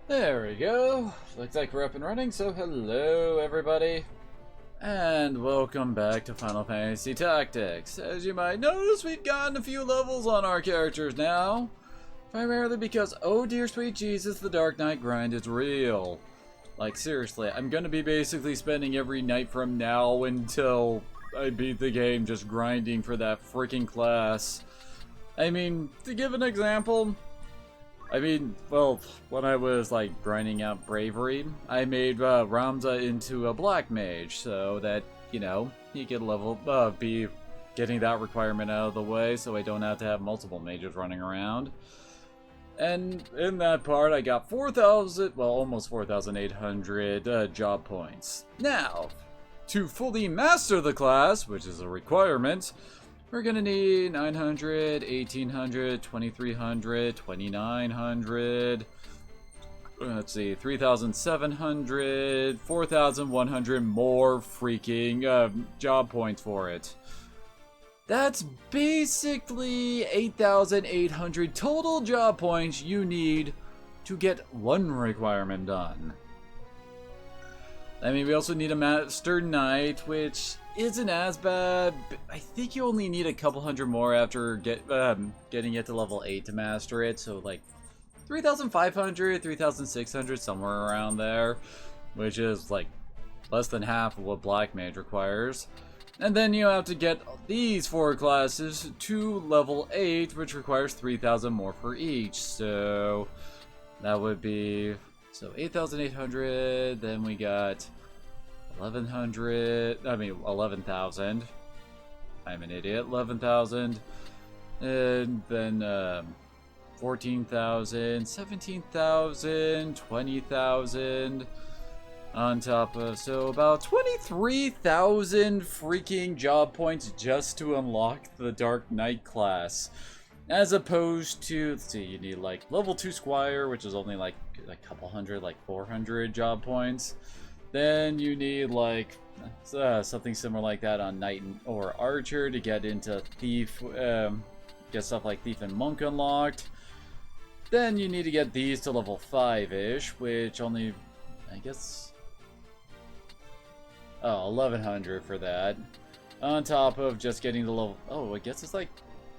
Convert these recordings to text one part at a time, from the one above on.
There we go. Looks like we're up and running, so hello everybody. And welcome back to Final Fantasy Tactics. As you might notice, we've gotten a few levels on our characters now. Primarily because, oh dear sweet Jesus, the Dark Knight grind is real. Like seriously, I'm gonna be basically spending every night from now until I beat the game just grinding for that freaking class. I mean, to give an example, well, when I was, like, grinding out Bravery, I made Ramza into a Black Mage, so that, you know, he could be getting that requirement out of the way, so I don't have to have multiple mages running around. And in that part, I got 4,000, well, almost 4,800 job points. Now, to fully master the class, which is a requirement, we're gonna need 900, 1800, 2300, 2900, let's see, 3700, 4100 more freaking job points for it. That's basically 8,800 total job points you need to get one requirement done. I mean, we also need a Master Knight, which isn't as bad. I think you only need a couple hundred more after getting it to level 8 to master it. So like 3,500, 3,600, somewhere around there. Which is like less than half of what Black Mage requires. And then you have to get these 4 classes to level 8, which requires 3,000 more for each. So that would be... So 8,800, then we got 11,000. I'm an idiot. 11,000. And then 14,000, 17,000, 20,000 on top of, so about 23,000 freaking job points just to unlock the Dark Knight class. As opposed to, let's see, you need like level 2 Squire, which is only like a couple hundred, like 400 job points. Then you need like something similar like that on Knight or Archer to get into Thief, get stuff like Thief and Monk unlocked. Then you need to get these to level 5-ish, which only, I guess, 1,100 for that. On top of just getting the level, I guess it's like,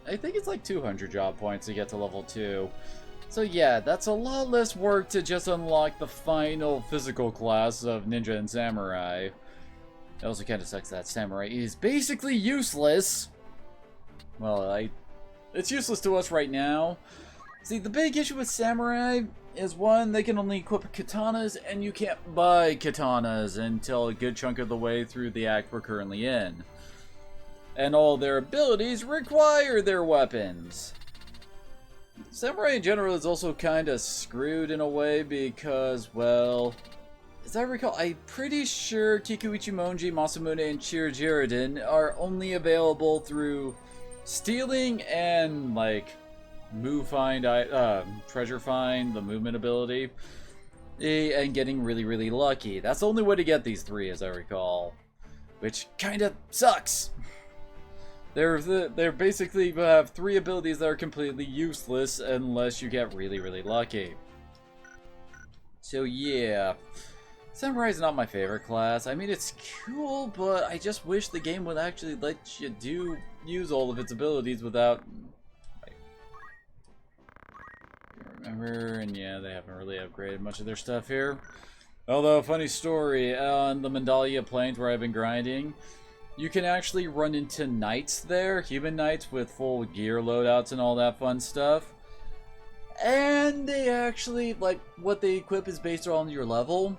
I think it's like 200 job points to get to level 2. So yeah, that's a lot less work to just unlock the final physical class of Ninja and Samurai. It also kind of sucks that Samurai is basically useless. Well, it's useless to us right now. See, the big issue with Samurai is, one, they can only equip katanas, and you can't buy katanas until a good chunk of the way through the act we're currently in. And all their abilities require their weapons. Samurai in general is also kind of screwed in a way because, well, as I recall, I'm pretty sure Kikuichi Monji, Masamune, and Chirujiriden are only available through stealing and, like, treasure find, the movement ability, and getting really, really lucky. That's the only way to get these 3, as I recall, which kind of sucks. They're basically have 3 abilities that are completely useless unless you get really, really lucky. So yeah, Samurai's not my favorite class. I mean, it's cool, but I just wish the game would actually let you use all of its abilities without... Remember, and yeah, they haven't really upgraded much of their stuff here. Although, funny story, on the Mandalia Plains where I've been grinding, you can actually run into knights there, human knights with full gear loadouts and all that fun stuff. And they actually, like, what they equip is based on your level.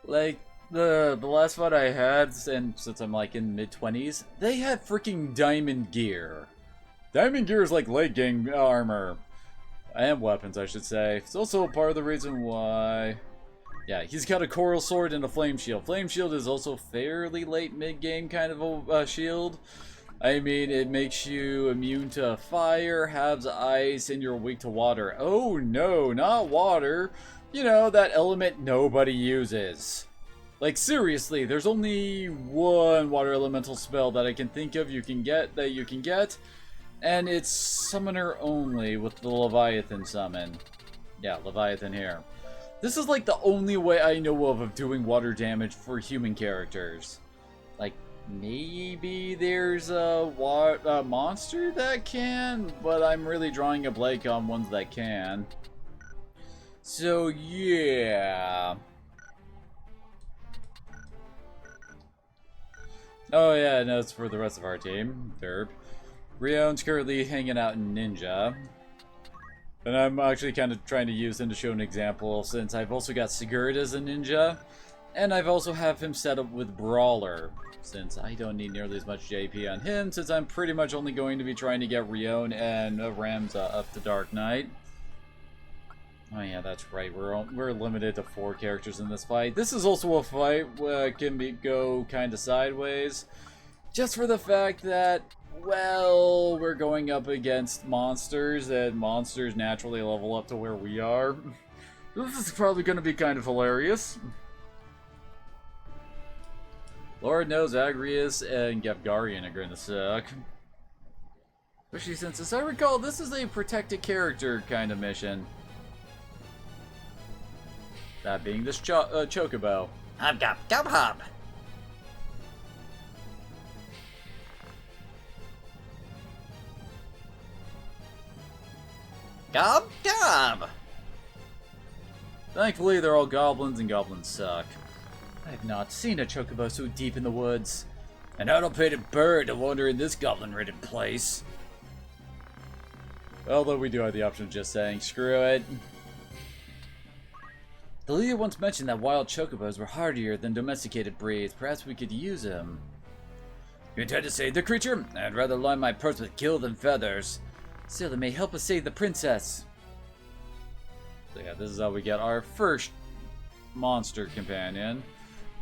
Like, the last fight I had, and since I'm like in mid-20s, they had freaking diamond gear. Diamond gear is like late game armor. And weapons, I should say. It's also part of the reason why... Yeah, he's got a coral sword and a flame shield. Flame shield is also fairly late mid-game kind of a shield. I mean, it makes you immune to fire, halves ice, and you're weak to water. Oh no, not water. You know, that element nobody uses. Like, seriously, there's only one water elemental spell that I can think of you can get, and it's summoner only with the Leviathan summon. Yeah, Leviathan here. This is like the only way I know of doing water damage for human characters. Like, maybe there's a monster that can, but I'm really drawing a blank on ones that can. So, yeah. Oh yeah, no, it's for the rest of our team. Derp. Rion's currently hanging out in Ninja. And I'm actually kind of trying to use him to show an example, since I've also got Sigurd as a ninja. And I've also have him set up with Brawler, since I don't need nearly as much JP on him, since I'm pretty much only going to be trying to get Rion and Ramza up to Dark Knight. Oh yeah, that's right, we're limited to 4 characters in this fight. This is also a fight where it can go kind of sideways, just for the fact that, well, we're going up against monsters, and monsters naturally level up to where we are. This is probably going to be kind of hilarious. Lord knows Agrius and Gevgarian are going to suck. Especially since, as I recall, this is a protected character kind of mission. That being this Chocobo. Hub, gub, gub, hub. Gob, gob. Thankfully, they're all goblins, and goblins suck. I have not seen a Chocobo so deep in the woods. An unpainted bird to wander in this goblin-ridden place. Although we do have the option of just saying, screw it. The leader once mentioned that wild Chocobos were hardier than domesticated breeds. Perhaps we could use them. You intend to save the creature? I'd rather line my purse with gil than feathers. Still, it may help us save the princess. So yeah, this is how we get our first monster companion.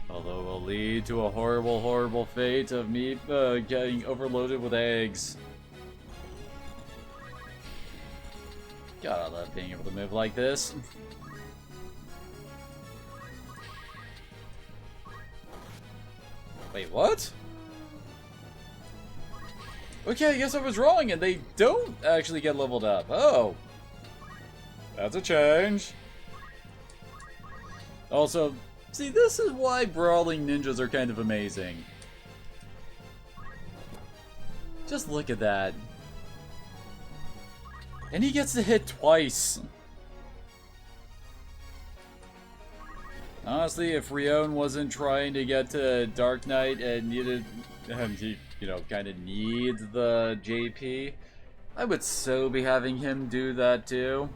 Although it will lead to a horrible, horrible fate of me getting overloaded with eggs. God, I love being able to move like this. Wait, what? Okay, I guess I was wrong, and they don't actually get leveled up. Oh. That's a change. Also, see, this is why brawling ninjas are kind of amazing. Just look at that. And he gets to hit twice. Honestly, if Rion wasn't trying to get to Dark Knight and needed, he, you know, kind of needs the JP, I would so be having him do that too.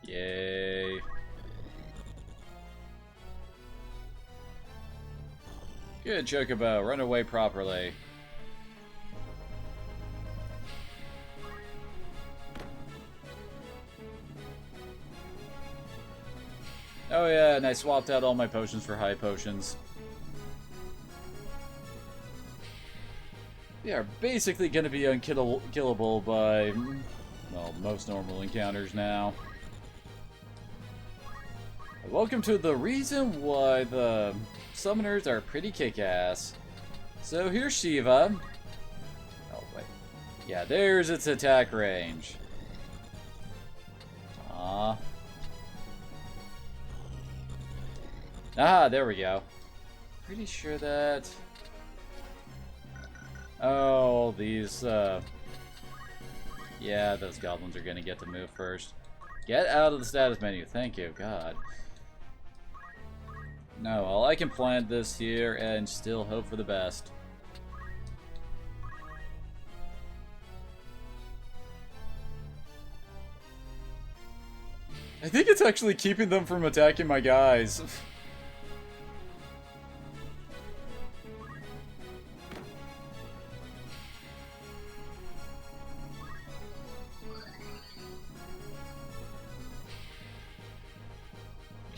Yay. Good, Chocobo. Run away properly. Oh yeah, and I swapped out all my potions for high potions. They are basically going to be unkillable by, well, most normal encounters now. Welcome to the reason why the summoners are pretty kick-ass. So here's Shiva. Oh, wait. Yeah, there's its attack range. Ah, there we go. Pretty sure that... Oh, these, yeah, those goblins are gonna get to move first. Get out of the status menu, thank you, God. No, well, I can plant this here and still hope for the best. I think it's actually keeping them from attacking my guys.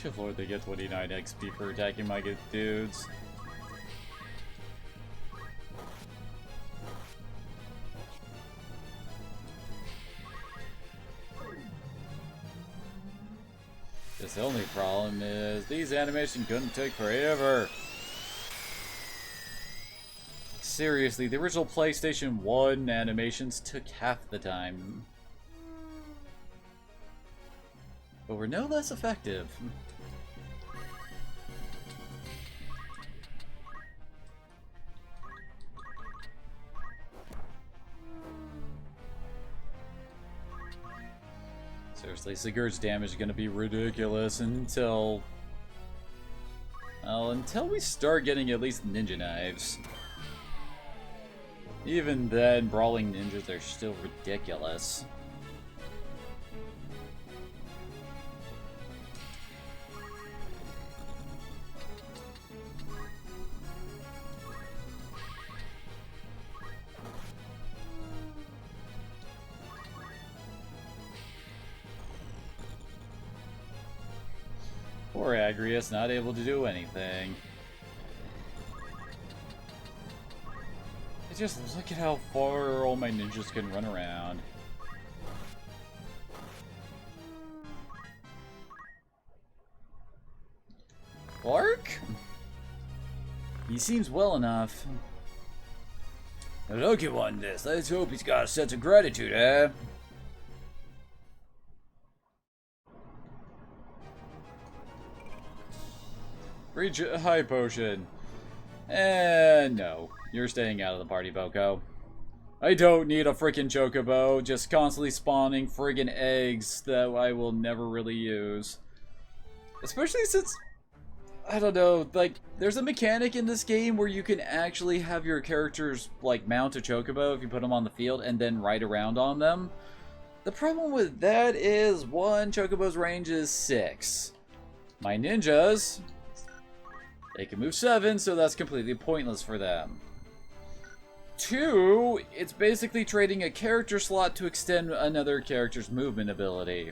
Good lord, they get 29 XP for attacking my good dudes. The only problem is these animations couldn't take forever. Seriously, the original PlayStation 1 animations took half the time. but we're no less effective. Seriously, Sigurd's damage is going to be ridiculous until we start getting at least ninja knives. Even then, brawling ninjas are still ridiculous. Poor Agrius, not able to do anything. Just look at how far all my ninjas can run around. Clark? He seems well enough. A lucky one this. Let's hope he's got a sense of gratitude, eh? Reach a high potion. And no. You're staying out of the party, Boko. I don't need a freaking chocobo just constantly spawning friggin' eggs that I will never really use. Especially since, I don't know, like, there's a mechanic in this game where you can actually have your characters, like, mount a chocobo if you put them on the field and then ride around on them. The problem with that is, one, chocobo's range is 6. My ninjas, they can move 7, so that's completely pointless for them. 2, it's basically trading a character slot to extend another character's movement ability.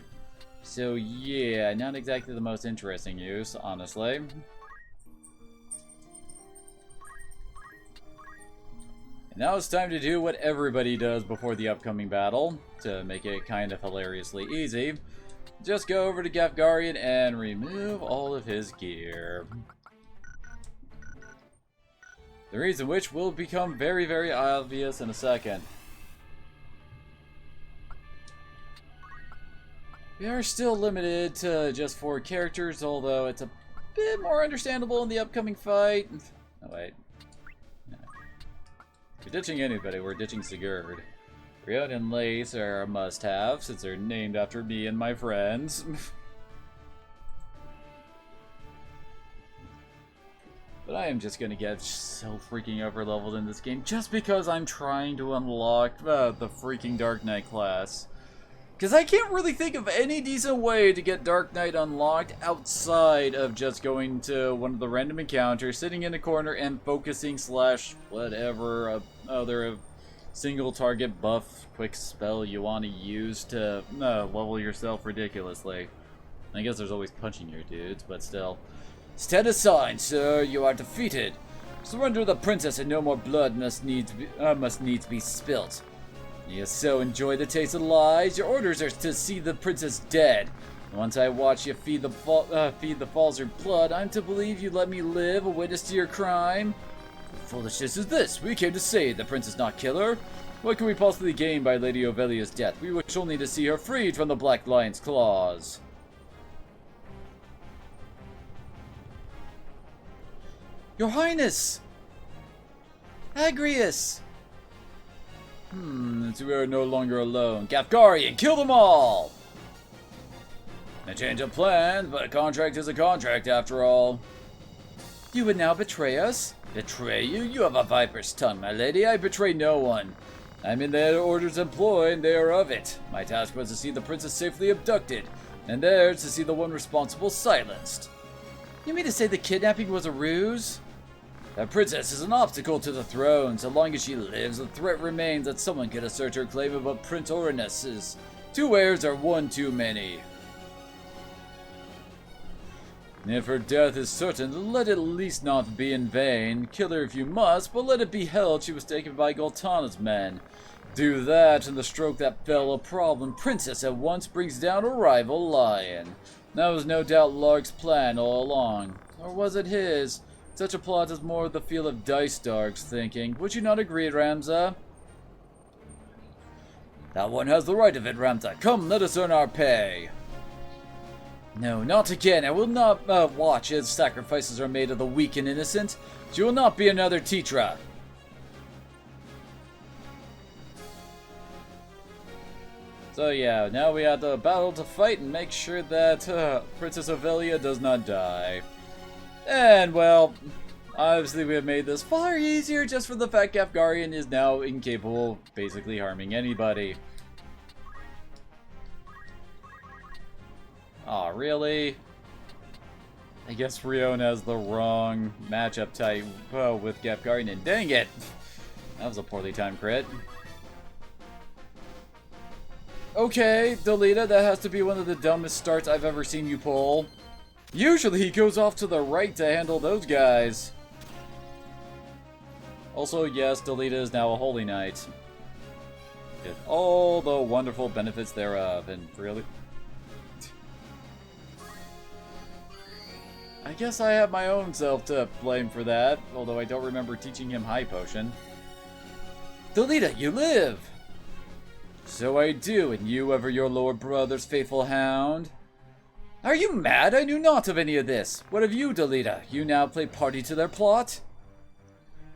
So yeah, not exactly the most interesting use, honestly. And now it's time to do what everybody does before the upcoming battle, to make it kind of hilariously easy. Just go over to Gafgarian and remove all of his gear. The reason which will become very, very obvious in a second. We are still limited to just 4 characters, although it's a bit more understandable in the upcoming fight. Oh, wait. No. If we're ditching anybody, we're ditching Sigurd. Riot and Lace are a must-have, since they're named after me and my friends. But I am just gonna get so freaking over-leveled in this game just because I'm trying to unlock the freaking Dark Knight class. Because I can't really think of any decent way to get Dark Knight unlocked outside of just going to one of the random encounters, sitting in a corner, and focusing / whatever other single target buff quick spell you want to use to level yourself ridiculously. I guess there's always punching your dudes, but still. Stand aside, sir. You are defeated. Surrender the princess, and no more blood must needs be spilt. You so enjoy the taste of lies. Your orders are to see the princess dead. Once I watch you feed the falls her blood, I'm to believe you let me live, a witness to your crime. What foolishness is this? We came to save the princess, not kill her. What can we possibly gain by Lady Ovelia's death? We wish only to see her freed from the Black Lion's claws. Your Highness! Agrius! So we are no longer alone. Gafgarian, kill them all! A change of plans, but a contract is a contract after all. You would now betray us? Betray you? You have a viper's tongue, my lady. I betray no one. I'm in their order's employ, and they are of it. My task was to see the princess safely abducted, and theirs to see the one responsible silenced. You mean to say the kidnapping was a ruse? The princess is an obstacle to the throne. So long as she lives, the threat remains that someone could assert her claim about Prince Orinus's. 2 heirs are 1 too many. If her death is certain, let it at least not be in vain. Kill her if you must, but let it be held she was taken by Goltana's men. Do that, and the stroke that fell a problem princess at once brings down a rival lion. That was no doubt Lark's plan all along. Or was it his? Such a plot is more the feel of Dice Dark's thinking. Would you not agree, Ramza? That one has the right of it, Ramza. Come, let us earn our pay. No, not again. I will not watch as sacrifices are made of the weak and innocent. She will not be another Tetra. So yeah, now we have the battle to fight and make sure that Princess Ovelia does not die. And well, obviously we have made this far easier just for the fact Gafgarian is now incapable of basically harming anybody. Aw, really? I guess Rion has the wrong matchup type with Gafgarian, and dang it! That was a poorly timed crit. Okay, Delita, that has to be one of the dumbest starts I've ever seen you pull. Usually he goes off to the right to handle those guys. Also, yes, Delita is now a Holy Knight. With all the wonderful benefits thereof, and really... I guess I have my own self to blame for that, although I don't remember teaching him High Potion. Delita, you live! So I do, and you ever your lord brother's faithful hound? Are you mad? I knew not of any of this. What of you, Delita? You now play party to their plot?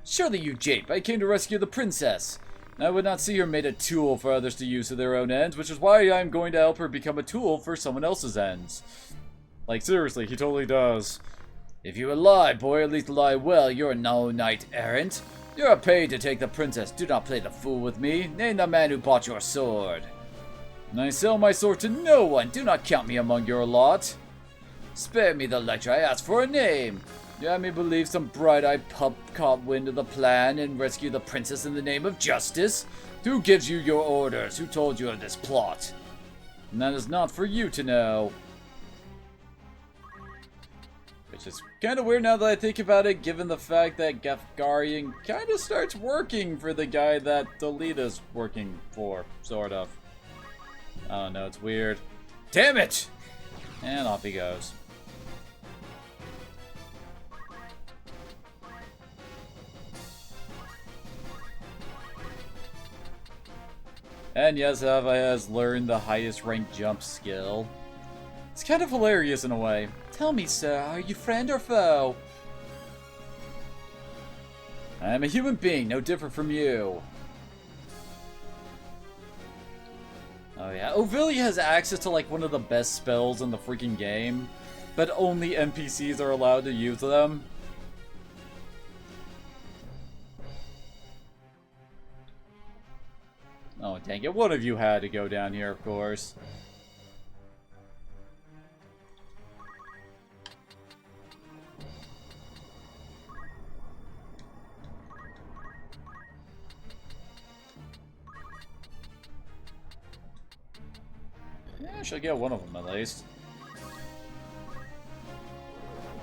Surely you jape. I came to rescue the princess. I would not see her made a tool for others to use to their own ends, which is why I'm going to help her become a tool for someone else's ends. Like, seriously, he totally does. If you will lie, boy, at least lie well. You're no knight errant. You're paid to take the princess. Do not play the fool with me. Name the man who bought your sword. I sell my sword to no one. Do not count me among your lot. Spare me the lecture. I ask for a name. You have me believe some bright-eyed pup caught wind of the plan and rescue the princess in the name of justice? Who gives you your orders? Who told you of this plot? And that is not for you to know. Which is kind of weird now that I think about it, given the fact that Gafgarian kind of starts working for the guy that Delita's working for, sort of. I don't know, it's weird. Damn it! And off he goes. And yes, Ava has learned the highest ranked jump skill. It's kind of hilarious in a way. Tell me, sir, are you friend or foe? I am a human being, no different from you. Oh yeah, Ovelia has access to like one of the best spells in the freaking game, but only NPCs are allowed to use them. Oh dang it, one of you had to go down here, of course. I should get one of them at least.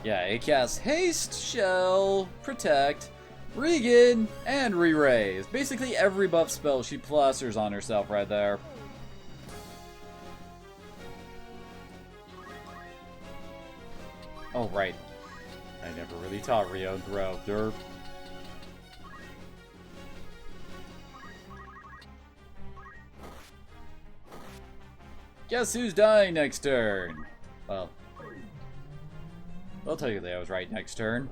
Yeah, it casts Haste, Shell, Protect, Regan, and Re-Raise. Basically every buff spell she plasters on herself right there. Oh, right. I never really taught Rio Grow. Derp. Guess who's dying next turn? Well, I'll tell you that I was right next turn.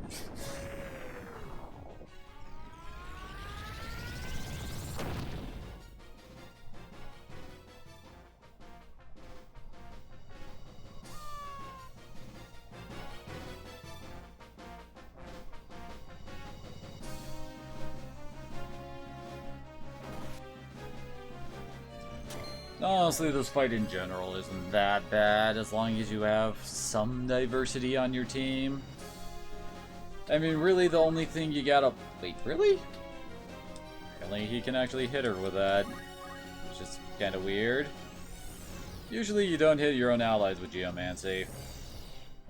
Honestly, this fight in general isn't that bad as long as you have some diversity on your team. I mean, really, the only thing you gotta... Wait, really? Apparently, he can actually hit her with that, which is kind of weird. Usually, you don't hit your own allies with Geomancy.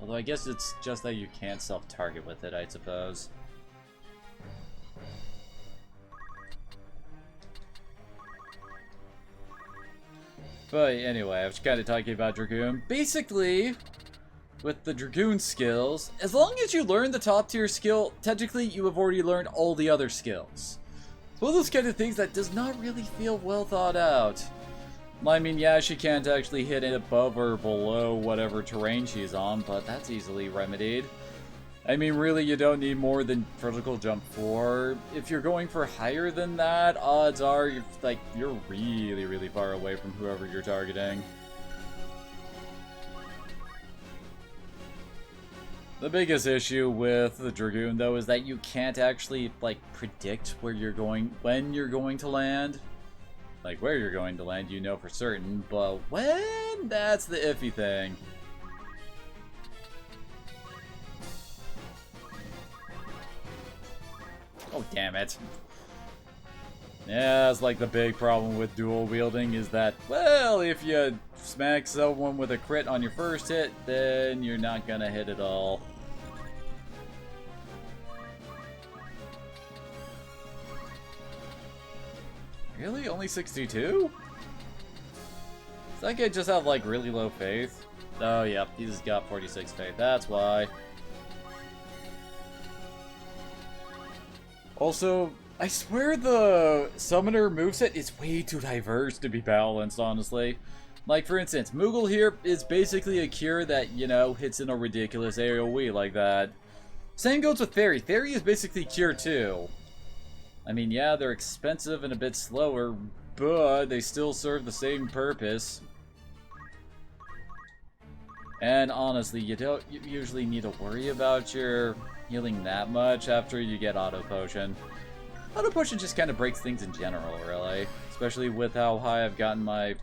Although, I guess it's just that you can't self-target with it, I suppose. But anyway, I was kind of talking about Dragoon. Basically, with the Dragoon skills, as long as you learn the top tier skill, technically you have already learned all the other skills. It's one of those kind of things that does not really feel well thought out. I mean, yeah, she can't actually hit it above or below whatever terrain she's on, but that's easily remedied. I mean, really, you don't need more than vertical jump 4. If you're going for higher than that, odds are you're really, really far away from whoever you're targeting. The biggest issue with the Dragoon, though, is that you can't actually, predict when you're going to land. Like, where you're going to land, you know for certain, but when? That's the iffy thing. Oh, damn it. Yeah, it's like the big problem with dual wielding is that, well, if you smack someone with a crit on your first hit, then you're not gonna hit at all. Really? Only 62? Does that guy just have, really low faith? Oh, yep, he's got 46 faith, that's why. Also, I swear the summoner moveset is way too diverse to be balanced, honestly. Like, for instance, Moogle here is basically a cure that, hits in a ridiculous AoE like that. Same goes with Fairy. Fairy is basically cure too. I mean, yeah, they're expensive and a bit slower, but they still serve the same purpose. And honestly, you don't usually need to worry about your healing that much after you get Auto Potion. Auto Potion just kind of breaks things in general, really. Especially with how high I've gotten my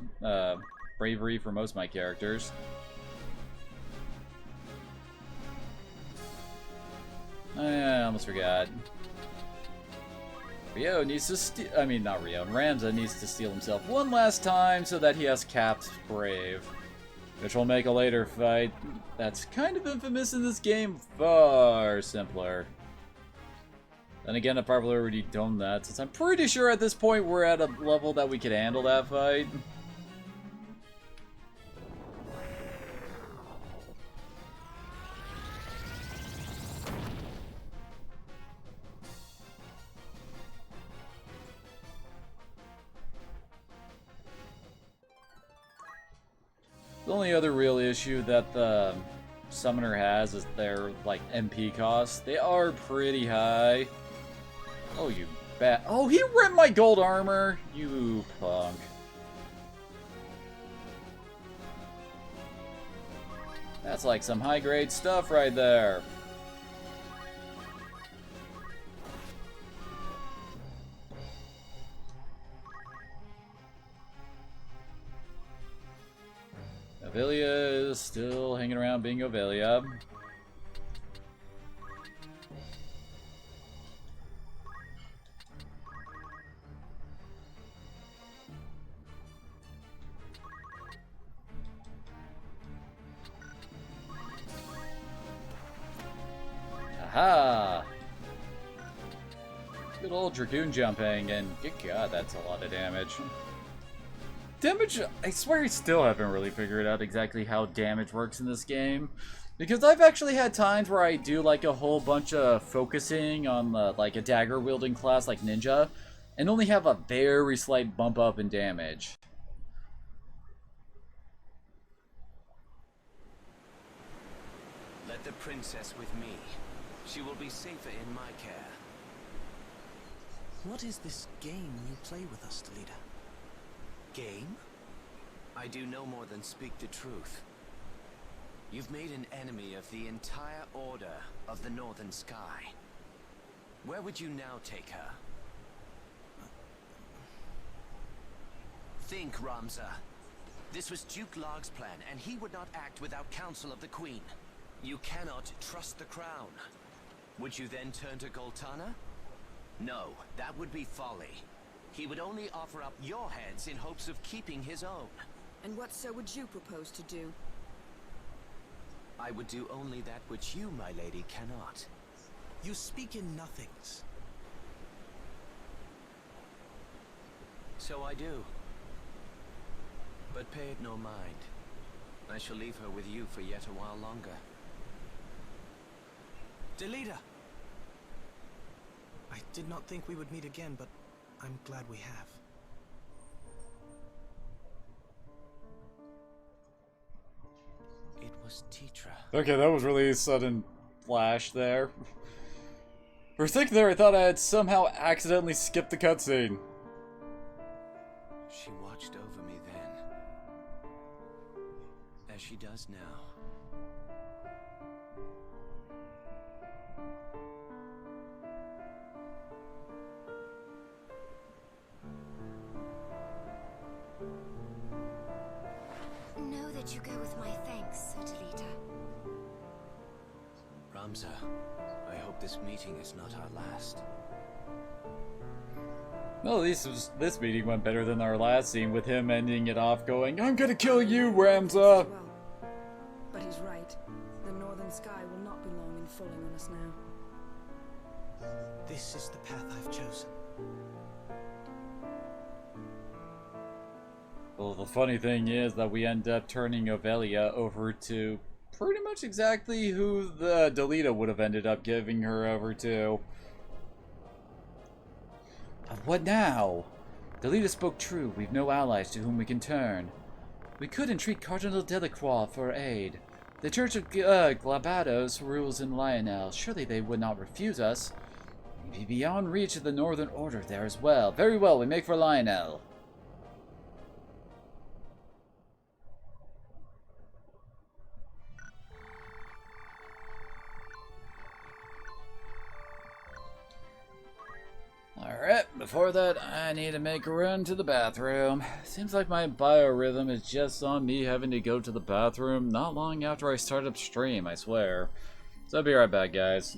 bravery for most of my characters. I almost forgot. Rio needs to steal. I mean, not Rio. Ramza needs to steal himself one last time so that he has capped Brave. Which will make a later fight that's kind of infamous in this game far simpler. Then again, I've probably already done that, since I'm pretty sure at this point we're at a level that we could handle that fight. The only other real issue that the summoner has is their, MP costs. They are pretty high. Oh, you bat. Oh, he ripped my gold armor! You punk. That's like some high-grade stuff right there. Ovelia is still hanging around being Ovelia. Aha! Good old Dragoon jumping, and good god, that's a lot of damage. Damage, I swear I still haven't really figured out exactly how damage works in this game. Because I've actually had times where I do a whole bunch of focusing on a dagger wielding class like Ninja, and only have a very slight bump up in damage. Let the princess with me. She will be safer in my care. What is this game you play with us, Delita? Game? I do no more than speak the truth. You've made an enemy of the entire order of the Northern Sky. Where would you now take her? Think, Ramza. This was Duke Larg's plan, and he would not act without counsel of the Queen. You cannot trust the crown. Would you then turn to Goltana? No, that would be folly. He would only offer up your heads in hopes of keeping his own. And what so would you propose to do? I would do only that which you, my lady, cannot. You speak in nothings. So I do. But pay it no mind. I shall leave her with you for yet a while longer. Delita! I did not think we would meet again, but I'm glad we have. Citra. Okay, that was really a sudden flash there. For a second there, I thought I had somehow accidentally skipped the cutscene. She watched over me then, as she does now. Know that you go with my thanks, Adelita. Ramza, I hope this meeting is not our last. Well, at least this meeting went better than our last scene with him ending it off going, "I'm gonna kill you, Ramza!" Well, but he's right. The northern sky will not be long in falling on us now. This is the path I've chosen. Well, the funny thing is that we end up turning Ovelia over to pretty much exactly who the Delita would have ended up giving her over to. But what now? Delita spoke true. We've no allies to whom we can turn. We could entreat Cardinal Delacroix for aid. The Church of Glabados rules in Lionel. Surely they would not refuse us. Maybe beyond reach of the Northern Order there as well. Very well, we make for Lionel. Alright, before that, I need to make a run to the bathroom. Seems like my biorhythm is just on me having to go to the bathroom not long after I start up stream, I swear. So I'll be right back, guys.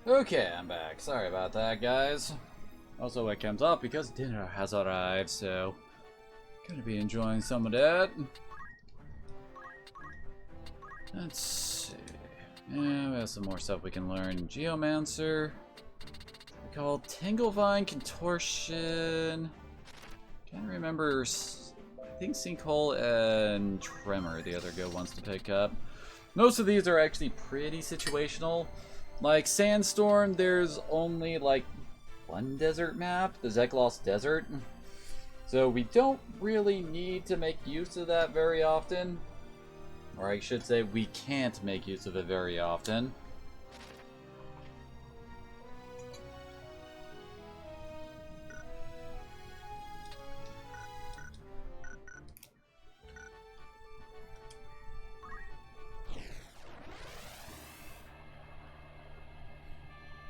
Okay, I'm back. Sorry about that, guys. Also, it comes up because dinner has arrived, so gonna be enjoying some of that. Let's see. Yeah, we have some more stuff we can learn. Geomancer. We call Tanglevine Contortion. Can't remember. I think Sinkhole and Tremor, the other good ones to pick up. Most of these are actually pretty situational. Like Sandstorm, there's only like one desert map, the Zeklos Desert. So we don't really need to make use of that very often. Or I should say, we can't make use of it very often.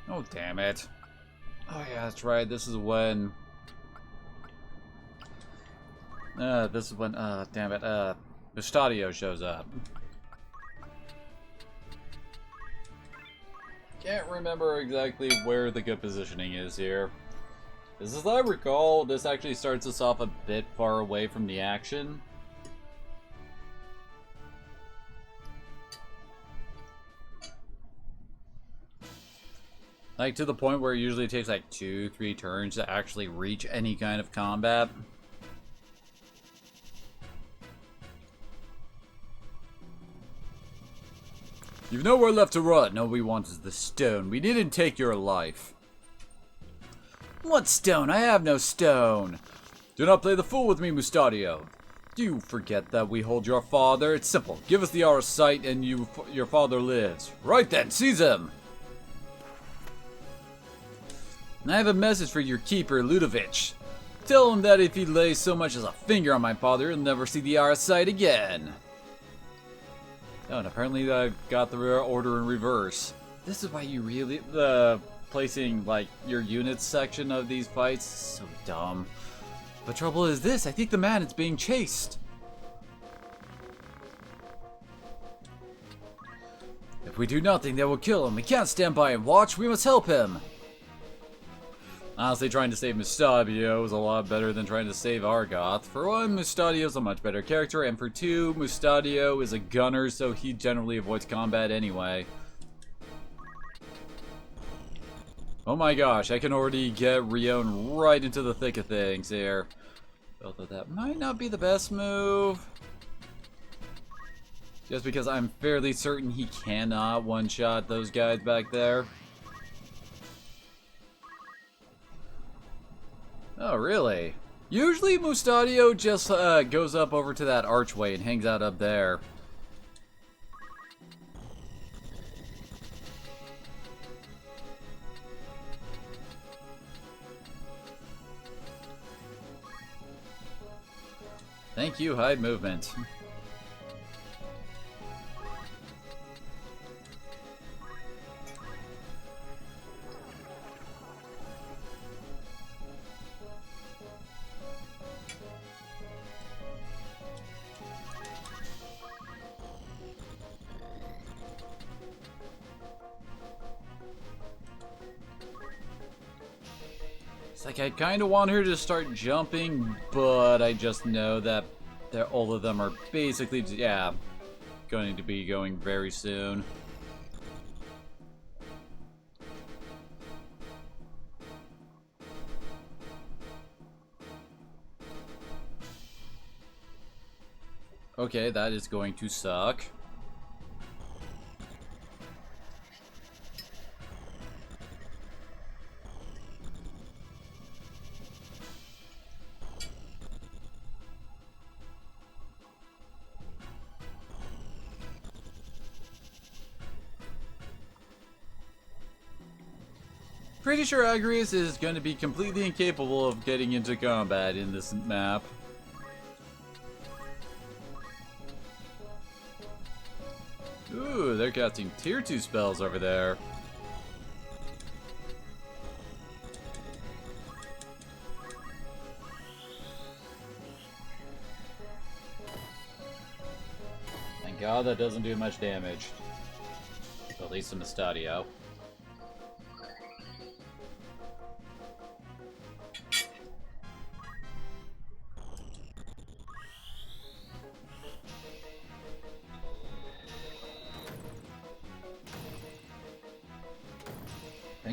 Oh, damn it. Oh, yeah, that's right. This is when... damn it, Mustadio shows up. Can't remember exactly where the good positioning is here. As I recall, this actually starts us off a bit far away from the action. Like, to the point where it usually takes like 2-3 turns to actually reach any kind of combat. You've nowhere left to run. All we want is the stone. We didn't take your life. What stone? I have no stone. Do not play the fool with me, Mustadio. Do you forget that we hold your father? It's simple. Give us the hour of sight and your father lives. Right then, seize him. I have a message for your keeper, Ludovic. Tell him that if he lays so much as a finger on my father, he'll never see the hour of sight again. Oh, and apparently I've got the order in reverse. This is why you really... placing, like, your units section of these fights is so dumb. The trouble is this, I think the man is being chased. If we do nothing, they will kill him. We can't stand by and watch, we must help him. Honestly, trying to save Mustadio is a lot better than trying to save Argoth. For one, Mustadio is a much better character, and for two, Mustadio is a gunner, so he generally avoids combat anyway. Oh my gosh, I can already get Rion right into the thick of things here. Although that might not be the best move. Just because I'm fairly certain he cannot one-shot those guys back there. Oh, really? Usually Mustadio just goes up over to that archway and hangs out up there. Thank you, hide movement. It's like I kind of want her to start jumping, but I just know that all of them are basically, yeah, going to be going very soon. Okay, that is going to suck. Pretty sure Agrius is going to be completely incapable of getting into combat in this map. Ooh, they're casting tier 2 spells over there. Thank God that doesn't do much damage. At least to Mustadio.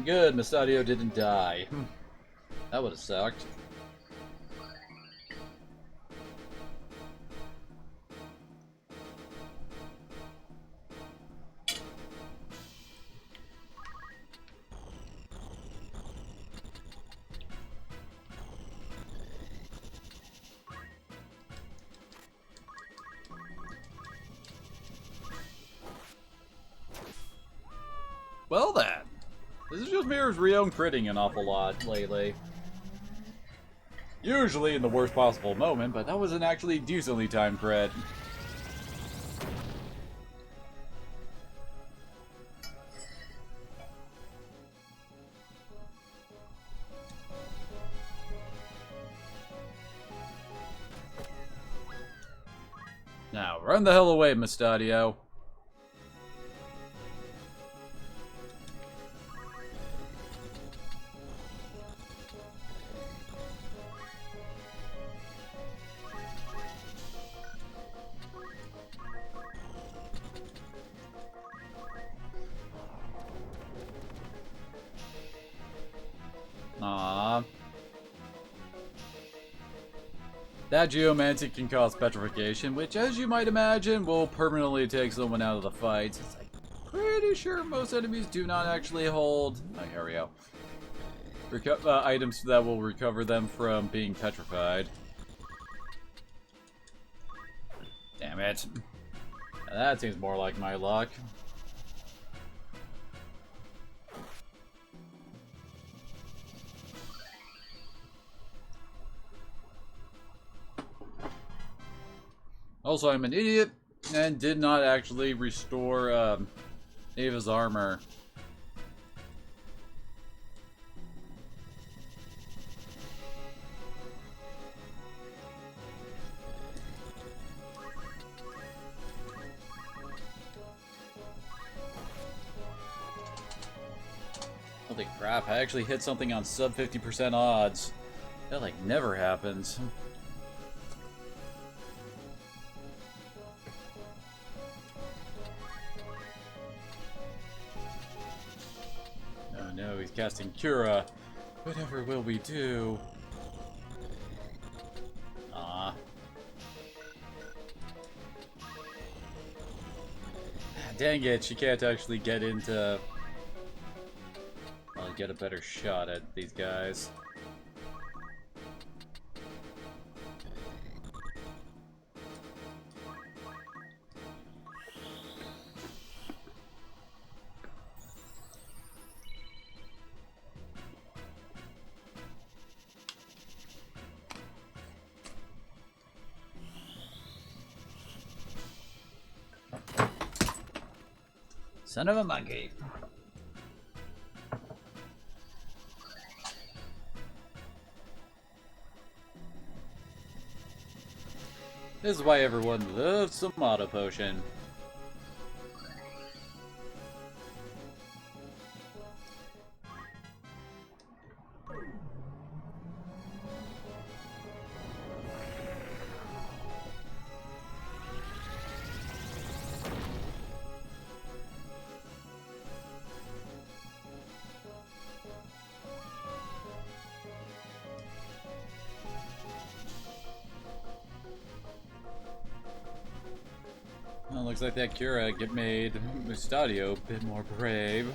And good, Mystadio didn't die. That would have sucked. Well then, this is just Mirror's re-own critting an awful lot lately. Usually in the worst possible moment, but that was an actually decently timed crit. Now, run the hell away, Mystadio. Aww. That geomancy can cause petrification, which, as you might imagine, will permanently take someone out of the fight. Since I'm pretty sure most enemies do not actually hold... Oh, here we go. Items that will recover them from being petrified. Damn it. That seems more like my luck. Also, I'm an idiot and did not actually restore Ava's armor. Holy crap, I actually hit something on sub 50% odds. That like never happens. Oh no, he's casting Cura. Whatever will we do? Ah. Dang it, she can't actually get into... I'll get a better shot at these guys. Son of a monkey. This is why everyone loves some auto potion. Well, looks like that Cura made Mystadio a bit more brave.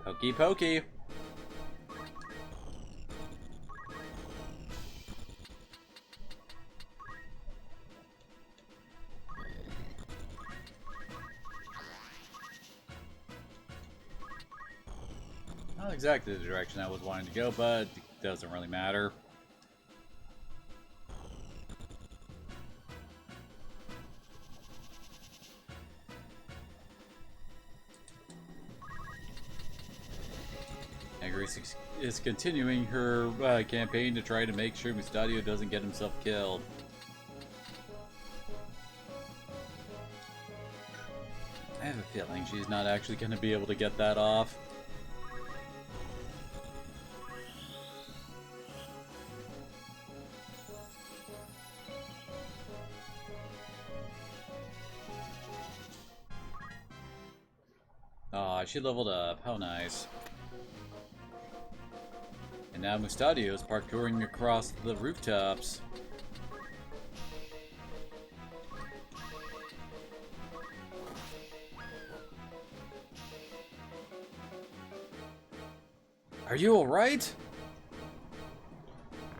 Pokey pokey. Not exactly the direction I was wanting to go, but it doesn't really matter. Grace is continuing her campaign to try to make sure Mystadio doesn't get himself killed. I have a feeling she's not actually going to be able to get that off. she leveled up. How nice. And now Mustadio is parkouring across the rooftops. Are you alright?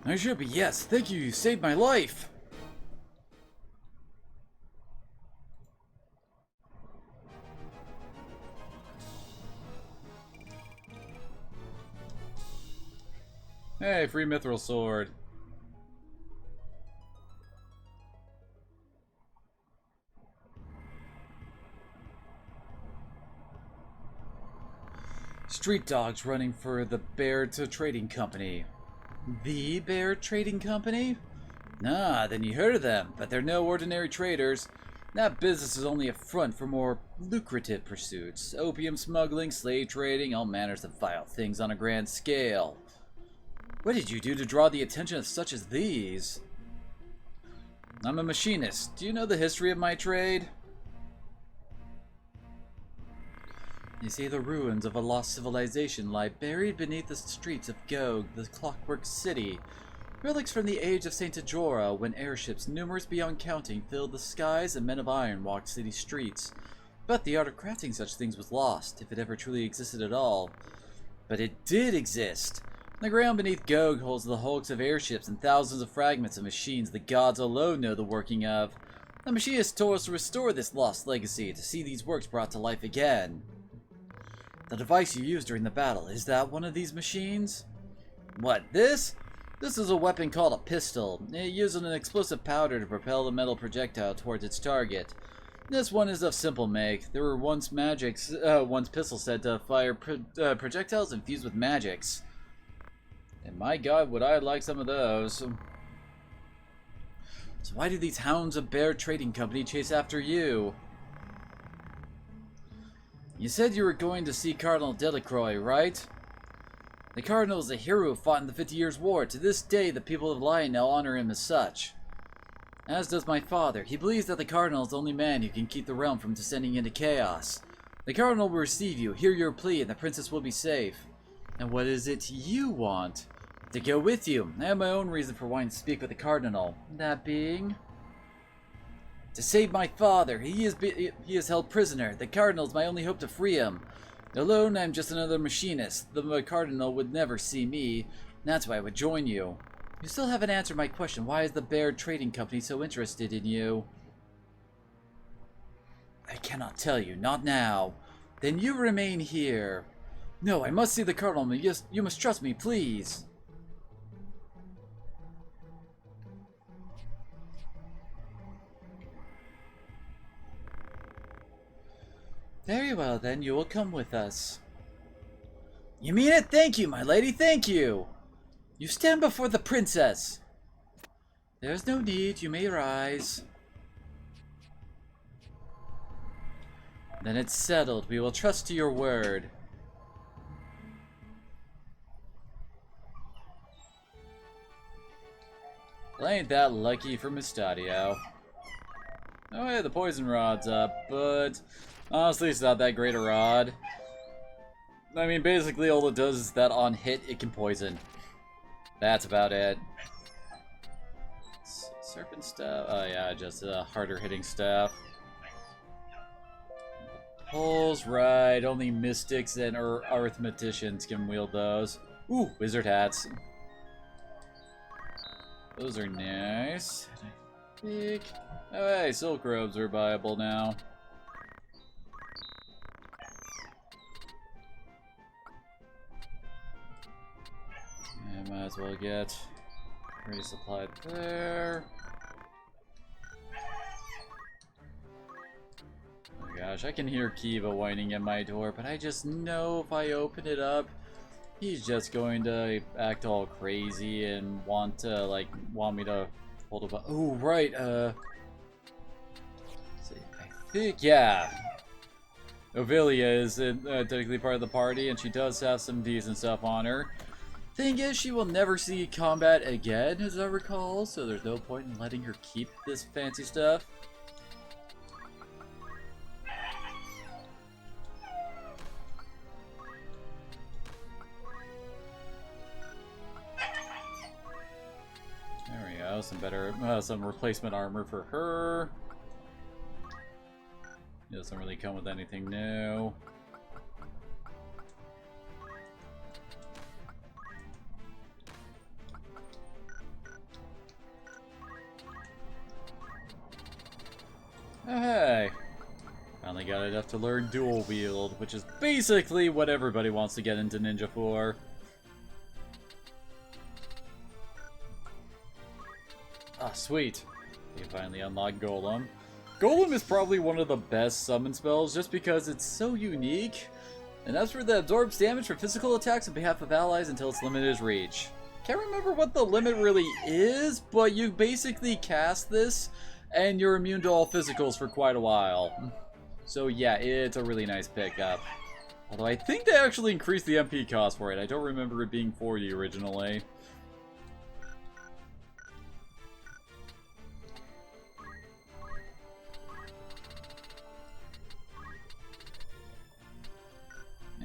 I should be, yes. Thank you, you saved my life. Hey, free mithril sword. Street dogs running for the Bear Trading Company. The Bear Trading Company? Nah, then you heard of them, but they're no ordinary traders. That business is only a front for more lucrative pursuits. Opium smuggling, slave trading, all manners of vile things on a grand scale. What did you do to draw the attention of such as these? I'm a machinist. Do you know the history of my trade? You see, the ruins of a lost civilization lie buried beneath the streets of Gog, the clockwork city. Relics from the age of Saint Ajora, when airships numerous beyond counting filled the skies and men of iron walked city streets. But the art of crafting such things was lost, if it ever truly existed at all. But it did exist! The ground beneath Gog holds the hulks of airships and thousands of fragments of machines the gods alone know the working of. The machinists told us to restore this lost legacy, to see these works brought to life again. The device you used during the battle, is that one of these machines? What, this? This is a weapon called a pistol. It uses an explosive powder to propel the metal projectile towards its target. This one is of simple make. There were once pistols said to fire projectiles infused with magics. And my god, would I like some of those. So why do these hounds of Bear Trading Company chase after you? You said you were going to see Cardinal Delacroix, right? The Cardinal is a hero who fought in the 50 Years' War. To this day, the people of Lionel honor him as such. As does my father. He believes that the Cardinal is the only man who can keep the realm from descending into chaos. The Cardinal will receive you, hear your plea, and the princess will be safe. And what is it you want? To go with you. I have my own reason for wanting to speak with the Cardinal. That being... to save my father. He is held prisoner. The Cardinal is my only hope to free him. Alone, I am just another machinist. The Cardinal would never see me. That's why I would join you. You still haven't answered my question. Why is the Bear Trading Company so interested in you? I cannot tell you. Not now. Then you remain here. No, I must see the Cardinal. You must trust me, please. Very well, then. You will come with us. You mean it? Thank you, my lady. Thank you. You stand before the princess. There's no need. You may rise. Then it's settled. We will trust to your word. Well, ain't that lucky for Mustadio. Oh yeah, the poison rod's up, but honestly it's not that great a rod. I mean, basically all it does is that on hit it can poison. That's about it. Serpent staff? Oh yeah, just a harder hitting staff. Poles, right, only mystics and arithmeticians can wield those. Ooh, wizard hats. Those are nice. Oh hey, silk robes are viable now. Yeah, might as well get resupplied there. Oh gosh, I can hear Kiva whining at my door, but I just know if I open it up, he's just going to act all crazy and want me to hold up. Oh, right, let's see, I think, yeah. Ovilia is technically part of the party, and she does have some decent stuff on her. Thing is, she will never see combat again, as I recall, so there's no point in letting her keep this fancy stuff. go, some replacement armor for her. Doesn't really come with anything new. Oh, hey! Finally got enough to learn dual wield, which is basically what everybody wants to get into ninja for. Ah, sweet. You finally unlock Golem. Golem is probably one of the best summon spells just because it's so unique. And as for the absorbs damage for physical attacks on behalf of allies until its limit is reached. Can't remember what the limit really is, but you basically cast this and you're immune to all physicals for quite a while. So yeah, it's a really nice pickup. Although I think they actually increased the MP cost for it. I don't remember it being 40 originally.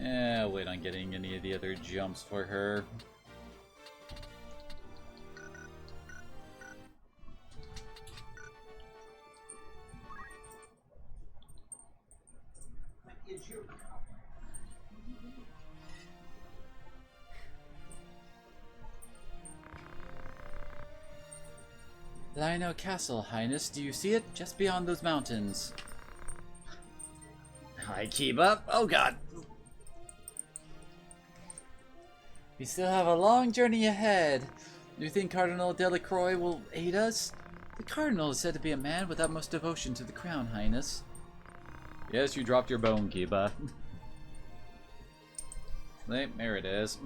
I'll wait on getting any of the other jumps for her. Lionel Castle, Highness. Do you see it? Just beyond those mountains. I keep up. Oh god. We still have a long journey ahead. Do you think Cardinal Delacroix will aid us? The Cardinal is said to be a man with utmost devotion to the crown, Highness. Yes, you dropped your bone, Kiba. There it is.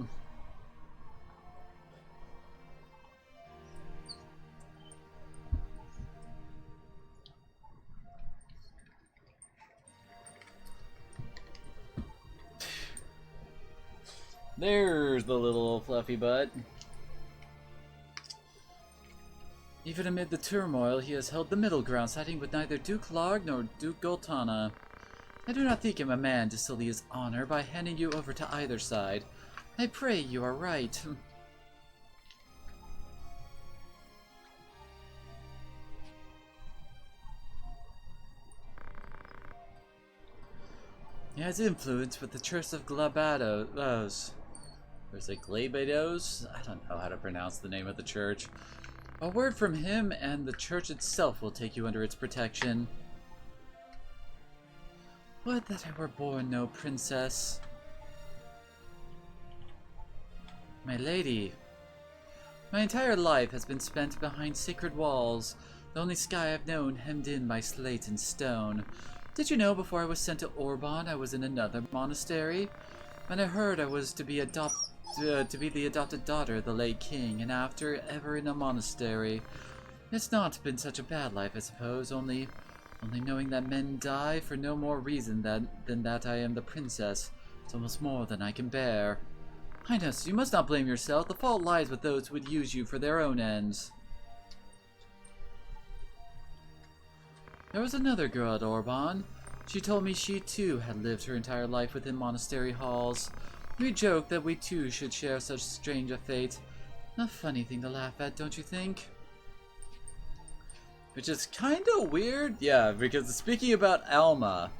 There's the little fluffy butt. Even amid the turmoil, he has held the middle ground, siding with neither Duke Larg nor Duke Goltana. I do not think him a man to sully his honor by handing you over to either side. I pray you are right. He has influence with the Church of Glabados. There's a Glabados? I don't know how to pronounce the name of the church. A word from him and the church itself will take you under its protection. Would that I were born no princess. My lady, my entire life has been spent behind sacred walls, the only sky I've known hemmed in by slate and stone. Did you know before I was sent to Orban I was in another monastery? When I heard I was to be the adopted daughter of the late king, and after ever in a monastery. It's not been such a bad life, I suppose, only knowing that men die for no more reason than that I am the princess. It's almost more than I can bear. Highness, you must not blame yourself. The fault lies with those who would use you for their own ends. There was another girl at Orban. She told me she too had lived her entire life within monastery halls. We joked that we too should share such strange a fate. A funny thing to laugh at, don't you think? Which is kinda weird, yeah, because speaking about Alma,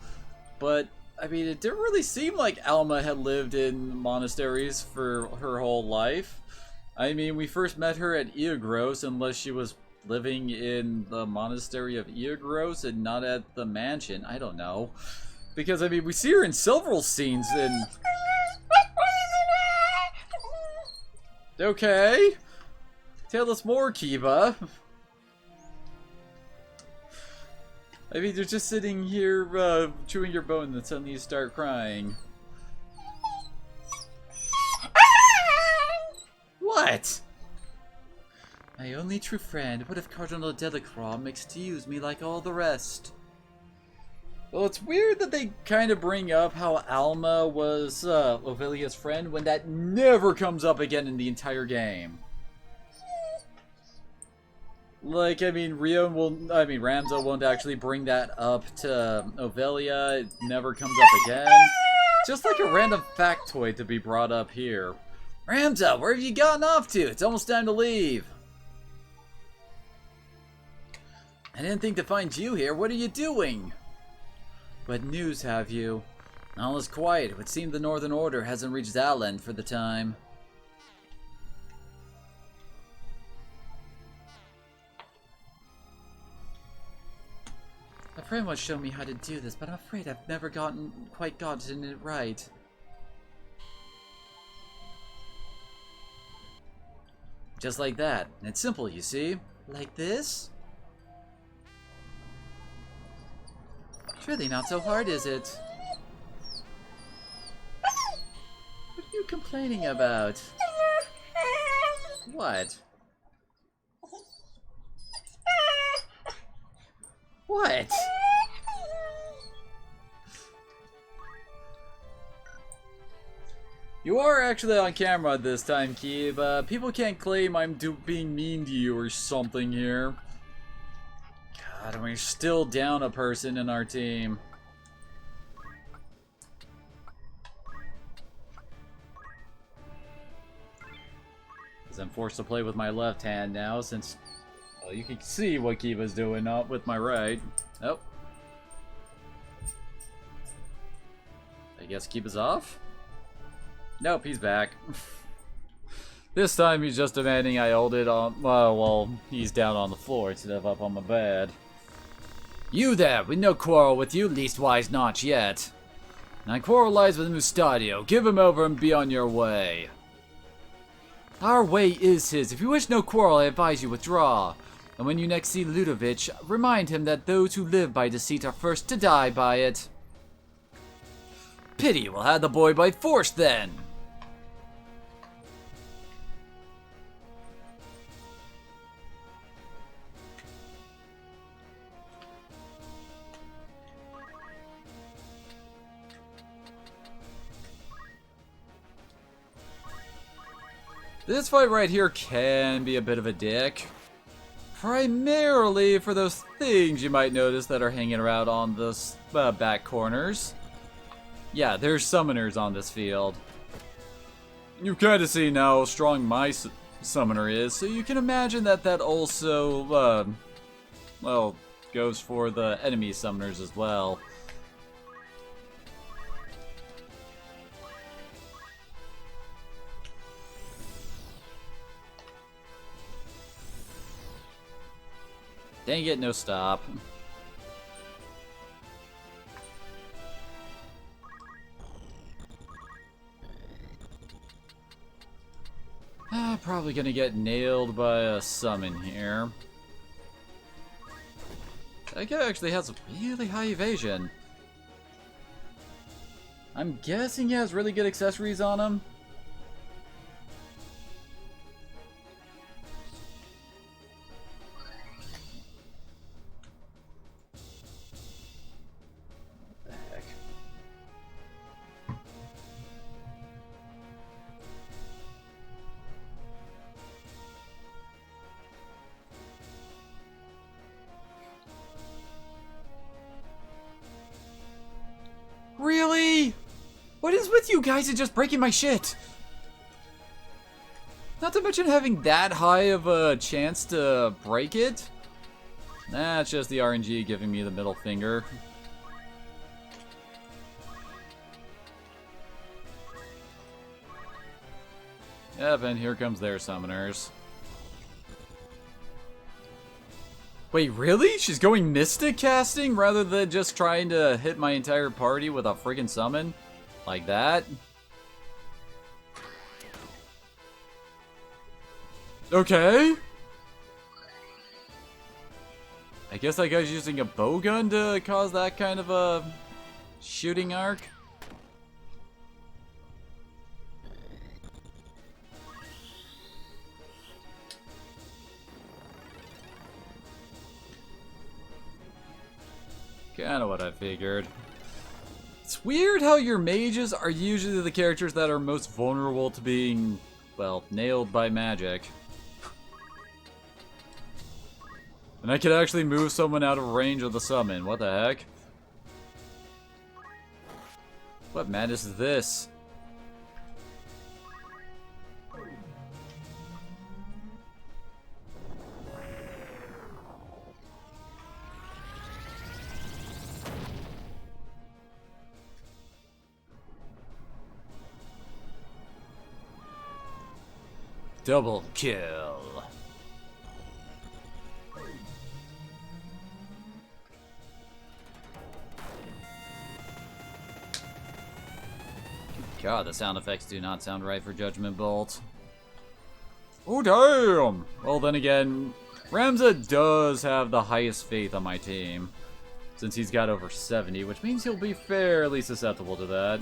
but I mean, it didn't really seem like Alma had lived in monasteries for her whole life. I mean, we first met her at Iagros, unless she was living in the monastery of Iagros and not at the mansion. I don't know. Because, I mean, we see her in several scenes in... Okay. Tell us more, Kiba. I mean, you're just sitting here, chewing your bone, and suddenly you start crying. What? My only true friend, what if Cardinal Delacroix makes to use me like all the rest? Well, it's weird that they kind of bring up how Alma was Ovilia's friend when that never comes up again in the entire game. Like, I mean, Ramza won't actually bring that up to Ovelia. It never comes up again. Just like a random factoid to be brought up here. Ramza, where have you gotten off to? It's almost time to leave. I didn't think to find you here. What are you doing? What news have you? All is quiet. It would seem the Northern Order hasn't reached Outland for the time. A friend once showed me how to do this, but I'm afraid I've never quite gotten it right. Just like that. It's simple, you see? Like this? Surely not so hard, is it? What are you complaining about? What? What? You are actually on camera this time, Keeb. People can't claim I'm being mean to you or something here. God, and we're still down a person in our team. Because I'm forced to play with my left hand now, since... Well, you can see what Kiva's doing, not with my right. Oh. I guess Kiva's off? Nope, he's back. This time he's just demanding I hold it on... Well, he's down on the floor instead of up on my bed. You there! We no quarrel with you, leastwise not yet. My quarrel lies with Mustadio. Give him over and be on your way. Our way is his. If you wish no quarrel, I advise you withdraw. And when you next see Ludovic, remind him that those who live by deceit are first to die by it. Pity we'll have the boy by force then. This fight right here can be a bit of a dick. Primarily for those things you might notice that are hanging around on the back corners. Yeah, there's summoners on this field. You kind of see now how strong my summoner is, so you can imagine that that also, well, goes for the enemy summoners as well. Dang it, no stop. Probably gonna get nailed by a summon here. That guy actually has really high evasion. I'm guessing he has really good accessories on him. Really? What is with you guys and just breaking my shit? Not to mention having that high of a chance to break it. That's just the RNG giving me the middle finger. Yep, and here comes their summoners. Wait, really? She's going Mystic casting rather than just trying to hit my entire party with a friggin' summon? Like that? Okay. I guess that guy's using a bowgun to cause that kind of a shooting arc. Kinda what I figured. It's weird how your mages are usually the characters that are most vulnerable to being, well, nailed by magic. And I could actually move someone out of range of the summon. What the heck? What madness is this? Double kill. God, the sound effects do not sound right for Judgment Bolt. Oh, damn! Well, then again, Ramza does have the highest faith on my team, since he's got over 70, which means he'll be fairly susceptible to that.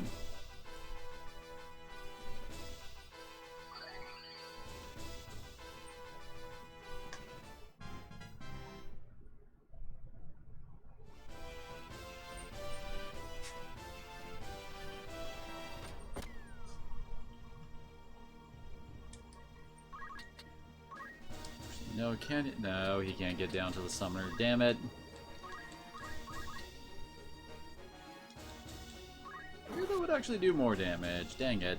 No, can it? No, he can't get down to the summoner. Damn it. Maybe that would actually do more damage. Dang it.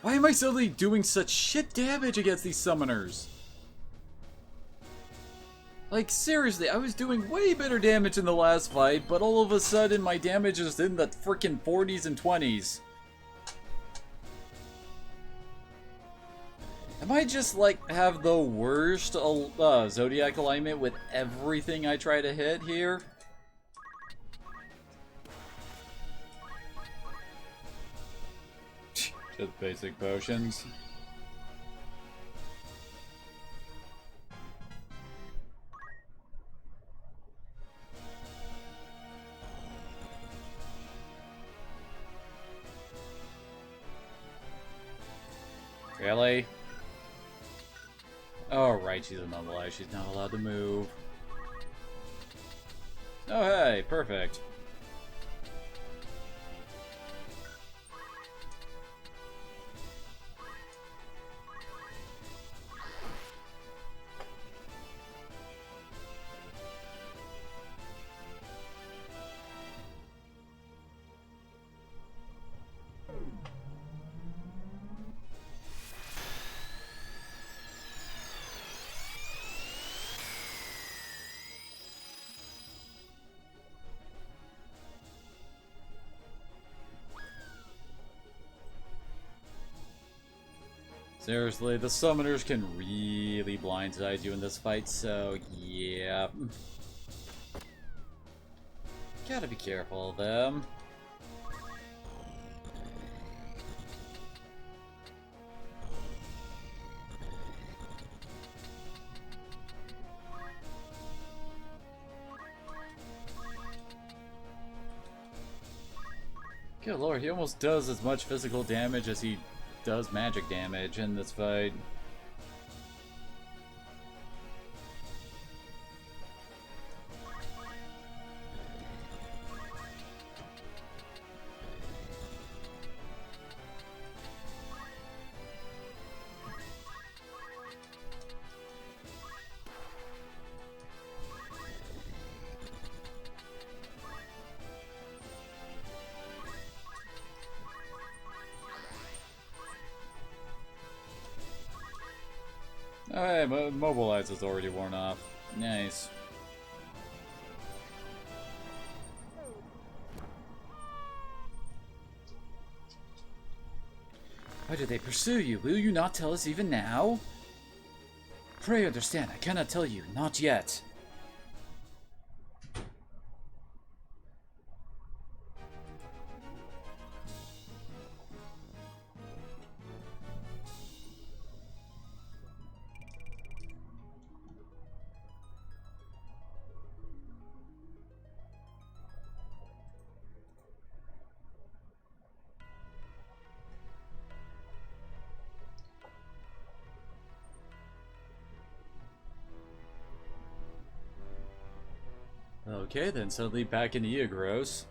Why am I suddenly doing such shit damage against these summoners? Like, seriously, I was doing way better damage in the last fight, but all of a sudden my damage is in the freaking 40s and 20s. Am I just, like, have the worst Zodiac alignment with everything I try to hit here? Just basic potions. Really? Oh, right, she's immobilized. She's not allowed to move. Oh, hey, perfect. Seriously, the summoners can really blindside you in this fight, so yeah. Gotta be careful of them. Good lord, he almost does as much physical damage as he does magic damage in this fight. Alright, Mobilize is already worn off. Nice. Why did they pursue you? Will you not tell us even now? Pray understand, I cannot tell you, not yet. Okay, then suddenly back in Eogros.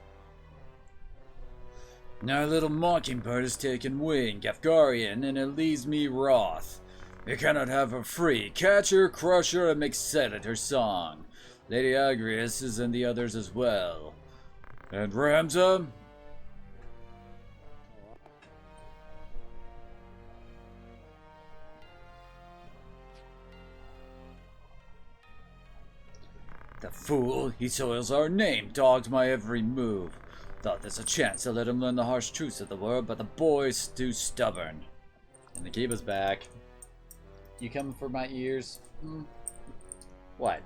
Now little mockingbird has taken wing, Gafgarian, and it leaves me wroth. You cannot have her free. Catch her, crush her, and make sad at her song. Lady Agrias is and the others as well. And Ramza? The fool, he soils our name, dogs my every move. Thought there's a chance to let him learn the harsh truths of the world, but the boy's too stubborn. And the keep us back. You coming for my ears? What?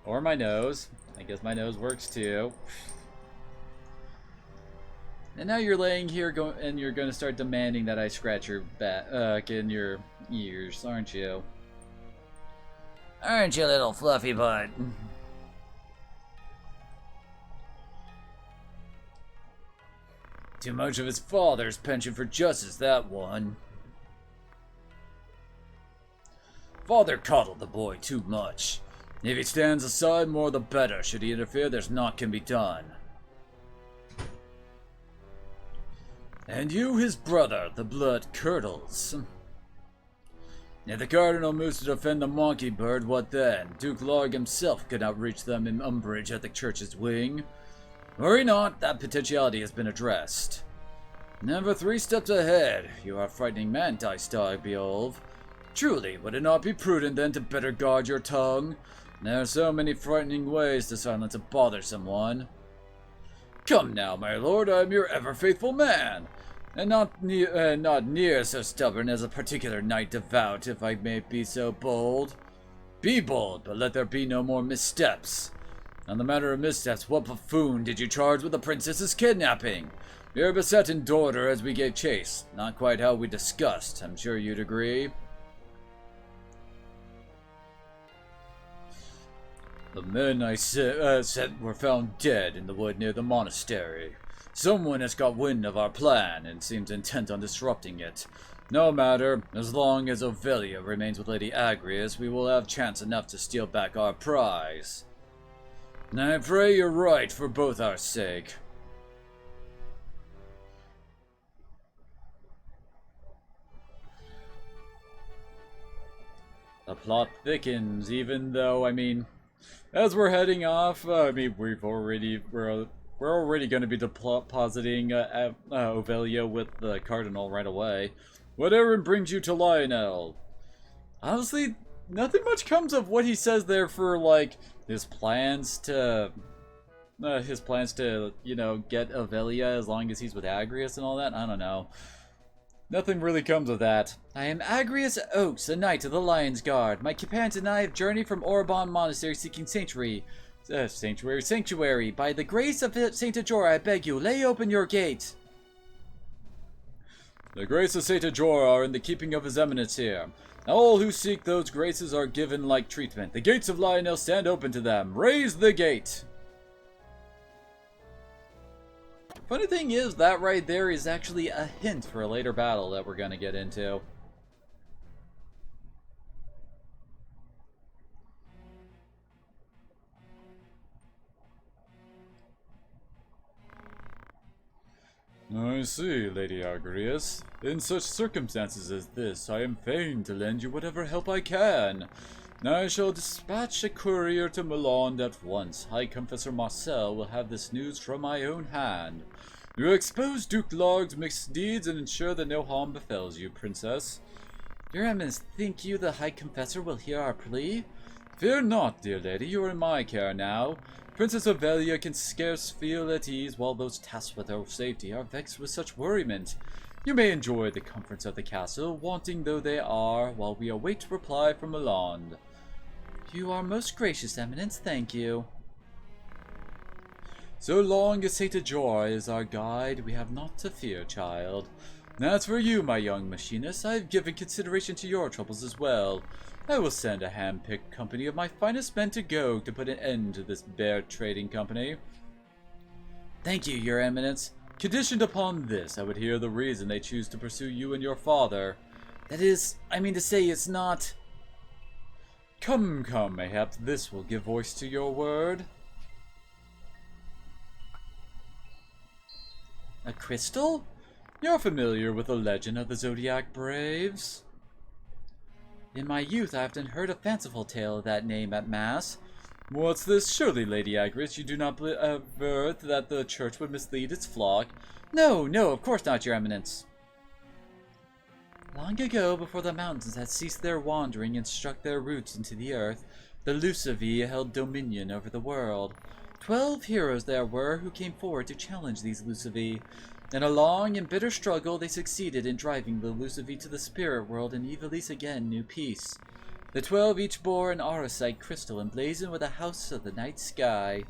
Or my nose. I guess my nose works too. And now you're laying here and you're going to start demanding that I scratch your back in your ears, aren't you? Aren't you, little fluffy butt? Too much of his father's penchant for justice, that one. Father coddled the boy too much. If he stands aside, more the better. Should he interfere, there's naught can be done. And you, his brother, the blood curdles. If the Cardinal moves to defend the monkey bird, what then? Duke Larg himself could not reach them in umbrage at the church's wing. Worry not, that potentiality has been addressed. Never 3 steps ahead. You are a frightening man, Dice Dog, Beowulf. Truly, would it not be prudent then to better guard your tongue? There are so many frightening ways to silence a bothersome one. Come now, my lord, I am your ever-faithful man, and not near so stubborn as a particular knight devout, if I may be so bold. Be bold, but let there be no more missteps. On the matter of missteps, what buffoon did you charge with the princess's kidnapping? Your besetting daughter as we gave chase. Not quite how we discussed, I'm sure you'd agree. The men I sent were found dead in the wood near the monastery. Someone has got wind of our plan and seems intent on disrupting it. No matter, as long as Ovelia remains with Lady Agrias, we will have chance enough to steal back our prize. I pray you're right for both our sake. The plot thickens, even though, as we're heading off, we're already going to be depositing Ovelia with the Cardinal right away. Whatever brings you to Lionel. Honestly, nothing much comes of what he says there for, like, his plans to, get Ovelia as long as he's with Agrias and all that. I don't know. Nothing really comes of that. I am Agrias Oaks, a knight of the Lion's Guard. My companions and I have journeyed from Orobon Monastery seeking sanctuary. By the grace of Saint Ajora, I beg you, lay open your gate. The grace of Saint Ajora are in the keeping of His Eminence here. All who seek those graces are given like treatment. The gates of Lionel stand open to them. Raise the gate. Funny thing is, that right there is actually a hint for a later battle that we're going to get into. I see, Lady Agrias. In such circumstances as this, I am fain to lend you whatever help I can. I shall dispatch a courier to Milan at once. High Confessor Marcel will have this news from my own hand. You expose Duke Larg's misdeeds and ensure that no harm befalls you, Princess. Your Eminence, think you the High Confessor will hear our plea? Fear not, dear lady, you are in my care now. Princess Ovelia can scarce feel at ease while those tasked with her safety are vexed with such worriment. You may enjoy the comforts of the castle, wanting though they are, while we await reply from Milan. You are most gracious, Eminence, thank you. So long as Saint Ajora is our guide, we have naught to fear, child. As for you, my young machinist, I have given consideration to your troubles as well. I will send a hand-picked company of my finest men to go to put an end to this bear trading company. Thank you, your Eminence. Conditioned upon this, I would hear the reason they choose to pursue you and your father. That is, I mean to say, it's not... Come, mayhaps this will give voice to your word. A crystal? You're familiar with the legend of the Zodiac Braves? In my youth, I often heard a fanciful tale of that name at Mass. What's this? Surely, Lady Agrias, you do not aver that the church would mislead its flock? No, of course not, your Eminence. Long ago, before the mountains had ceased their wandering and struck their roots into the earth, the Lucivi held dominion over the world. 12 heroes there were who came forward to challenge these Lucivi. In a long and bitter struggle, they succeeded in driving the Lucivi to the spirit world, and Ivalice again knew peace. The 12 each bore an aurosite crystal emblazoned with a house of the night sky,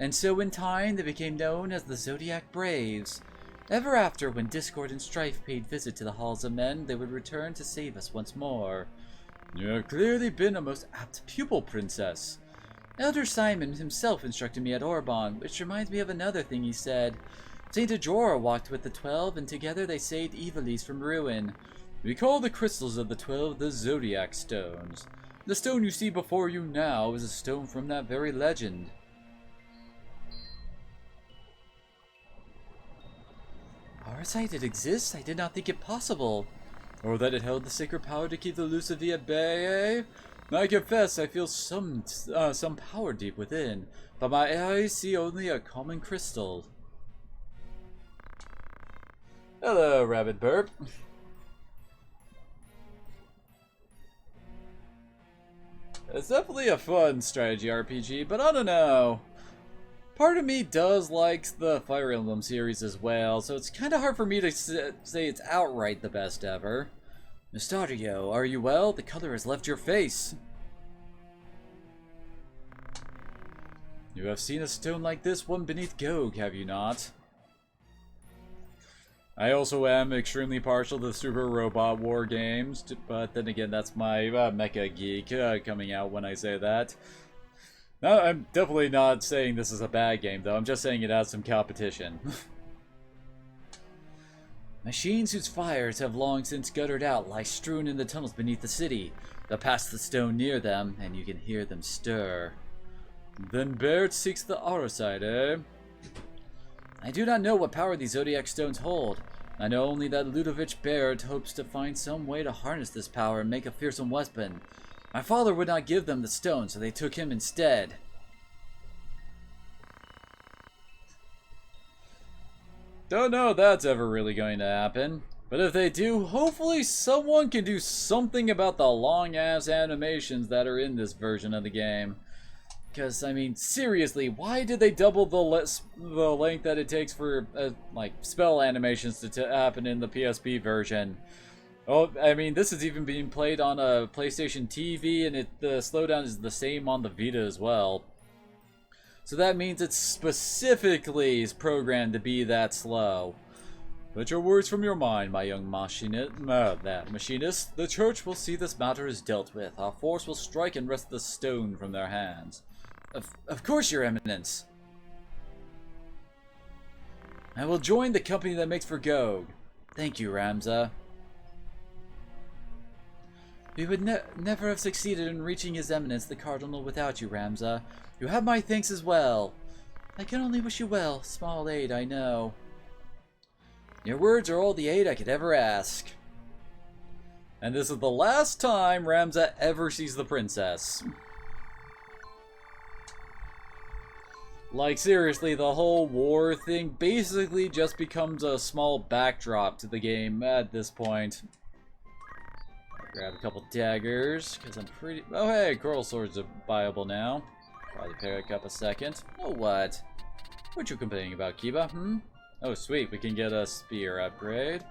and so in time they became known as the Zodiac Braves. Ever after, when discord and strife paid visit to the halls of men, they would return to save us once more. You have clearly been a most apt pupil, Princess. Elder Simon himself instructed me at Orban, which reminds me of another thing he said. Saint Ajora walked with the 12, and together they saved Ivalice from ruin. We call the crystals of the 12 the Zodiac Stones. The stone you see before you now is a stone from that very legend. Aurosite, it exists? I did not think it possible. Or that it held the sacred power to keep the Lucivi at bay? I confess I feel some power deep within, but my eyes see only a common crystal. Hello, Rabbit Burp. It's definitely a fun strategy RPG, but I don't know. Part of me does like the Fire Emblem series as well, so it's kind of hard for me to say it's outright the best ever. Mystario, are you well? The color has left your face. You have seen a stone like this one beneath Gog, have you not? I also am extremely partial to the Super Robot War games, but then again, that's my mecha geek coming out when I say that. No, I'm definitely not saying this is a bad game, though. I'm just saying it has some competition. Machines whose fires have long since guttered out lie strewn in the tunnels beneath the city. They'll pass the stone near them, and you can hear them stir. Then Baird seeks the Aurosite, eh? I do not know what power these Zodiac Stones hold. I know only that Ludovic Baird hopes to find some way to harness this power and make a fearsome weapon. My father would not give them the stone, so they took him instead. Don't know if that's ever really going to happen. But if they do, hopefully someone can do something about the long-ass animations that are in this version of the game. Because, I mean, seriously, why did they double the length that it takes for, like, spell animations to happen in the PSP version? Oh, I mean, this is even being played on a PlayStation TV, and the slowdown is the same on the Vita as well. So that means it specifically is programmed to be that slow. Put your words from your mind, my young machinist. The church will see this matter is dealt with. Our force will strike and wrest the stone from their hands. Of course, Your Eminence. I will join the company that makes for Gog. Thank you, Ramza. We would never have succeeded in reaching His Eminence the Cardinal without you, Ramza. You have my thanks as well. I can only wish you well. Small aid, I know. Your words are all the aid I could ever ask. And this is the last time Ramza ever sees the princess. Like, seriously, the whole war thing basically just becomes a small backdrop to the game at this point. Grab a couple daggers, because I'm pretty... Oh, hey, Coral Swords are viable now. Probably pick up a second. Oh, what? What you complaining about, Kiba, hmm? Oh, sweet, we can get a spear upgrade.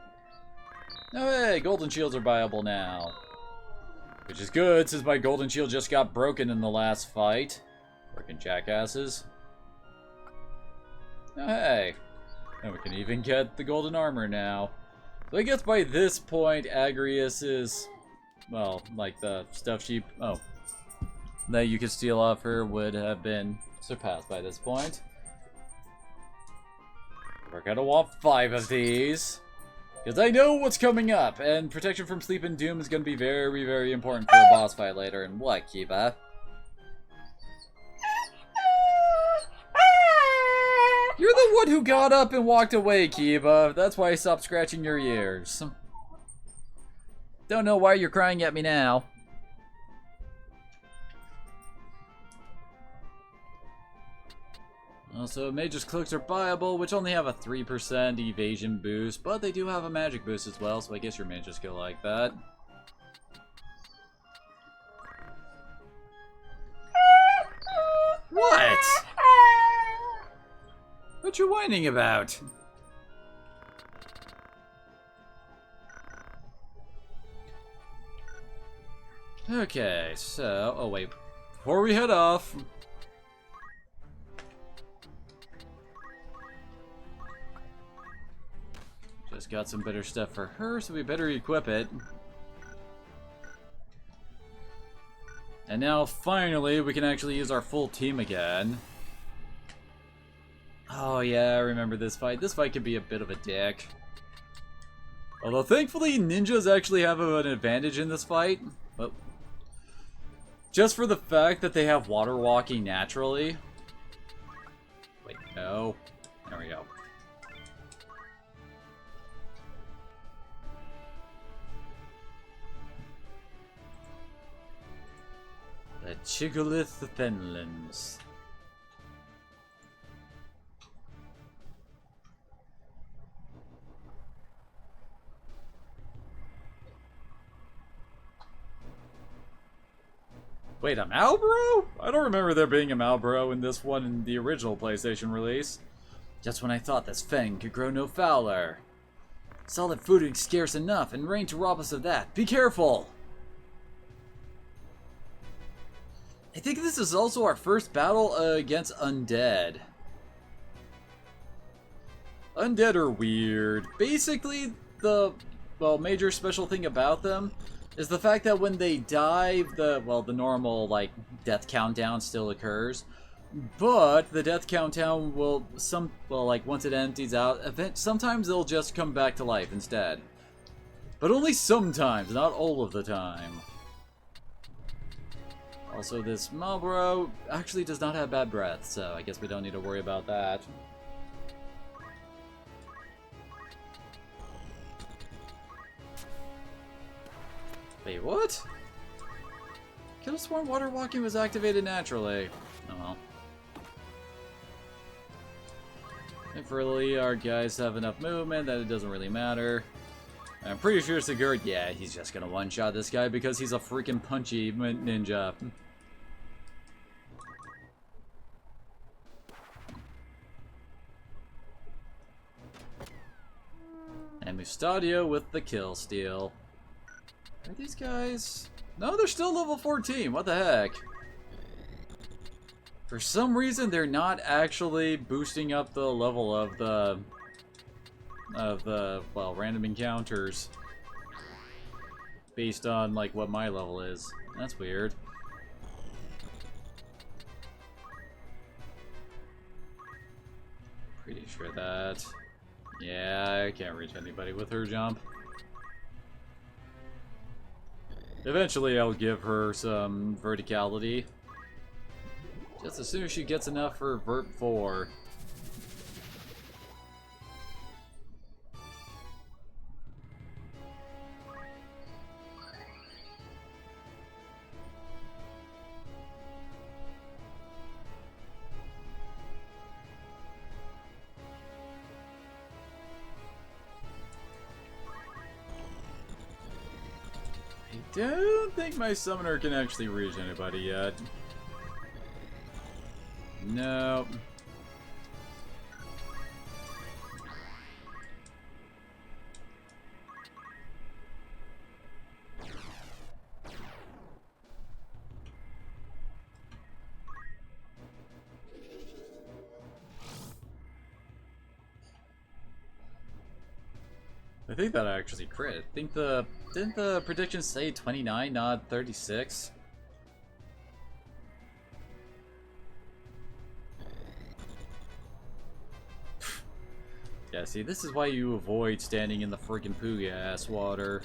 Oh, hey, golden shields are viable now. Which is good, since my golden shield just got broken in the last fight. Frickin' jackasses. Oh, hey. And we can even get the golden armor now. So I guess by this point, Agrius is... Well, like the stuff she... Oh. That you could steal off her would have been surpassed by this point. We're gonna want 5 of these. Because I know what's coming up. And protection from sleep and doom is gonna be very, very important for a boss fight later. And what, Kiba? You're the one who got up and walked away, Kiba. That's why I stopped scratching your ears. Don't know why you're crying at me now. Also, Mage's Cloaks are viable, which only have a 3% evasion boost, but they do have a magic boost as well, so I guess your mages go like that. What? What you whining about? Okay, so... Oh, wait. Before we head off... Just got some better stuff for her, so we better equip it. And now, finally, we can actually use our full team again. Oh yeah, I remember this fight. This fight could be a bit of a dick. Although, thankfully, ninjas actually have an advantage in this fight. But just for the fact that they have water walking naturally. Wait, no. There we go. The Chigolith Fenlands. Wait, a Malboro? I don't remember there being a Malboro in this one in the original PlayStation release. Just when I thought this Feng could grow no fouler. Solid food is scarce enough, and rain to rob us of that. Be careful! I think this is also our first battle against undead. Undead are weird. Basically, the major special thing about them is the fact that when they die, the normal, like, death countdown still occurs. But the death countdown will, once it empties out, sometimes they'll just come back to life instead. But only sometimes, not all of the time. Also, this Malboro actually does not have bad breath, so I guess we don't need to worry about that. Wait, what? Could have sworn water walking was activated naturally. Oh well. Thankfully, our guys have enough movement that it doesn't really matter. I'm pretty sure Sigurd, yeah, he's just gonna one-shot this guy because he's a freaking punchy ninja. And Mustadio with the kill steal. Are these guys... No, they're still level 14. What the heck? For some reason, they're not actually boosting up the level of the... random encounters. Based on, like, what my level is. That's weird. Pretty sure that... Yeah, I can't reach anybody with her jump. Eventually I'll give her some verticality. Just as soon as she gets enough for Vert 4. I don't think my summoner can actually reach anybody yet. No. I think that actually crit. I think didn't the predictions say 29, not 36? Yeah, see, this is why you avoid standing in the freaking pooga ass water.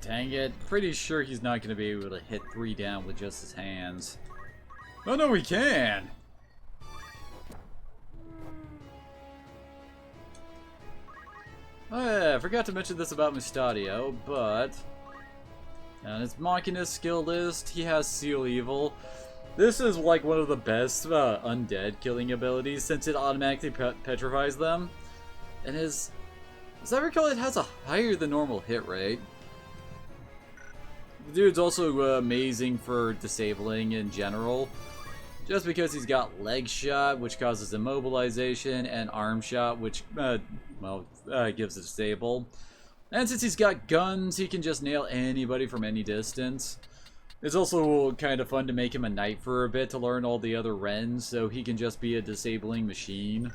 Dang it. Pretty sure he's not going to be able to hit 3 down with just his hands. Oh no, he can! Oh yeah, I forgot to mention this about Mustadio, but... on his Machinist skill list, he has Seal Evil. This is like one of the best undead killing abilities since it automatically petrifies them. And as I recall, it has a higher than normal hit rate. The dude's also amazing for disabling in general. Just because he's got leg shot, which causes immobilization, and arm shot, which, gives a disable. And since he's got guns, he can just nail anybody from any distance. It's also kind of fun to make him a knight for a bit to learn all the other Rens, so he can just be a disabling machine.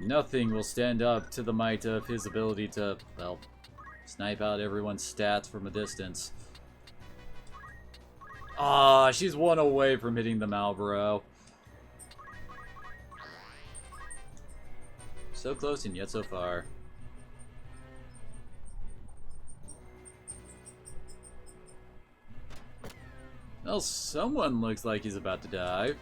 Nothing will stand up to the might of his ability to, well, snipe out everyone's stats from a distance. Ah, she's one away from hitting the Malboro. So close and yet so far. Well, someone looks like he's about to die.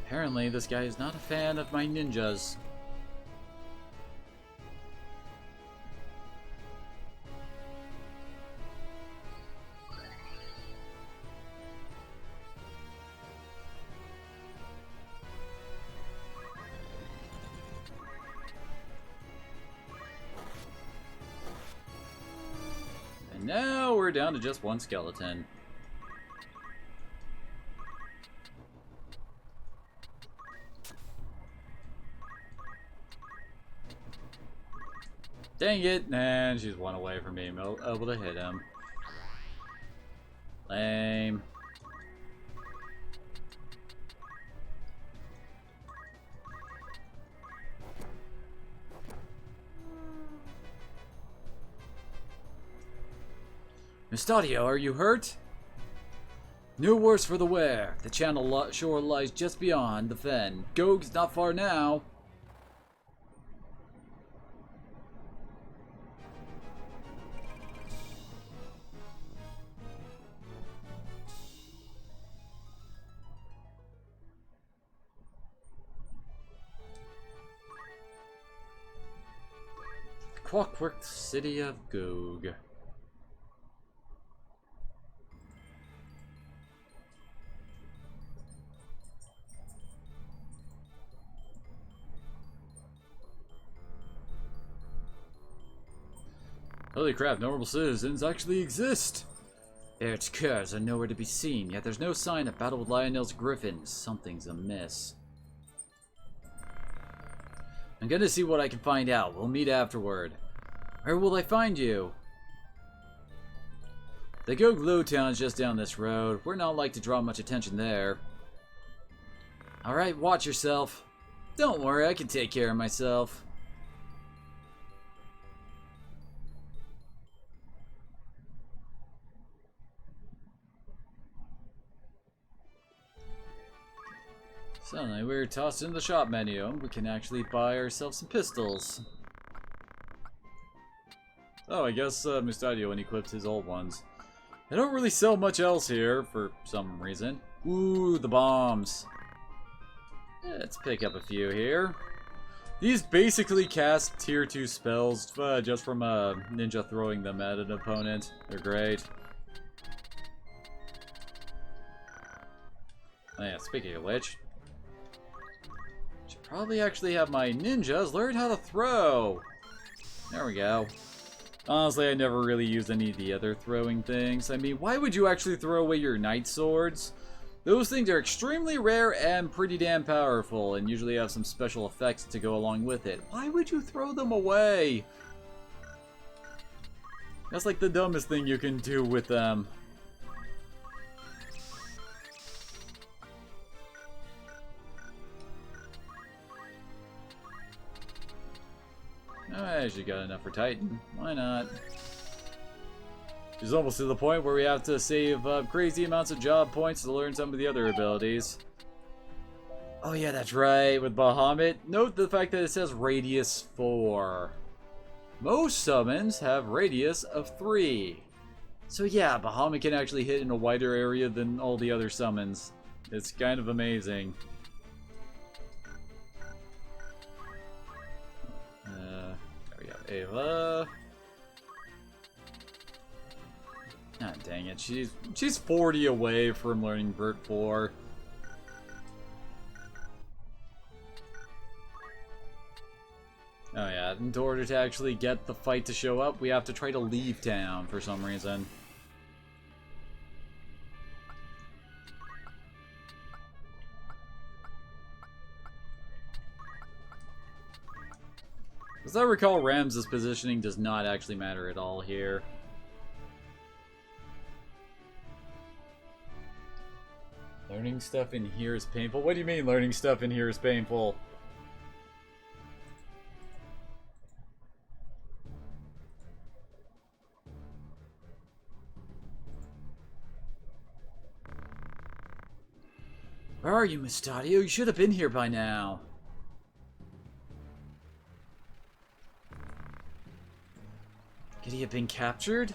Apparently, this guy is not a fan of my ninjas. And now we're down to just one skeleton. Dang it, and she's one away from being able to hit him. Lame. Mistadio, are you hurt? No worse for the wear. The channel shore lies just beyond the fen. Gog's not far now. Clockwork City of Gog. Holy crap, normal citizens actually exist! Eric's curs are nowhere to be seen, yet there's no sign of battle with Lionel's griffin. Something's amiss. I'm gonna see what I can find out. We'll meet afterward. Where will I find you? The Gog Low Town's just down this road. We're not like to draw much attention there. Alright, watch yourself. Don't worry, I can take care of myself. Suddenly we're tossed in the shop menu. We can actually buy ourselves some pistols. Oh, I guess Mustadio equipped his old ones. They don't really sell much else here for some reason. Ooh, the bombs. Let's pick up a few here. These basically cast tier 2 spells just from a ninja throwing them at an opponent. They're great. Oh yeah, speaking of which, should probably actually have my ninjas learn how to throw. There we go. Honestly, I never really used any of the other throwing things. I mean, why would you actually throw away your knight swords? Those things are extremely rare and pretty damn powerful, and usually have some special effects to go along with it. Why would you throw them away? That's like the dumbest thing you can do with them. I actually got enough for Titan. Why not? She's almost to the point where we have to save crazy amounts of job points to learn some of the other abilities. Oh yeah, that's right, with Bahamut. Note the fact that it says radius 4. Most summons have radius of 3. So yeah, Bahamut can actually hit in a wider area than all the other summons. It's kind of amazing. There we go. Ava. Ah, dang it. She's 40 away from learning Brute 4. Oh yeah, in order to actually get the fight to show up, we have to try to leave town for some reason. As I recall, Ram's positioning does not actually matter at all here. Learning stuff in here is painful? What do you mean learning stuff in here is painful? Where are you, Mustadio? You should have been here by now. Could he have been captured?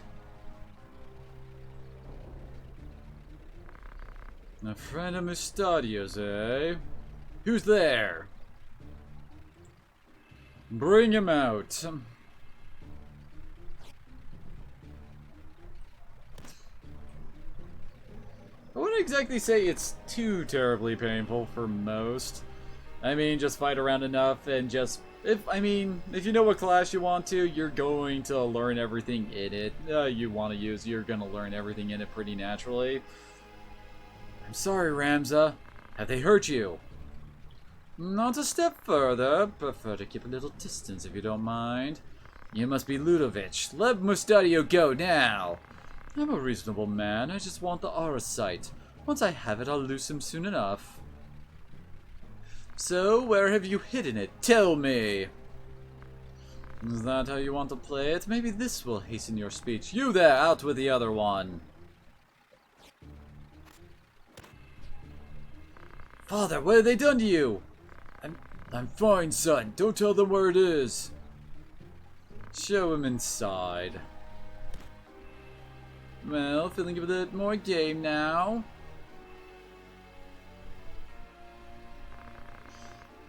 A friend of Mustadio's, eh? Who's there? Bring him out. I wouldn't exactly say it's too terribly painful for most. I mean, just fight around enough and just... If you know what class you want to, you're going to learn everything in it. You want to use, you're going to learn everything in it pretty naturally. I'm sorry, Ramza. Have they hurt you? Not a step further. Prefer to keep a little distance if you don't mind. You must be Ludovic. Let Mustadio go now. I'm a reasonable man. I just want the aura sight. Once I have it, I'll lose him soon enough. So, where have you hidden it? Tell me! Is that how you want to play it? Maybe this will hasten your speech. You there, out with the other one! Father, what have they done to you? I'm fine, son. Don't tell them where it is. Show him inside. Well, feeling a bit more game now.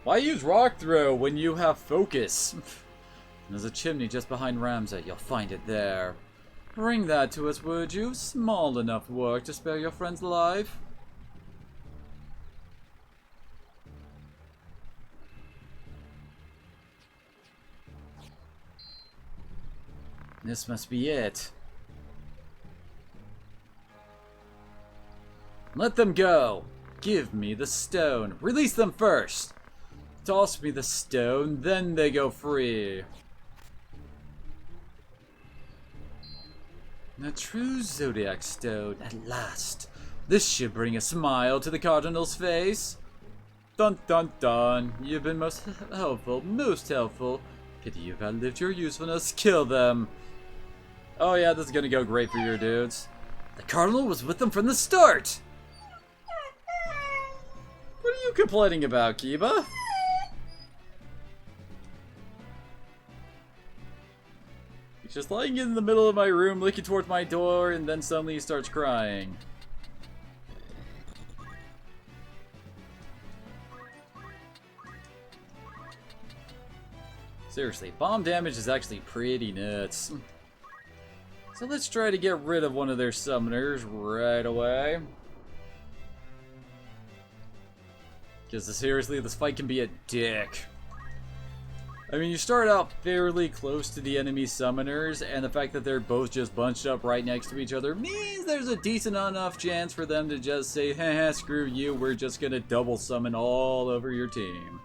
Why use rock throw when you have focus? There's a chimney just behind Ramsay. You'll find it there. Bring that to us, would you? Small enough work to spare your friend's life. This must be it. Let them go. Give me the stone. Release them first. Toss me the stone, then they go free. A true Zodiac stone, at last. This should bring a smile to the Cardinal's face. Dun dun dun. You've been most helpful, most helpful. Pity you've outlived your usefulness. Kill them. Oh yeah, this is gonna go great for your dudes. The Cardinal was with them from the start! What are you complaining about, Kiba? He's just lying in the middle of my room, looking towards my door, and then suddenly he starts crying. Seriously, bomb damage is actually pretty nuts. So let's try to get rid of one of their summoners right away. Because seriously, this fight can be a dick. I mean, you start out fairly close to the enemy summoners, and the fact that they're both just bunched up right next to each other means there's a decent enough chance for them to just say, haha, screw you, we're just gonna double summon all over your team.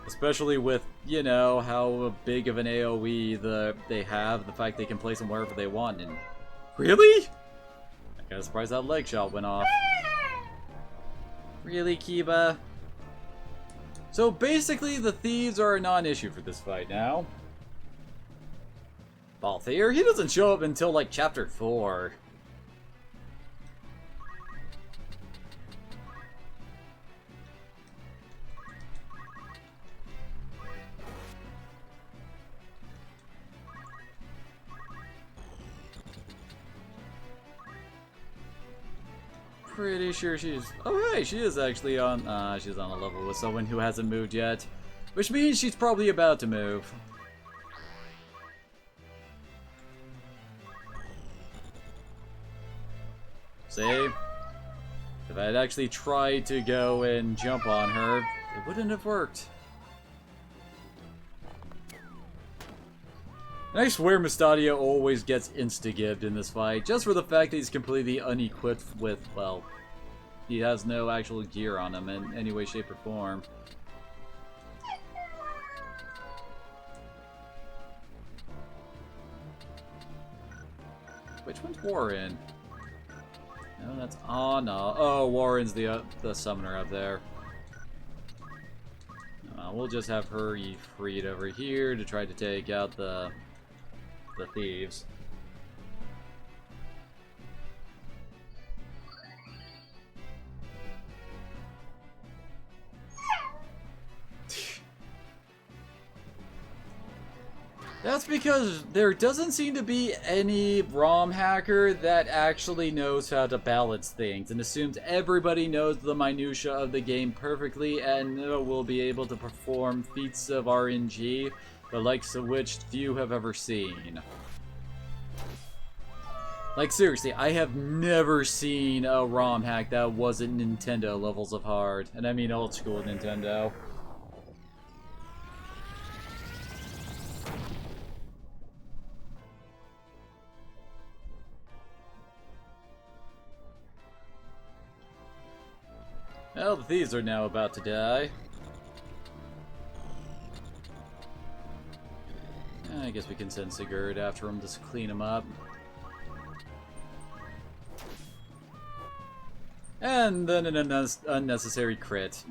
Especially with, you know, how big of an AoE they have, the fact they can place them wherever they want, and... Really? I'm kinda surprised that leg shot went off. Really, Kiba? So basically, the thieves are a non-issue for this fight now. Balthier, he doesn't show up until, like, chapter 4. pretty sure she's... Oh, hey, she is actually on... she's on a level with someone who hasn't moved yet. Which means she's probably about to move. See? If I had actually tried to go and jump on her, it wouldn't have worked. And I swear Mustadia always gets insta-gibbed in this fight, just for the fact that he's completely unequipped with, well, he has no actual gear on him in any way, shape, or form. Which one's Warren? No, that's Anna. Oh, Warren's the summoner up there. We'll just have her freed over here to try to take out the thieves. That's because there doesn't seem to be any ROM hacker that actually knows how to balance things and assumes everybody knows the minutia of the game perfectly and will be able to perform feats of RNG, the likes of which few have ever seen. Like, seriously, I have never seen a ROM hack that wasn't Nintendo levels of hard. And I mean old school Nintendo. Well, the thieves are now about to die. I guess we can send Sigurd after him to clean him up. And then an unnecessary crit.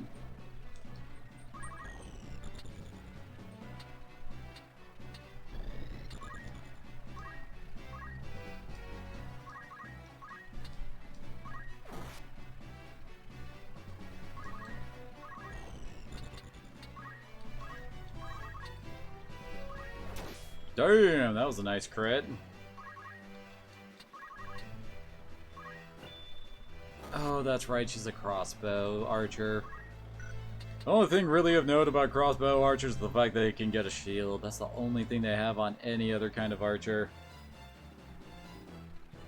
Damn, that was a nice crit. Oh, that's right, she's a crossbow archer. The only thing really of note about crossbow archers is the fact that they can get a shield. That's the only thing they have on any other kind of archer.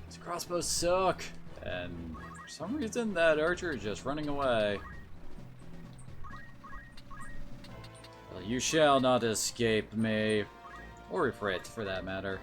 These crossbows suck. And for some reason, that archer is just running away. Well, you shall not escape me. Or Ifrit, for that matter.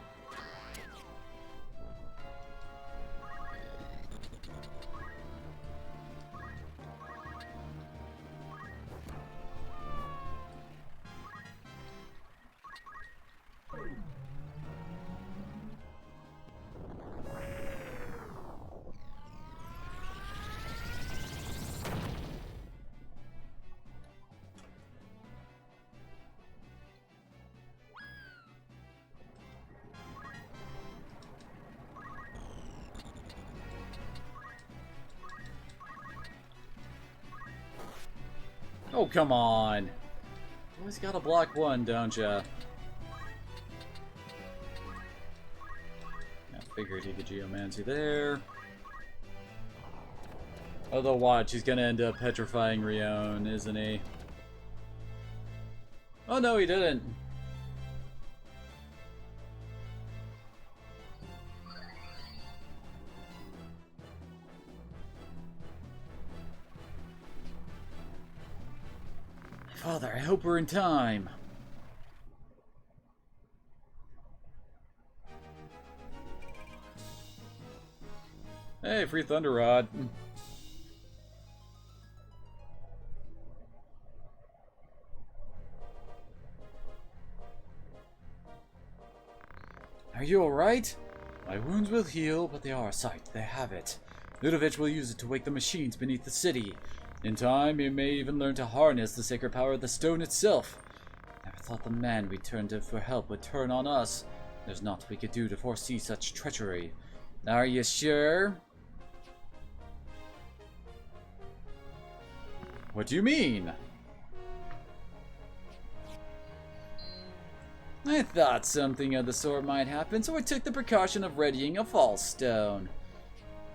Oh, come on. Always gotta block one, don't ya? I figured he could Geomancy there. Although, watch, he's gonna end up petrifying Rion, isn't he? Oh, no, he didn't. Father, I hope we're in time. Hey, free Thunder Rod. Are you alright? My wounds will heal, but they are a sight. They have it. Ludovic will use it to wake the machines beneath the city. In time, you may even learn to harness the sacred power of the stone itself. Never thought the man we turned to for help would turn on us. There's naught we could do to foresee such treachery. Are you sure? What do you mean? I thought something of the sort might happen, so I took the precaution of readying a false stone.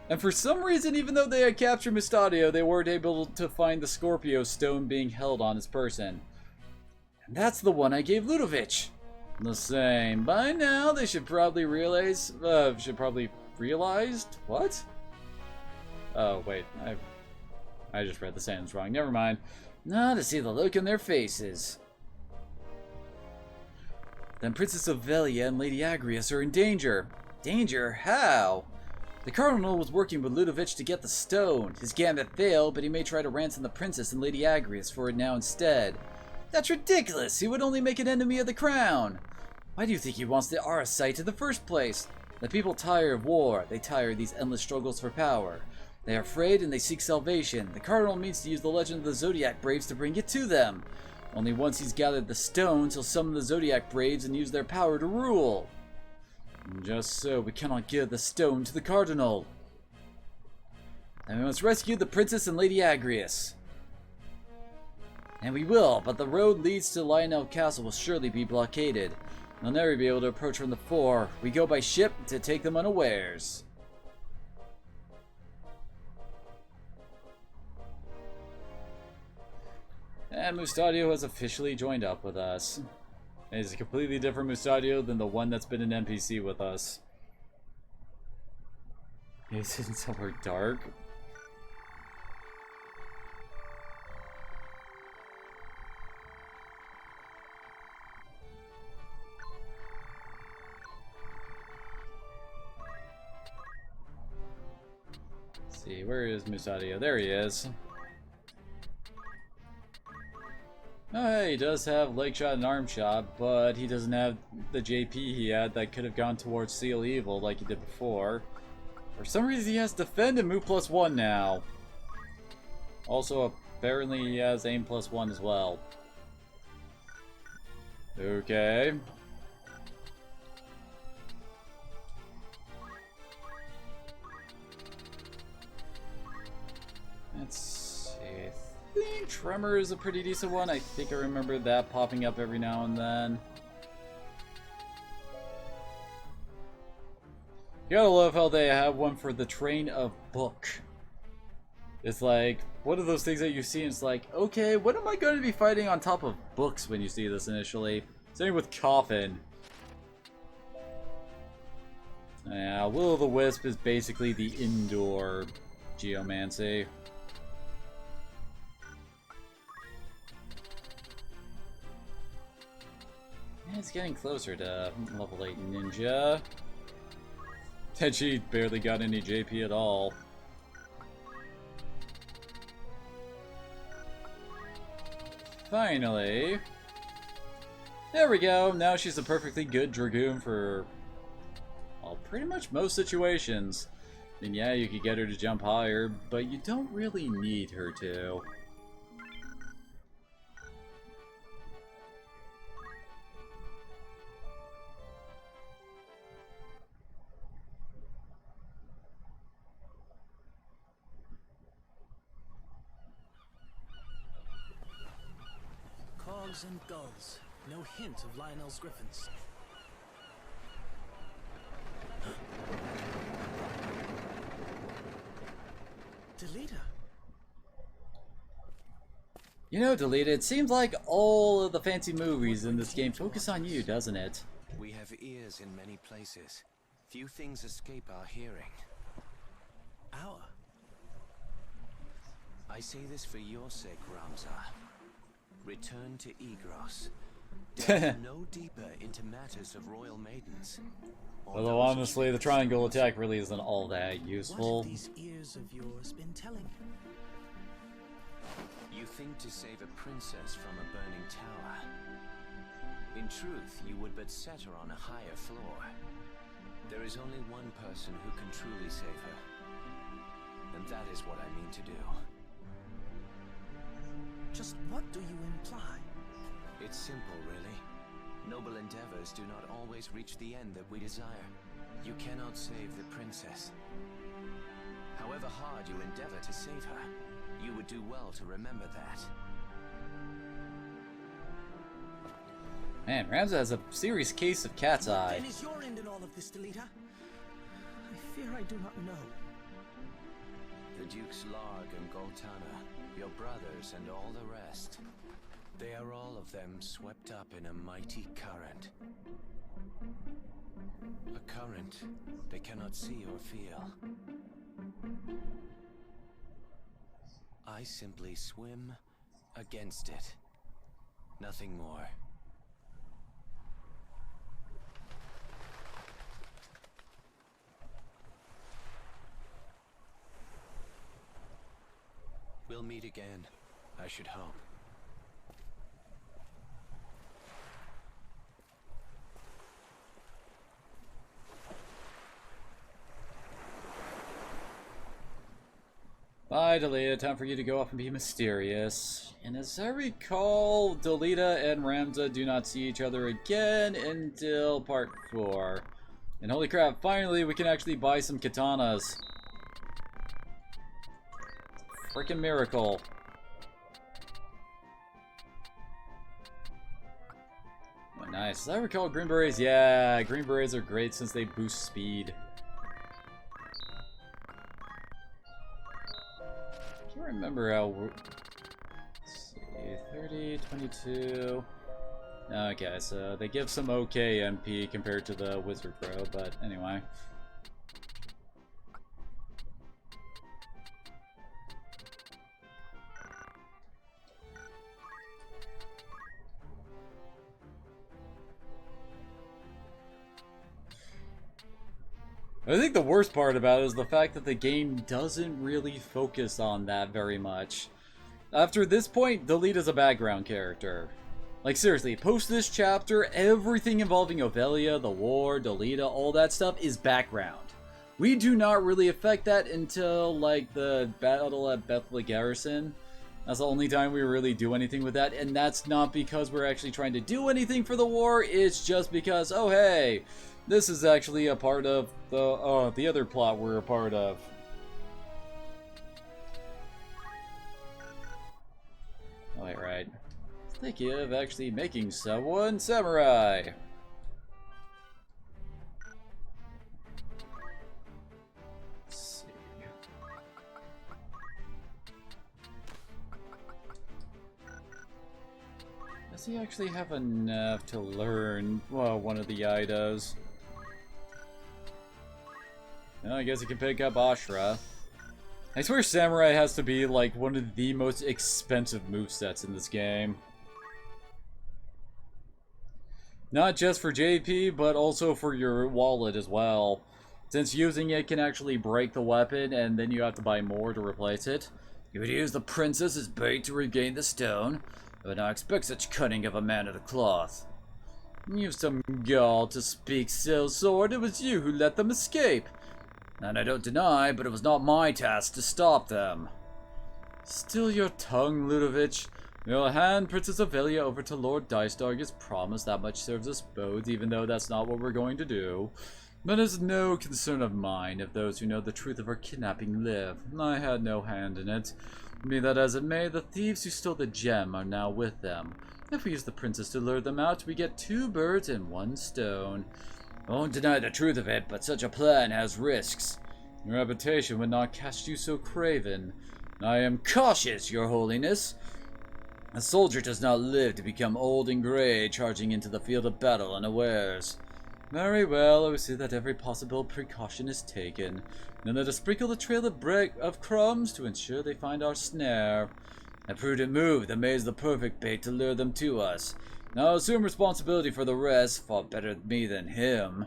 And for some reason, even though they had captured Mustadio, they weren't able to find the Scorpio stone being held on his person. And that's the one I gave Ludovic. The same. By now, they should probably realize... realized? What? Oh, wait. I just read the sentence wrong. Never mind. Now to see the look in their faces. Then Princess Ovelia and Lady Agrias are in danger. Danger? How? The Cardinal was working with Ludovic to get the stone. His gambit failed, but he may try to ransom the Princess and Lady Agrias for it now instead. That's ridiculous! He would only make an enemy of the crown! Why do you think he wants the Aura site in the first place? The people tire of war. They tire of these endless struggles for power. They are afraid and they seek salvation. The Cardinal means to use the legend of the Zodiac Braves to bring it to them. Only once he's gathered the stones, he'll summon the Zodiac Braves and use their power to rule. And just so, we cannot give the stone to the Cardinal. And we must rescue the Princess and Lady Agrias. And we will, but the road leads to Lionel Castle will surely be blockaded. They'll never be able to approach from the fore. We go by ship to take them unawares. And Mustadio has officially joined up with us. It is a completely different Mustadio than the one that's been an NPC with us. It's in somewhere dark. Let's see, where is Mustadio? There he is. Oh, hey, he does have leg shot and arm shot, but he doesn't have the JP he had that could have gone towards Seal Evil like he did before. For some reason, he has defend and move +1 now. Also, apparently, he has aim +1 as well. Okay. Let's see. I think Tremor is a pretty decent one. I think I remember that popping up every now and then. You gotta love how they have one for the Train of Book. It's like one of those things that you see and it's like, okay, what am I going to be fighting on top of books when you see this initially? Same with Coffin. Yeah, Will-o'-the-Wisp is basically the indoor geomancy. It's getting closer to level 8 ninja. And she barely got any JP at all. Finally. There we go. Now she's a perfectly good Dragoon for, well, pretty much most situations. And yeah, you could get her to jump higher, but you don't really need her to. Cogs and gulls. No hint of Lionel's griffins. Delita. You know, Delita, it seems like all of the fancy movies in this game focus on you, doesn't it? We have ears in many places. Few things escape our hearing. Our. I say this for your sake, Ramza. Return to Igros. Delve no deeper into matters of royal maidens. Although honestly, the triangle attack really isn't all that useful. What have these ears of yours been telling you? You think to save a princess from a burning tower. In truth, you would but set her on a higher floor. There is only one person who can truly save her. And that is what I mean to do. Just what do you imply? It's simple, really. Noble endeavors do not always reach the end that we desire. You cannot save the princess. However hard you endeavor to save her, you would do well to remember that. Man, Ramza has a serious case of cat's eye. Then is your end in all of this, Delita? I fear I do not know. The Dukes Larg and Goltana, your brothers and all the rest. They are all of them swept up in a mighty current. A current they cannot see or feel. I simply swim against it. Nothing more. We'll meet again, I should hope. Bye, Delita. Time for you to go off and be mysterious. And as I recall, Delita and Ramza do not see each other again until part 4. And holy crap, finally we can actually buy some katanas. Freaking miracle. Oh, nice. As I recall, green berets, yeah, green berets are great since they boost speed. I can't remember how. Let's see, 30, 22. Okay, so they give some okay MP compared to the Wizard Pro, but anyway. I think the worst part about it is the fact that the game doesn't really focus on that very much. After this point, Delita's a background character. Like seriously, post this chapter, everything involving Ovelia, the war, Delita, all that stuff is background. We do not really affect that until like the battle at Bethla Garrison. That's the only time we really do anything with that, and that's not because we're actually trying to do anything for the war, it's just because, oh hey, this is actually a part of the other plot we're a part of. Oh, wait, right. Thinking of actually making someone samurai. Let's see. Does he actually have enough to learn, well, one of the Idos? Well, I guess he can pick up Ashra. I swear Samurai has to be like one of the most expensive movesets in this game. Not just for JP, but also for your wallet as well. Since using it can actually break the weapon, and then you have to buy more to replace it. You would use the princess as bait to regain the stone. I would not expect such cunning of a man of the cloth. You've some gall to speak so, Sword. It was you who let them escape. And I don't deny, but it was not my task to stop them. Still your tongue, Ludovic. We'll hand Princess Ovelia over to Lord Dicedarg as promised. That much serves us both, even though that's not what we're going to do. But it's no concern of mine if those who know the truth of our kidnapping live. I had no hand in it. Be that as it may, the thieves who stole the gem are now with them. If we use the princess to lure them out, we get 2 birds and 1 stone. I won't deny the truth of it, but such a plan has risks. Your reputation would not cast you so craven. I am cautious, your holiness. A soldier does not live to become old and grey, charging into the field of battle unawares. Very well, I will see that every possible precaution is taken. Then let us sprinkle the trail of crumbs to ensure they find our snare. A prudent move that makes the perfect bait to lure them to us. Now assume responsibility for the rest. Fought better me than him.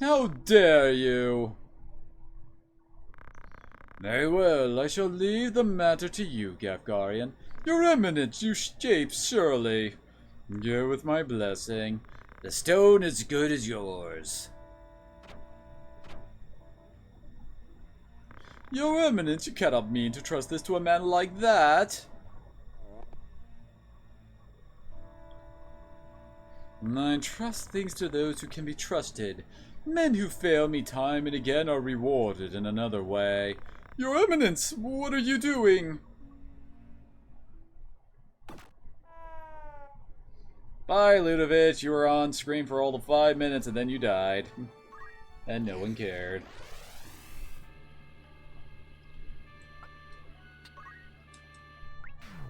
How dare you? Very well, I shall leave the matter to you, Gafgarian. Your Eminence, you shape surely. Go with my blessing. The stone is good as yours. Your Eminence, you cannot mean to trust this to a man like that. I trust things to those who can be trusted. Men who fail me time and again are rewarded in another way. Your Eminence, what are you doing? Bye, Ludovic. You were on screen for all the 5 minutes and then you died. And no one cared.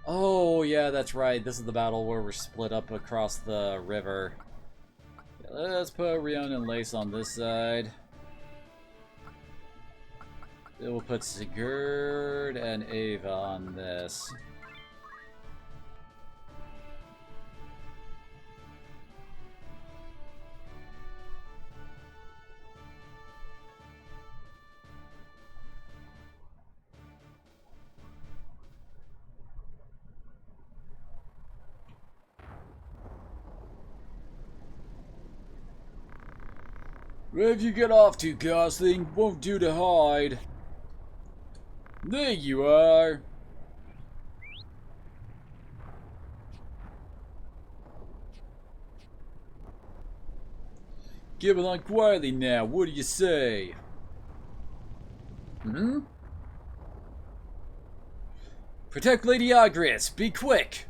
Oh, yeah, that's right. This is the battle where we're split up across the river. Yeah, let's put Rion and Lace on this side. Then we'll put Sigurd and Ava on this. Where'd you get off to, Gosling? Won't do to hide. There you are. Get along quietly now. What do you say? Hmm? Protect Lady Agris. Be quick.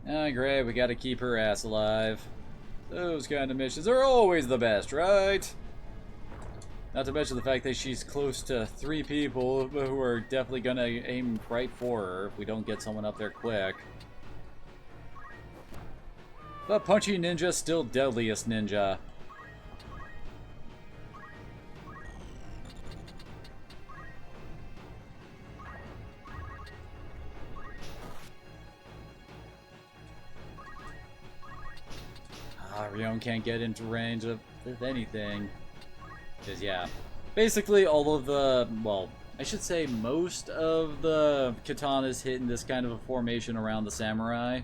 Ah, great, we gotta keep her ass alive. Those kind of missions are always the best, right? Not to mention the fact that she's close to 3 people who are definitely gonna aim right for her if we don't get someone up there quick. But Punchy Ninja still deadliest ninja. Rion can't get into range of anything. Because, yeah. Basically, all of the, well, I should say most of the katanas hit in this kind of a formation around the samurai.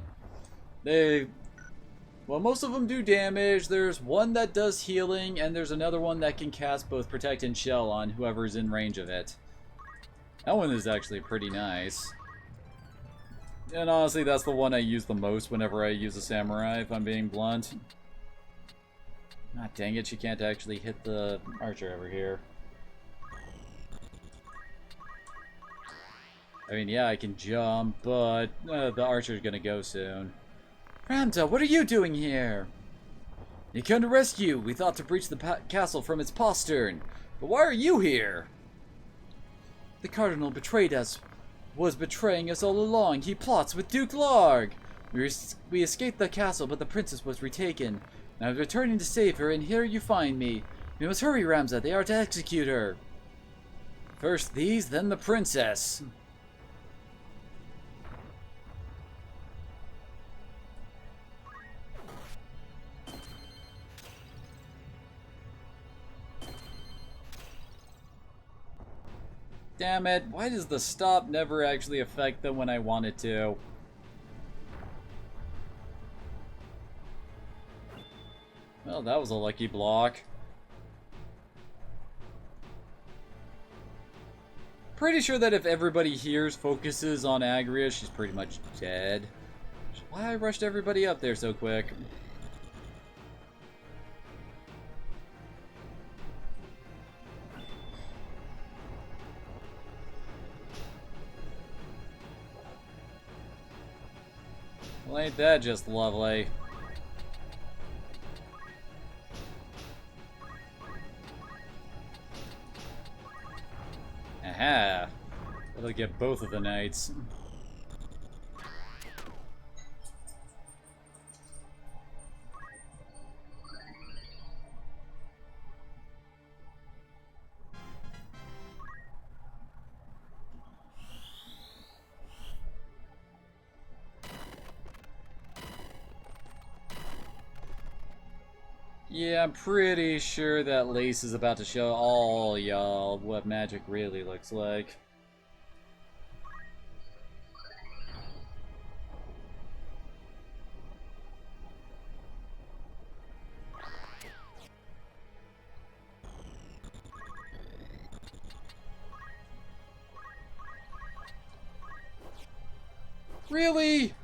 Well, most of them do damage. There's one that does healing, and there's another one that can cast both Protect and Shell on whoever's in range of it. That one is actually pretty nice. And honestly, that's the one I use the most whenever I use a samurai, if I'm being blunt. Ah, dang it, she can't actually hit the archer over here. I mean, yeah, I can jump, but the archer's gonna go soon. Ramta, what are you doing here? You came to rescue. We thought to breach the castle from its postern. But why are you here? The Cardinal betrayed us. Was betraying us all along. He plots with Duke Larg. We escaped the castle, but the princess was retaken. I was returning to save her, and here you find me. We must hurry, Ramza. They are to execute her. First these, then the princess. Damn it, why does the stop never actually affect them when I want it to? Well, that was a lucky block. Pretty sure that if everybody here focuses on Agria, she's pretty much dead. Why I rushed everybody up there so quick? Well, ain't that just lovely? Aha! That'll get both of the knights. Yeah, I'm pretty sure that Lace is about to show all y'all what magic really looks like. Really?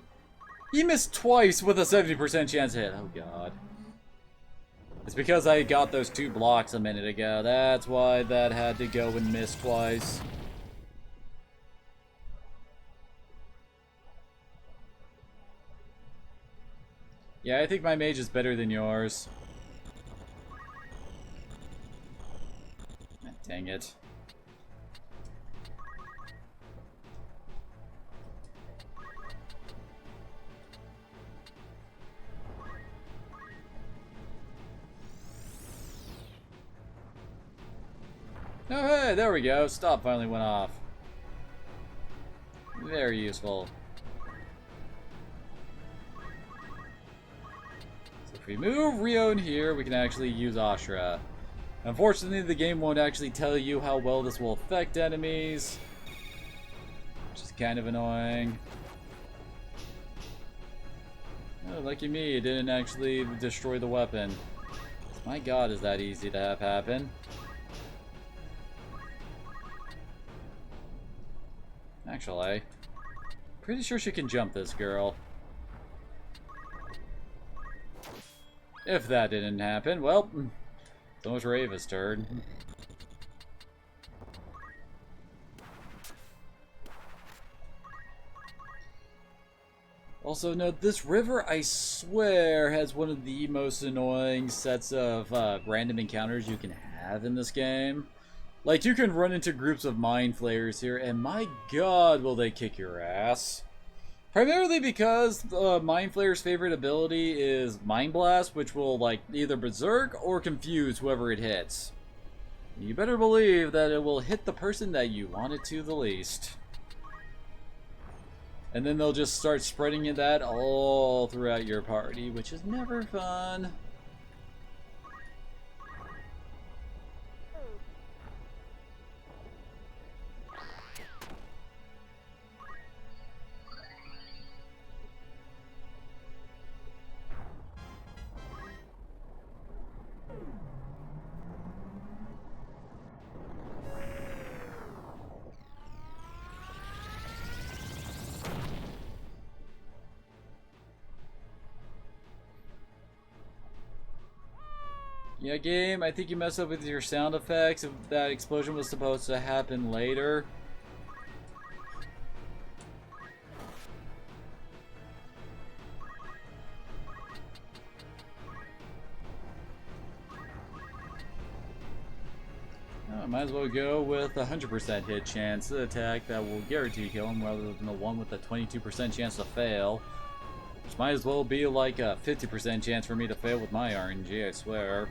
He missed twice with a 70% chance hit. Oh god. It's because I got those 2 blocks a minute ago. That's why that had to go and miss twice. Yeah, I think my mage is better than yours. Dang it. Oh, hey, there we go. Stop finally went off. Very useful. So if we move Rio in here, we can actually use Ashra. Unfortunately, the game won't actually tell you how well this will affect enemies, which is kind of annoying. Oh, lucky me, it didn't actually destroy the weapon. My god, is that easy to have happen. Actually, pretty sure she can jump this girl. If that didn't happen, well, so much for Ava's turn. Also, note, this river, I swear, has one of the most annoying sets of random encounters you can have in this game. Like, you can run into groups of mind flayers here, and my god, will they kick your ass. Primarily because Mind Flayer's favorite ability is Mind Blast, which will, like, either berserk or confuse whoever it hits. You better believe that it will hit the person that you want it to the least. And then they'll just start spreading that all throughout your party, which is never fun. Yeah, game, I think you messed up with your sound effects. If that explosion was supposed to happen later. Oh, might as well go with a 100% hit chance to attack that will guarantee kill him rather than the one with a 22% chance to fail. Which might as well be like a 50% chance for me to fail with my RNG, I swear.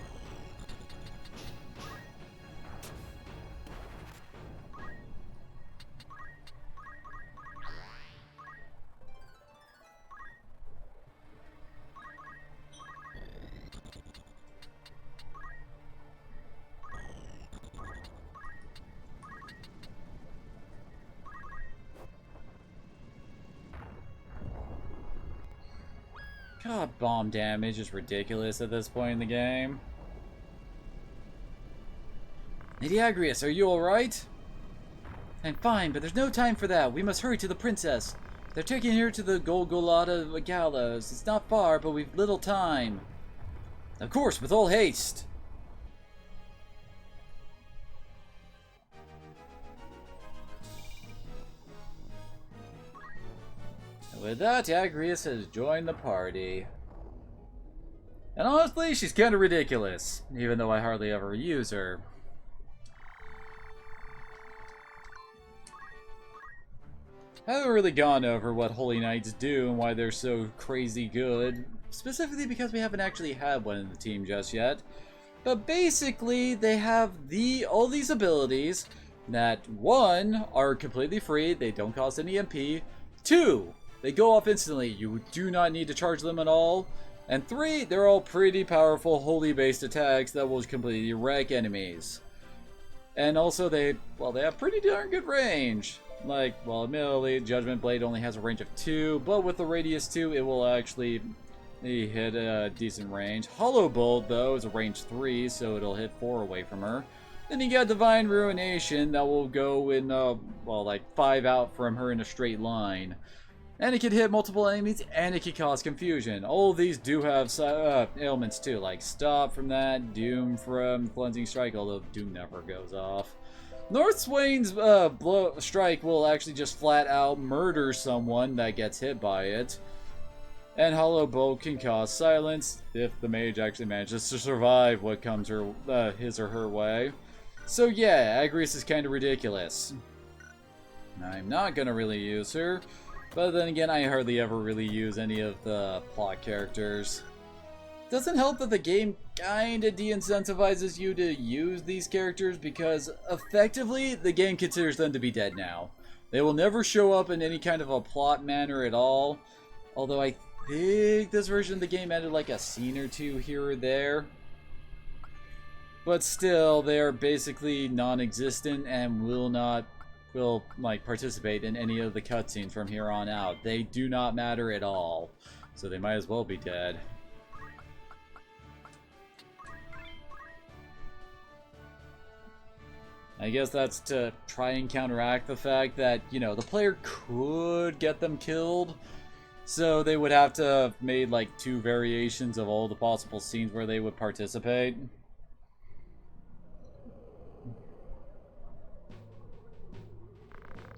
God, bomb damage is ridiculous at this point in the game. Lady Agrias, are you alright? I'm fine, but there's no time for that. We must hurry to the princess. They're taking her to the Golgolata gallows. It's not far, but we've little time. Of course, with all haste. With that, Agrias has joined the party. And honestly, she's kind of ridiculous, even though I hardly ever use her. I haven't really gone over what Holy Knights do and why they're so crazy good, specifically because we haven't actually had one in the team just yet. But basically, they have all these abilities that, 1, are completely free, they don't cost any MP, 2, they go off instantly, you do not need to charge them at all, and 3, they're all pretty powerful holy-based attacks that will completely wreck enemies. And also they have pretty darn good range. Like, well, admittedly, Judgment Blade only has a range of 2, but with the Radius 2, it will actually hit a decent range. Hollow Bolt, though, is a range 3, so it'll hit 4 away from her. Then you got Divine Ruination, that will go in, like 5 out from her in a straight line. And it can hit multiple enemies, and it can cause confusion. All of these do have ailments, too, like Stop from that, Doom from Cleansing Strike, although Doom never goes off. North Swain's strike will actually just flat out murder someone that gets hit by it. And Hollow Bolt can cause silence if the mage actually manages to survive what comes his or her way. So yeah, Agrias is kind of ridiculous. I'm not going to really use her, but then again, I hardly ever really use any of the plot characters. Doesn't help that the game kinda de-incentivizes you to use these characters because effectively the game considers them to be dead now. They will never show up in any kind of a plot manner at all. Although I think this version of the game added like a scene or two here or there. But still, they are basically non-existent and will like participate in any of the cutscenes from here on out. They do not matter at all. So they might as well be dead. I guess that's to try and counteract the fact that, you know, the player could get them killed. So they would have to have made like 2 variations of all the possible scenes where they would participate.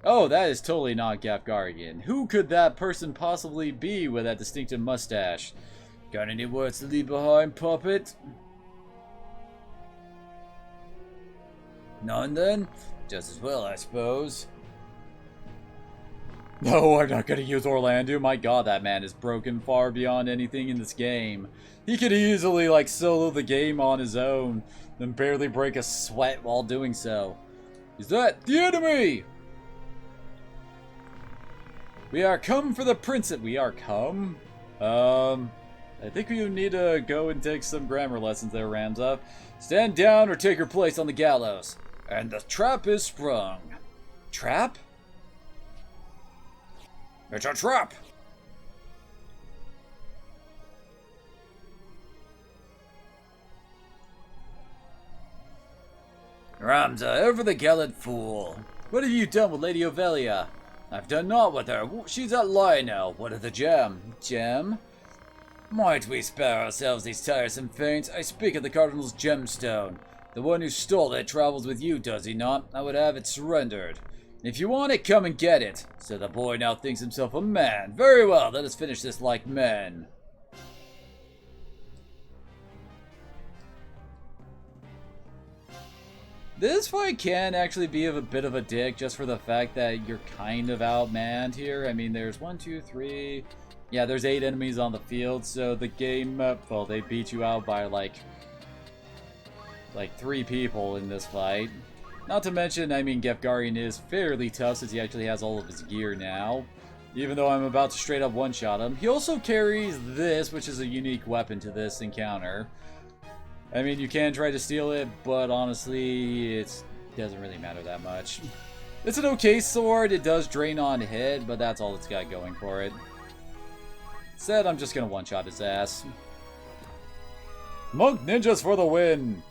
Oh, that is totally not Gafgarian. Who could that person possibly be with that distinctive mustache? Got any words to leave behind, puppet? None then? Just as well, I suppose. No, I'm not gonna use Orlando. My god, that man is broken far beyond anything in this game. He could easily, like, solo the game on his own, then barely break a sweat while doing so. Is that the enemy? We are come for the princess. We are come? I think you need to go and take some grammar lessons there, Ramza. Stand down or take your place on the gallows. And the trap is sprung. Trap? It's a trap! Ramza, over the gallant fool. What have you done with Lady Ovelia? I've done naught with her. She's at Lionel. What of the gem? Gem? Might we spare ourselves these tiresome feints? I speak of the Cardinal's gemstone. The one who stole it travels with you, does he not? I would have it surrendered. If you want it, come and get it. So the boy now thinks himself a man. Very well, let us finish this like men. This fight can actually be of a bit of a dick just for the fact that you're kind of outmanned here. I mean, there's 1, 2, 3... Yeah, there's 8 enemies on the field, so the game, well, they beat you out by like 3 people in this fight. Not to mention, I mean, Gefgarian is fairly tough since he actually has all of his gear now. Even though I'm about to straight up one-shot him. He also carries this, which is a unique weapon to this encounter. I mean, you can try to steal it, but honestly, it doesn't really matter that much. It's an okay sword, it does drain on hit, but that's all it's got going for it. Instead, I'm just gonna one-shot his ass. Monk ninjas for the win!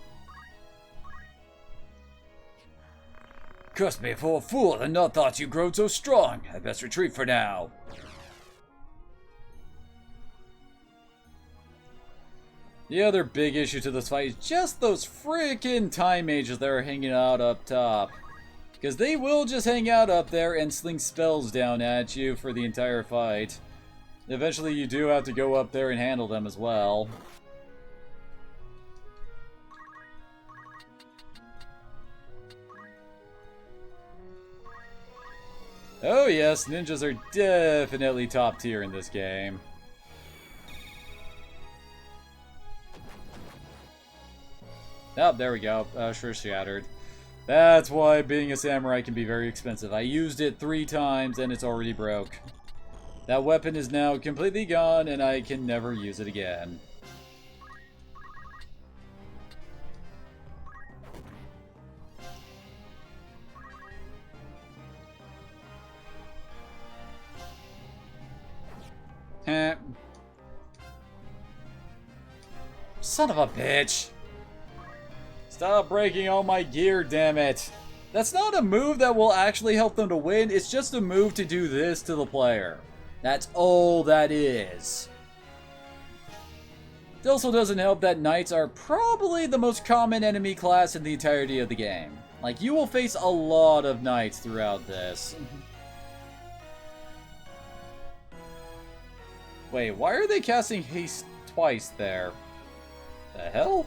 Cursed me for a fool, and not thought you growed so strong. I best retreat for now. The other big issue to this fight is just those freaking time mages that are hanging out up top. Because they will just hang out up there and sling spells down at you for the entire fight. Eventually you do have to go up there and handle them as well. Oh yes, ninjas are definitely top tier in this game. Oh, there we go. Sure shattered. That's why being a samurai can be very expensive. I used it 3 times and it's already broke. That weapon is now completely gone and I can never use it again. Heh. Son of a bitch. Stop breaking all my gear, damn it. That's not a move that will actually help them to win. It's just a move to do this to the player. That's all that is. It also doesn't help that knights are probably the most common enemy class in the entirety of the game. Like, you will face a lot of knights throughout this. Wait, why are they casting haste twice there? The hell?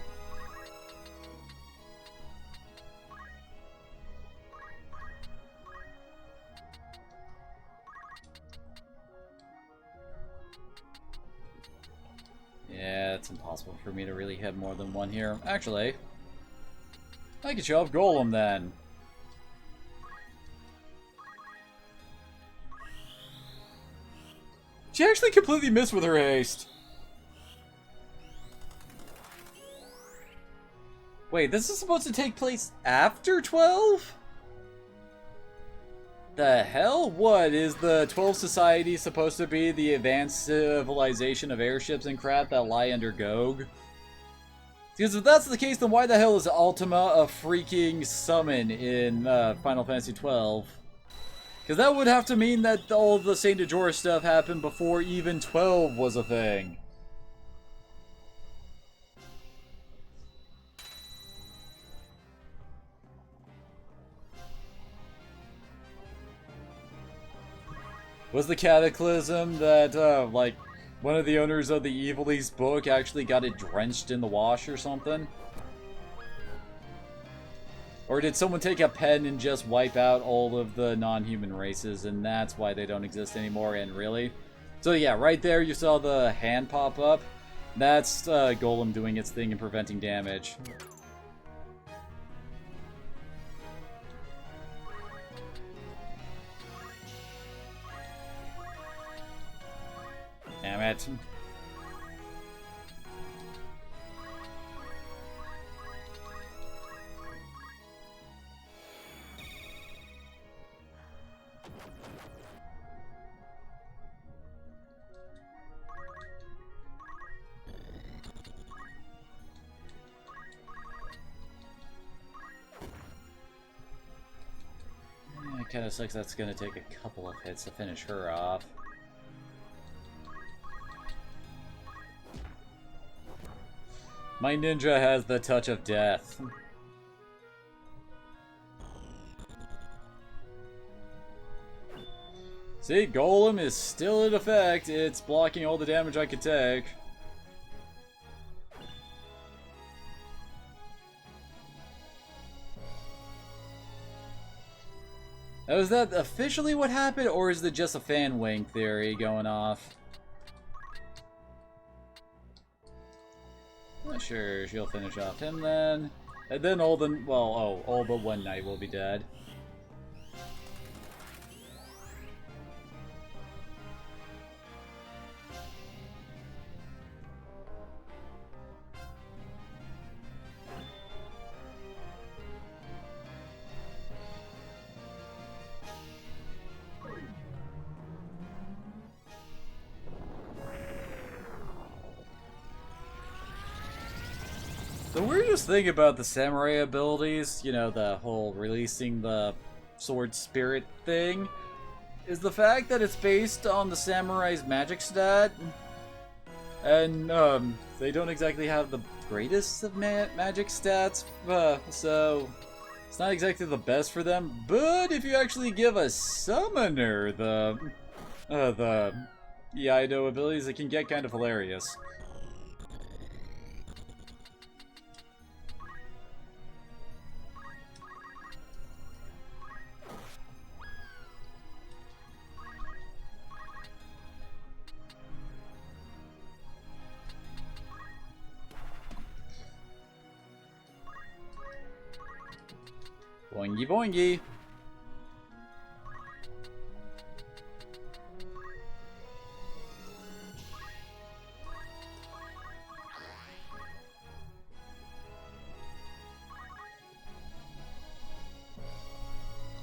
Yeah, Yeah, it's impossible for me to really hit more than one here. Actually, I could show off Golem then. She actually completely missed with her haste. Wait, this is supposed to take place after 12? The hell? What, is the 12 Society supposed to be the advanced civilization of airships and crap that lie under Gog? Because if that's the case, then why the hell is Ultima a freaking summon in Final Fantasy 12? Because that would have to mean that all of the Saint Majora stuff happened before even 12 was a thing. Was the Cataclysm that, like, one of the owners of the Evil East book actually got it drenched in the wash or something? Or did someone take a pen and just wipe out all of the non-human races, and that's why they don't exist anymore, and really? So yeah, right there you saw the hand pop up. That's Golem doing its thing and preventing damage. Damn it. It kind of sucks that's going to take a couple of hits to finish her off. My ninja has the touch of death. See, Golem is still in effect. It's blocking all the damage I could take. Now, is that officially what happened, or is it just a fan wing theory going off? Not sure. She'll finish off him then. And then all the... well, all but one knight will be dead. The weirdest thing about the samurai abilities, you know, the whole releasing the sword spirit thing, is the fact that it's based on the samurai's magic stat. And, they don't exactly have the greatest of magic stats, so it's not exactly the best for them. But if you actually give a summoner the Iaido abilities, it can get kind of hilarious. Boingy boingy.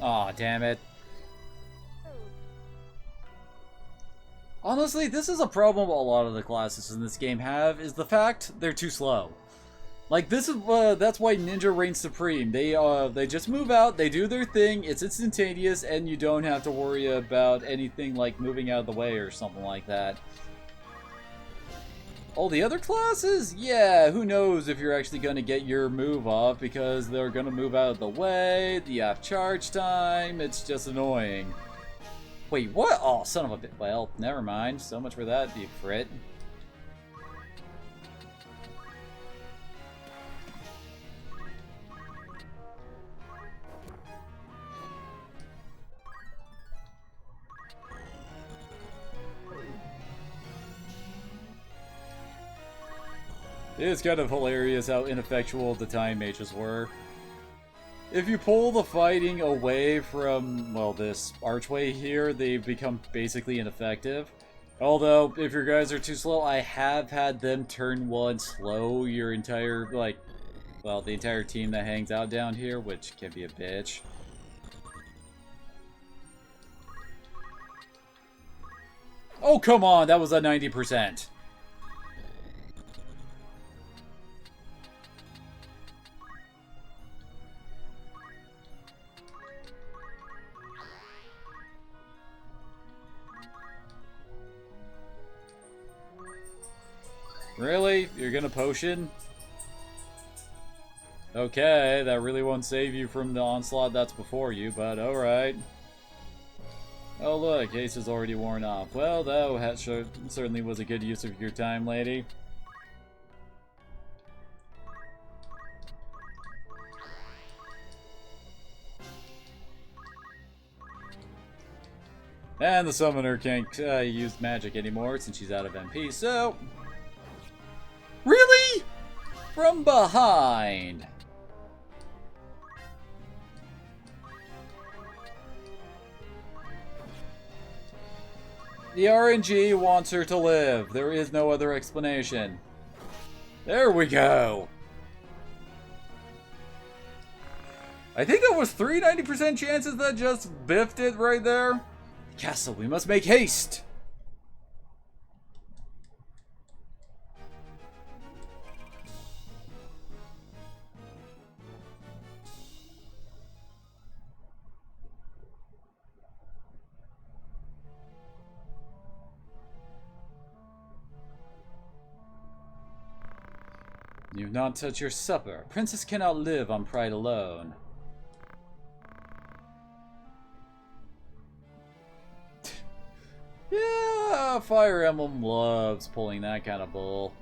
Aw, damn it. Honestly, this is a problem a lot of the classes in this game have, is the fact they're too slow. Like, this is, that's why Ninja reigns supreme. They just move out, they do their thing, it's instantaneous, and you don't have to worry about anything like moving out of the way or something like that. All the other classes? Yeah, who knows if you're actually going to get your move off, because they're going to move out of the way, you have charge time, it's just annoying. Wait, what? Oh, son of a bit. Well, never mind. So much for that, you frit. It is kind of hilarious how ineffectual the time mages were. If you pull the fighting away from, well, this archway here, they become basically ineffective. Although, if your guys are too slow, I have had them turn one slow your entire, like, well, the entire team that hangs out down here, which can be a bitch. Oh, come on, that was a 90%. Really? You're gonna potion? Okay, that really won't save you from the onslaught that's before you, but alright. Oh look, Ace is already worn off. Well, that certainly was a good use of your time, lady. And the summoner can't use magic anymore since she's out of MP, so... Really? From behind! The RNG wants her to live. There is no other explanation. There we go. I think that was 90% chances that just biffed it right there. Castle, we must make haste. You've not touched your supper. Princess cannot live on pride alone. Yeah, Fire Emblem loves pulling that kind of bull.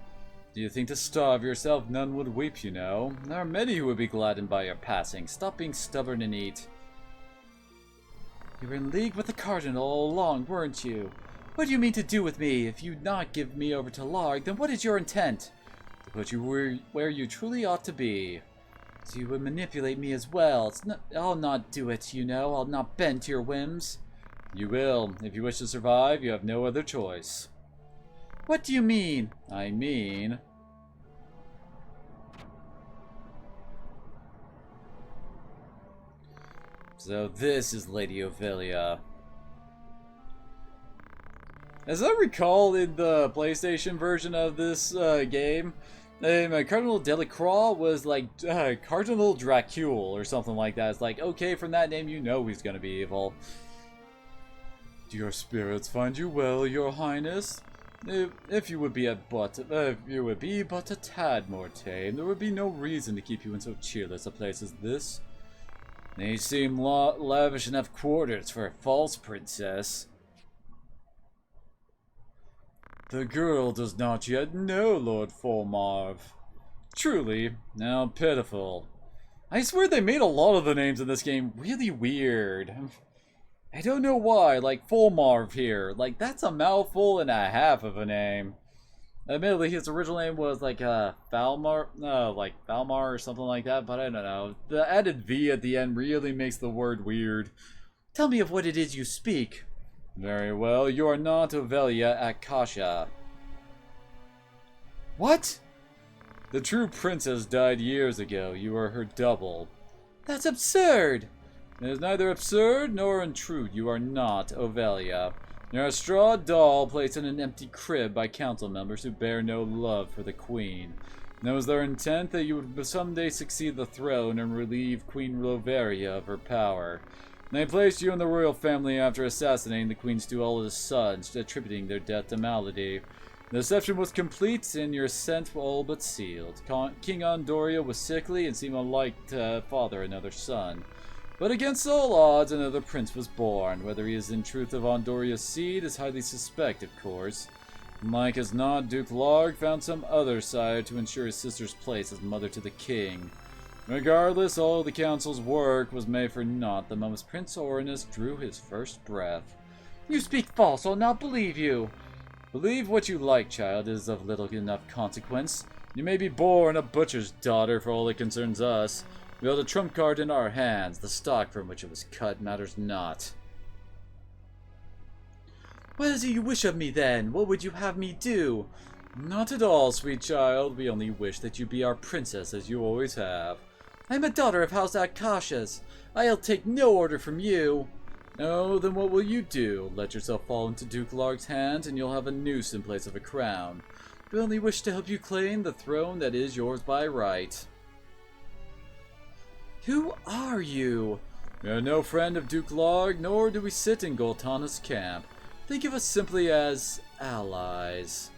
Do you think to starve yourself none would weep, you know? There are many who would be gladdened by your passing. Stop being stubborn and eat. You were in league with the Cardinal all along, weren't you? What do you mean to do with me? If you'd not give me over to Larg, then what is your intent? To put you where you truly ought to be. So you would manipulate me as well. I'll not do it, you know. I'll not bend to your whims. You will. If you wish to survive, you have no other choice. What do you mean? I mean... So this is Lady Ophelia. As I recall in the PlayStation version of this game, Cardinal Delacroix was like Cardinal Dracule or something like that. It's like, okay, from that name you know he's gonna be evil. Do your spirits find you well, your highness? If you would be but a tad more tame, there would be no reason to keep you in so cheerless a place as this. They seem lavish enough quarters for a false princess. The girl does not yet know Lord Fulmarv. Truly, how pitiful. I swear they made a lot of the names in this game really weird. I don't know why, like Fulmarv here. Like, that's a mouthful and a half of a name. Admittedly, his original name was like Falmar or something like that, but I don't know. The added V at the end really makes the word weird. Tell me of what it is you speak. Very well, you are not Ovelia Akasha. What? The true princess died years ago. You are her double. That's absurd! It is neither absurd nor untrue. You are not Ovelia. You're a straw doll placed in an empty crib by council members who bear no love for the queen. And it was their intent that you would someday succeed the throne and relieve Queen Loveria of her power. And they placed you in the royal family after assassinating the queen's two oldest sons, attributing their death to malady. The deception was complete, and your scent all but sealed. King Andoria was sickly and seemed unlike to father another son. But against all odds, another prince was born. Whether he is in truth of Andoria's seed is highly suspect, of course. Like as not, Duke Larg found some other sire to ensure his sister's place as mother to the king. Regardless, all the council's work was made for naught the moment Prince Orinus drew his first breath. You speak false, I'll not believe you. Believe what you like, child, it is of little enough consequence. You may be born a butcher's daughter for all it concerns us. We hold a trump card in our hands. The stock from which it was cut matters not. What is it you wish of me, then? What would you have me do? Not at all, sweet child. We only wish that you be our princess, as you always have. I am a daughter of House Akashas. I'll take no order from you. Oh, then what will you do? Let yourself fall into Duke Larg's hands, and you'll have a noose in place of a crown. We only wish to help you claim the throne that is yours by right. Who are you? We are no friend of Duke Larg, nor do we sit in Goltana's camp. Think of us simply as allies.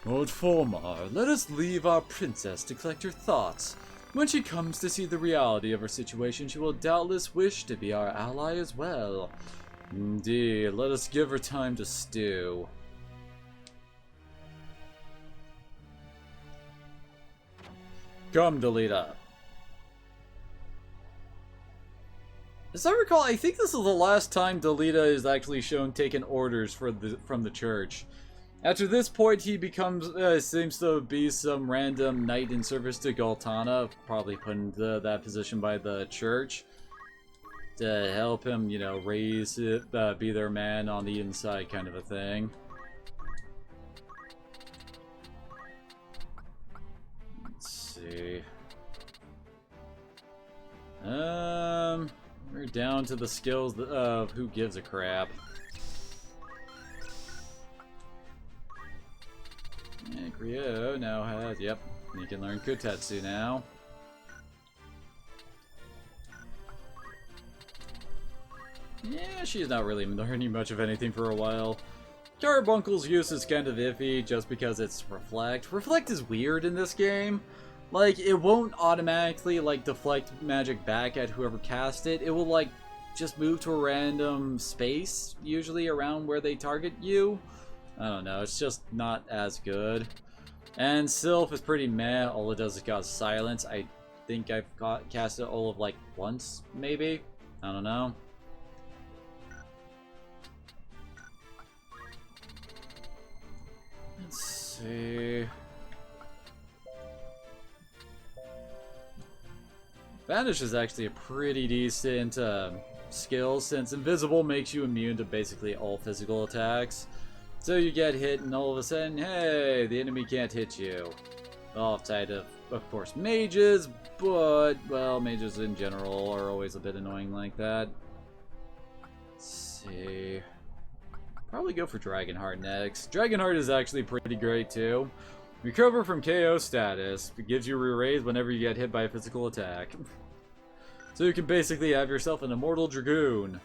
Lord Fulmar, let us leave our princess to collect her thoughts. When she comes to see the reality of her situation, she will doubtless wish to be our ally as well. Indeed, let us give her time to stew. Come, Delita. As I recall, I think this is the last time Delita is actually shown taking orders from the church. After this point, he becomes, seems to be some random knight in service to Goltana, probably put into that position by the church, to help him, you know, raise it, be their man on the inside kind of a thing. Let's see. We're down to the skills of who gives a crap. And Ryo now has, yep, you can learn Kutetsu now. Yeah, she's not really learning much of anything for a while. Carbuncle's use is kind of iffy just because it's Reflect. Reflect is weird in this game. Like, it won't automatically, like, deflect magic back at whoever cast it. It will, like, just move to a random space, usually around where they target you. I don't know, it's just not as good. And Sylph is pretty meh. All it does is cause silence. I think I've cast it all of, like, once, maybe? I don't know. Let's see... Vanish is actually a pretty decent skill, since Invisible makes you immune to basically all physical attacks. So you get hit and all of a sudden, hey, the enemy can't hit you. Outside of course, mages, but, well, mages in general are always a bit annoying like that. Let's see... Probably go for Dragonheart next. Dragonheart is actually pretty great too. Recover from KO status. It gives you re-raise whenever you get hit by a physical attack. So you can basically have yourself an Immortal Dragoon.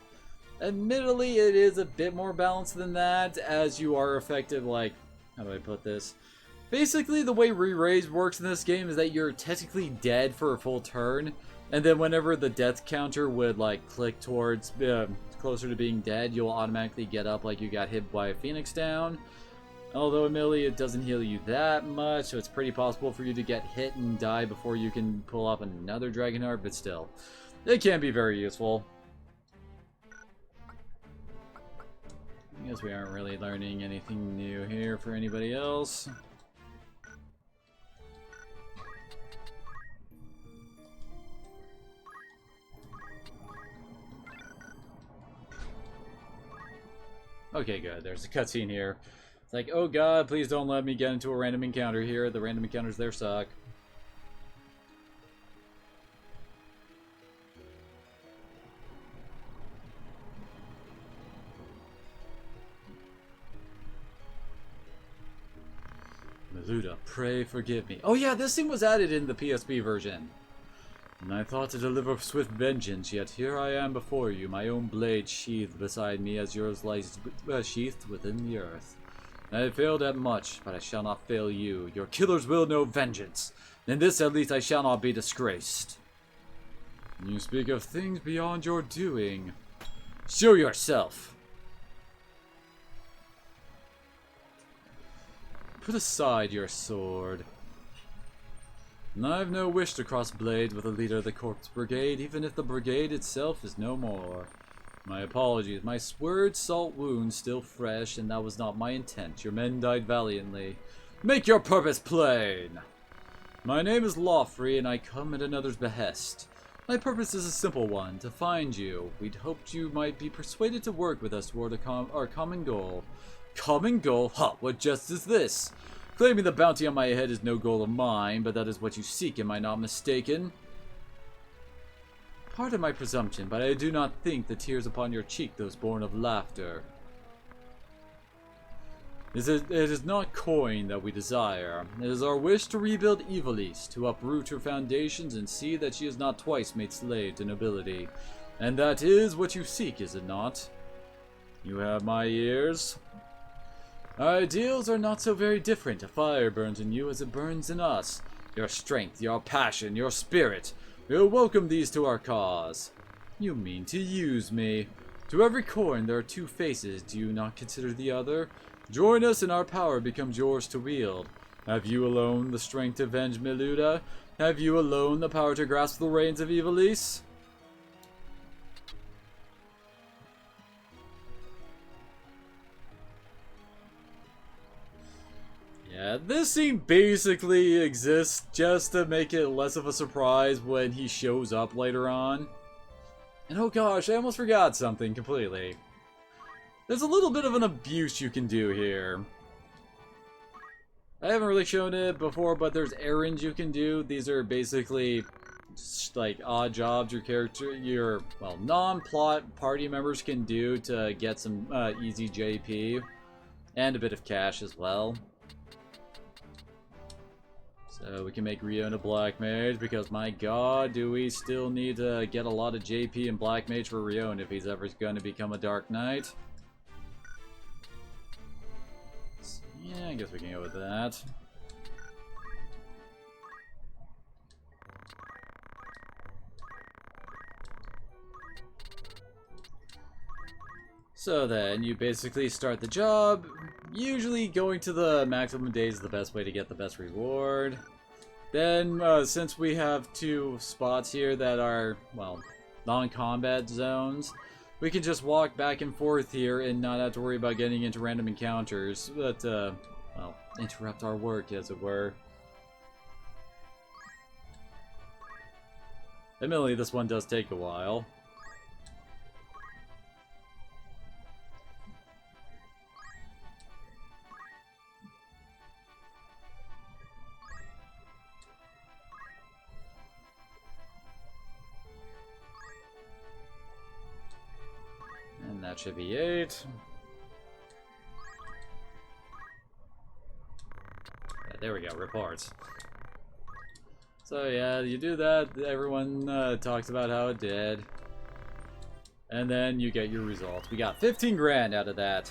Admittedly, it is a bit more balanced than that, as you are effective, like... How do I put this? Basically, the way re-raise works in this game is that you're technically dead for a full turn, and then whenever the death counter would, like, click towards... closer to being dead, you'll automatically get up like you got hit by a Phoenix down. Although admittedly it doesn't heal you that much, so it's pretty possible for you to get hit and die before you can pull up another Dragonheart, but still. It can be very useful. I guess we aren't really learning anything new here for anybody else. Okay, good. There's a cutscene here. It's like, oh god, please don't let me get into a random encounter here. The random encounters there suck. Meluda, pray forgive me. Oh yeah, this thing was added in the PSP version. And I thought to deliver swift vengeance, yet here I am before you, my own blade sheathed beside me as yours lies sheathed within the earth. I have failed at much, but I shall not fail you. Your killers will know vengeance. In this at least I shall not be disgraced. You speak of things beyond your doing. Show yourself. Put aside your sword. And I've no wish to cross blades with the leader of the Corpse Brigade, even if the brigade itself is no more. My apologies, my sword salt wound still fresh, and that was not my intent. Your men died valiantly. Make your purpose plain. My name is Lawfree, and I come at another's behest. My purpose is a simple one, to find you. We'd hoped you might be persuaded to work with us toward our common goal. Common goal? Ha, what jest is this? Claiming the bounty on my head is no goal of mine, but that is what you seek, am I not mistaken? Pardon my presumption, but I do not think the tears upon your cheek those born of laughter. It is not coin that we desire. It is our wish to rebuild Evilise, to uproot her foundations and see that she is not twice made slave to nobility. And that is what you seek, is it not? You have my ears. Our ideals are not so very different. A fire burns in you as it burns in us. Your strength, your passion, your spirit. We'll welcome these to our cause. You mean to use me. To every coin there are two faces. Do you not consider the other? Join us and our power becomes yours to wield. Have you alone the strength to avenge Meluda? Have you alone the power to grasp the reins of Evilise? Yeah, this scene basically exists just to make it less of a surprise when he shows up later on. And oh gosh, I almost forgot something completely. There's a little bit of an abuse you can do here. I haven't really shown it before, but there's errands you can do. These are basically just like odd jobs your non-plot party members can do to get some easy JP and a bit of cash as well. So we can make Rion a Black Mage, because my god, do we still need to get a lot of JP and Black Mage for Rion if he's ever going to become a Dark Knight. So, yeah, I guess we can go with that. So then, you basically start the job. Usually going to the maximum days is the best way to get the best reward. Then, since we have two spots here that are, well, non-combat zones, we can just walk back and forth here and not have to worry about getting into random encounters that, well, interrupt our work, as it were. Admittedly, this one does take a while. That should be 8. Yeah, there we go, reports. So yeah, you do that, everyone talks about how it did. And then you get your results. We got 15 grand out of that.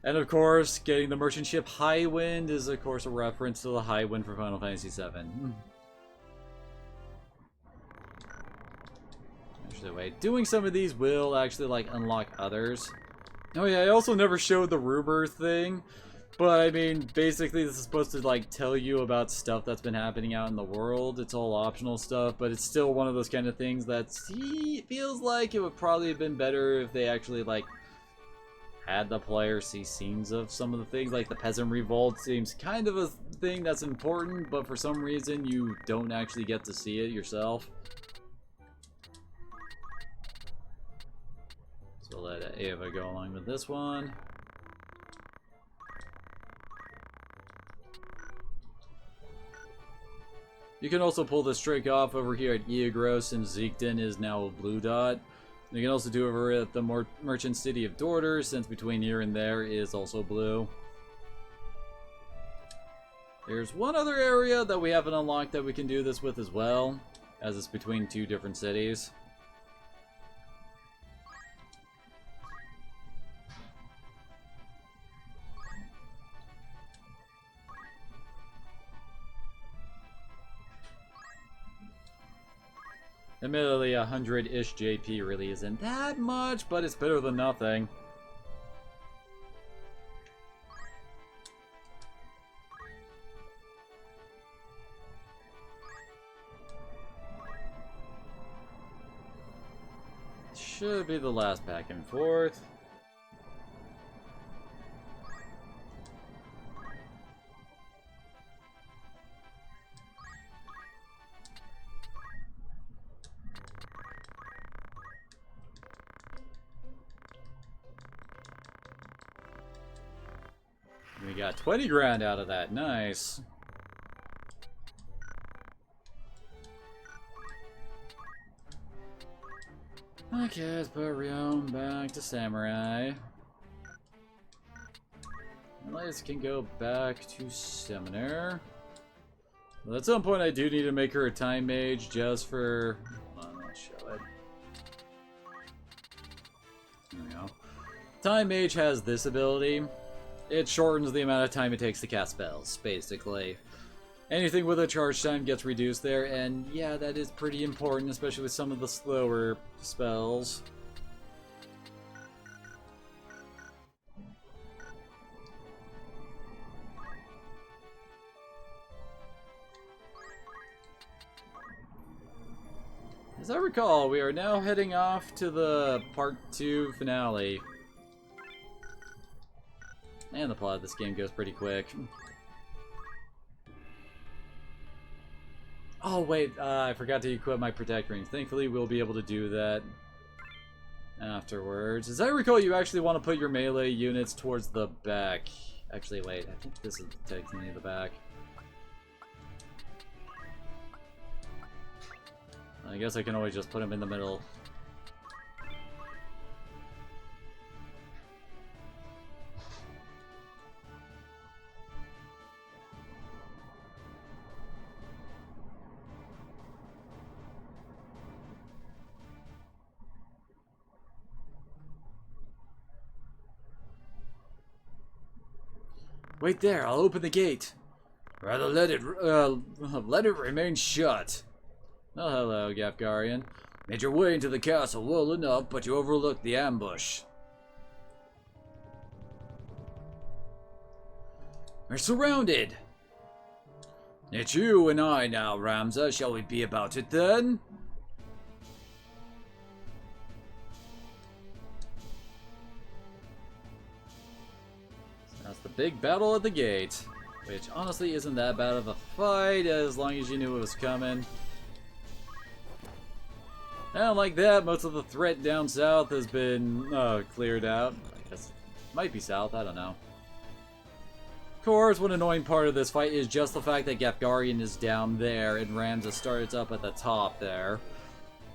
And of course, getting the merchant ship Highwind is of course a reference to the Highwind for Final Fantasy VII. Wait, doing some of these will actually like unlock others. Oh yeah, I also never showed the rumor thing, but I mean, basically this is supposed to like tell you about stuff that's been happening out in the world. It's all optional stuff, but it's still one of those kind of things that feels like it would probably have been better if they actually like had the player see scenes of some of the things. Like the Peasant Revolt seems kind of a thing that's important, but for some reason you don't actually get to see it yourself. So we'll let Ava go along with this one. You can also pull this trick off over here at Iagros, since Zeekden is now a blue dot. You can also do it over at the Merchant City of Dorter, since between here and there is also blue. There's one other area that we haven't unlocked that we can do this with as well, as it's between two different cities. Admittedly, 100-ish JP really isn't that much, but it's better than nothing. Should be the last back and forth. We got 20 grand out of that. Nice. Okay, let's put Rion back to Samurai. Elias can go back to Summoner. Well, at some point I do need to make her a Time Mage just for... Hold on, I'll show it. There we go. Time Mage has this ability. It shortens the amount of time it takes to cast spells, basically. Anything with a charge time gets reduced there, and yeah, that is pretty important, especially with some of the slower spells. As I recall, we are now heading off to the Part 2 finale. And the plot of this game goes pretty quick. Oh wait, I forgot to equip my Protect Rings. Thankfully, we'll be able to do that afterwards. As I recall, you actually want to put your melee units towards the back. Actually, wait, I think this is technically the back. I guess I can always just put them in the middle. Wait there, I'll open the gate. Rather let it remain shut. Oh, hello, Gapgarian. Made your way into the castle well enough, but you overlooked the ambush. We're surrounded. It's you and I now, Ramza. Shall we be about it then? So that's the big battle at the gate. Which honestly isn't that bad of a fight, as long as you knew it was coming. And like that, most of the threat down south has been cleared out. I guess it might be south, I don't know. Of course, one annoying part of this fight is just the fact that Gapgarian is down there and Ramza starts up at the top there.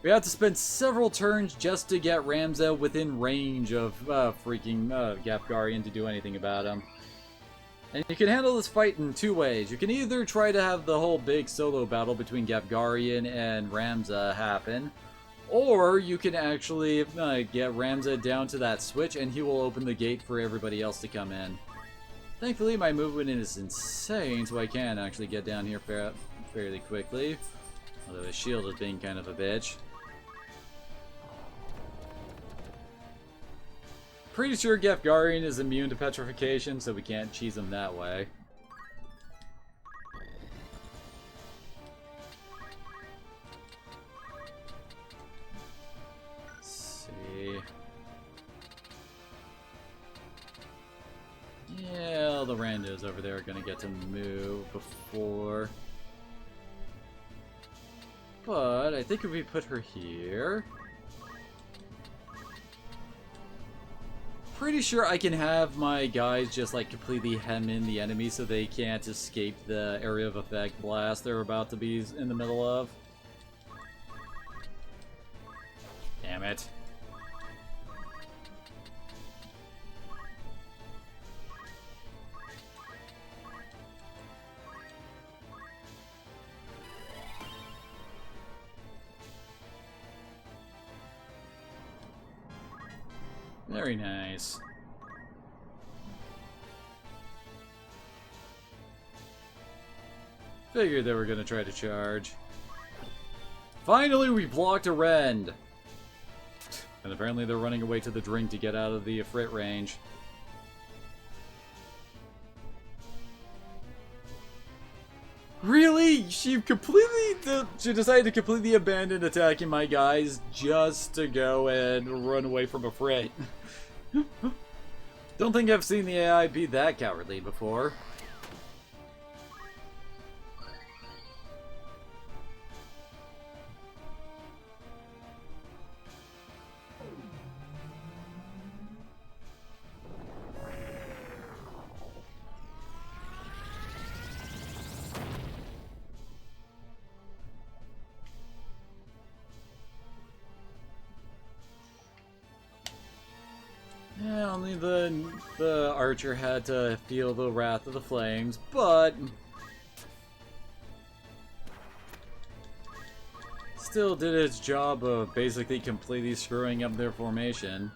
We have to spend several turns just to get Ramza within range of freaking Gapgarian to do anything about him. And you can handle this fight in two ways. You can either try to have the whole big solo battle between Gapgarian and Ramza happen, or you can actually get Ramza down to that switch and he will open the gate for everybody else to come in. Thankfully, my movement is insane, so I can actually get down here fairly quickly. Although his shield is being kind of a bitch. Pretty sure Gapgarian is immune to petrification, so we can't cheese him that way. Let's see. Yeah, all the randos over there are gonna get to move before. But I think if we put her here, pretty sure I can have my guys just like completely hem in the enemy so they can't escape the area of effect blast they're about to be in the middle of. Damn it. Very nice. Figured they were gonna try to charge. Finally, we blocked a rend! And apparently they're running away to the drink to get out of the Ifrit range. Really? She decided to completely abandon attacking my guys just to go and run away from a Ifrit. Don't think I've seen the AI be that cowardly before. the archer had to feel the wrath of the flames, but still did its job of basically completely screwing up their formation.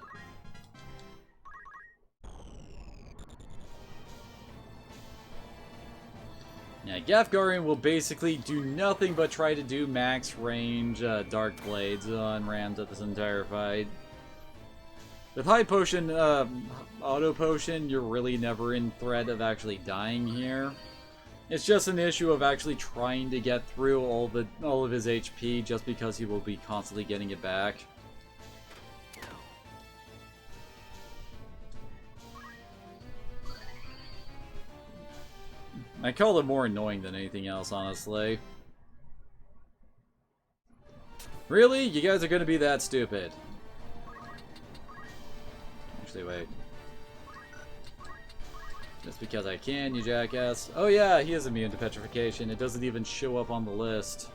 Yeah, Gafgarian will basically do nothing but try to do max range Dark Blades on Rams at this entire fight. With High Potion, Auto Potion, you're really never in threat of actually dying here. It's just an issue of actually trying to get through all of his HP just because he will be constantly getting it back. I call it more annoying than anything else, honestly. Really? You guys are gonna be that stupid? Actually, wait. Just because I can, you jackass. Oh yeah, he is immune to petrification. It doesn't even show up on the list.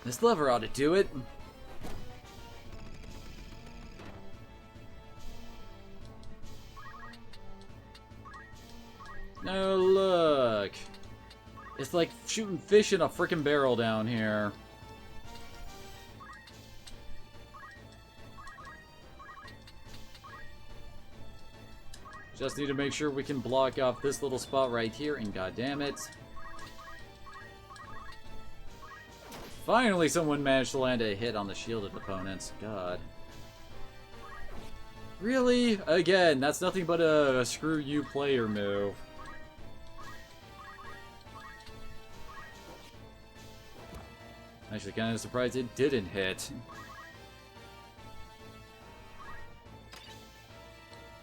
This lever ought to do it. Oh, look. It's like shooting fish in a frickin' barrel down here. Just need to make sure we can block off this little spot right here, and goddammit. Finally, someone managed to land a hit on the shielded opponents. God. Really? Again, that's nothing but a screw you player move. Actually, kind of surprised it didn't hit.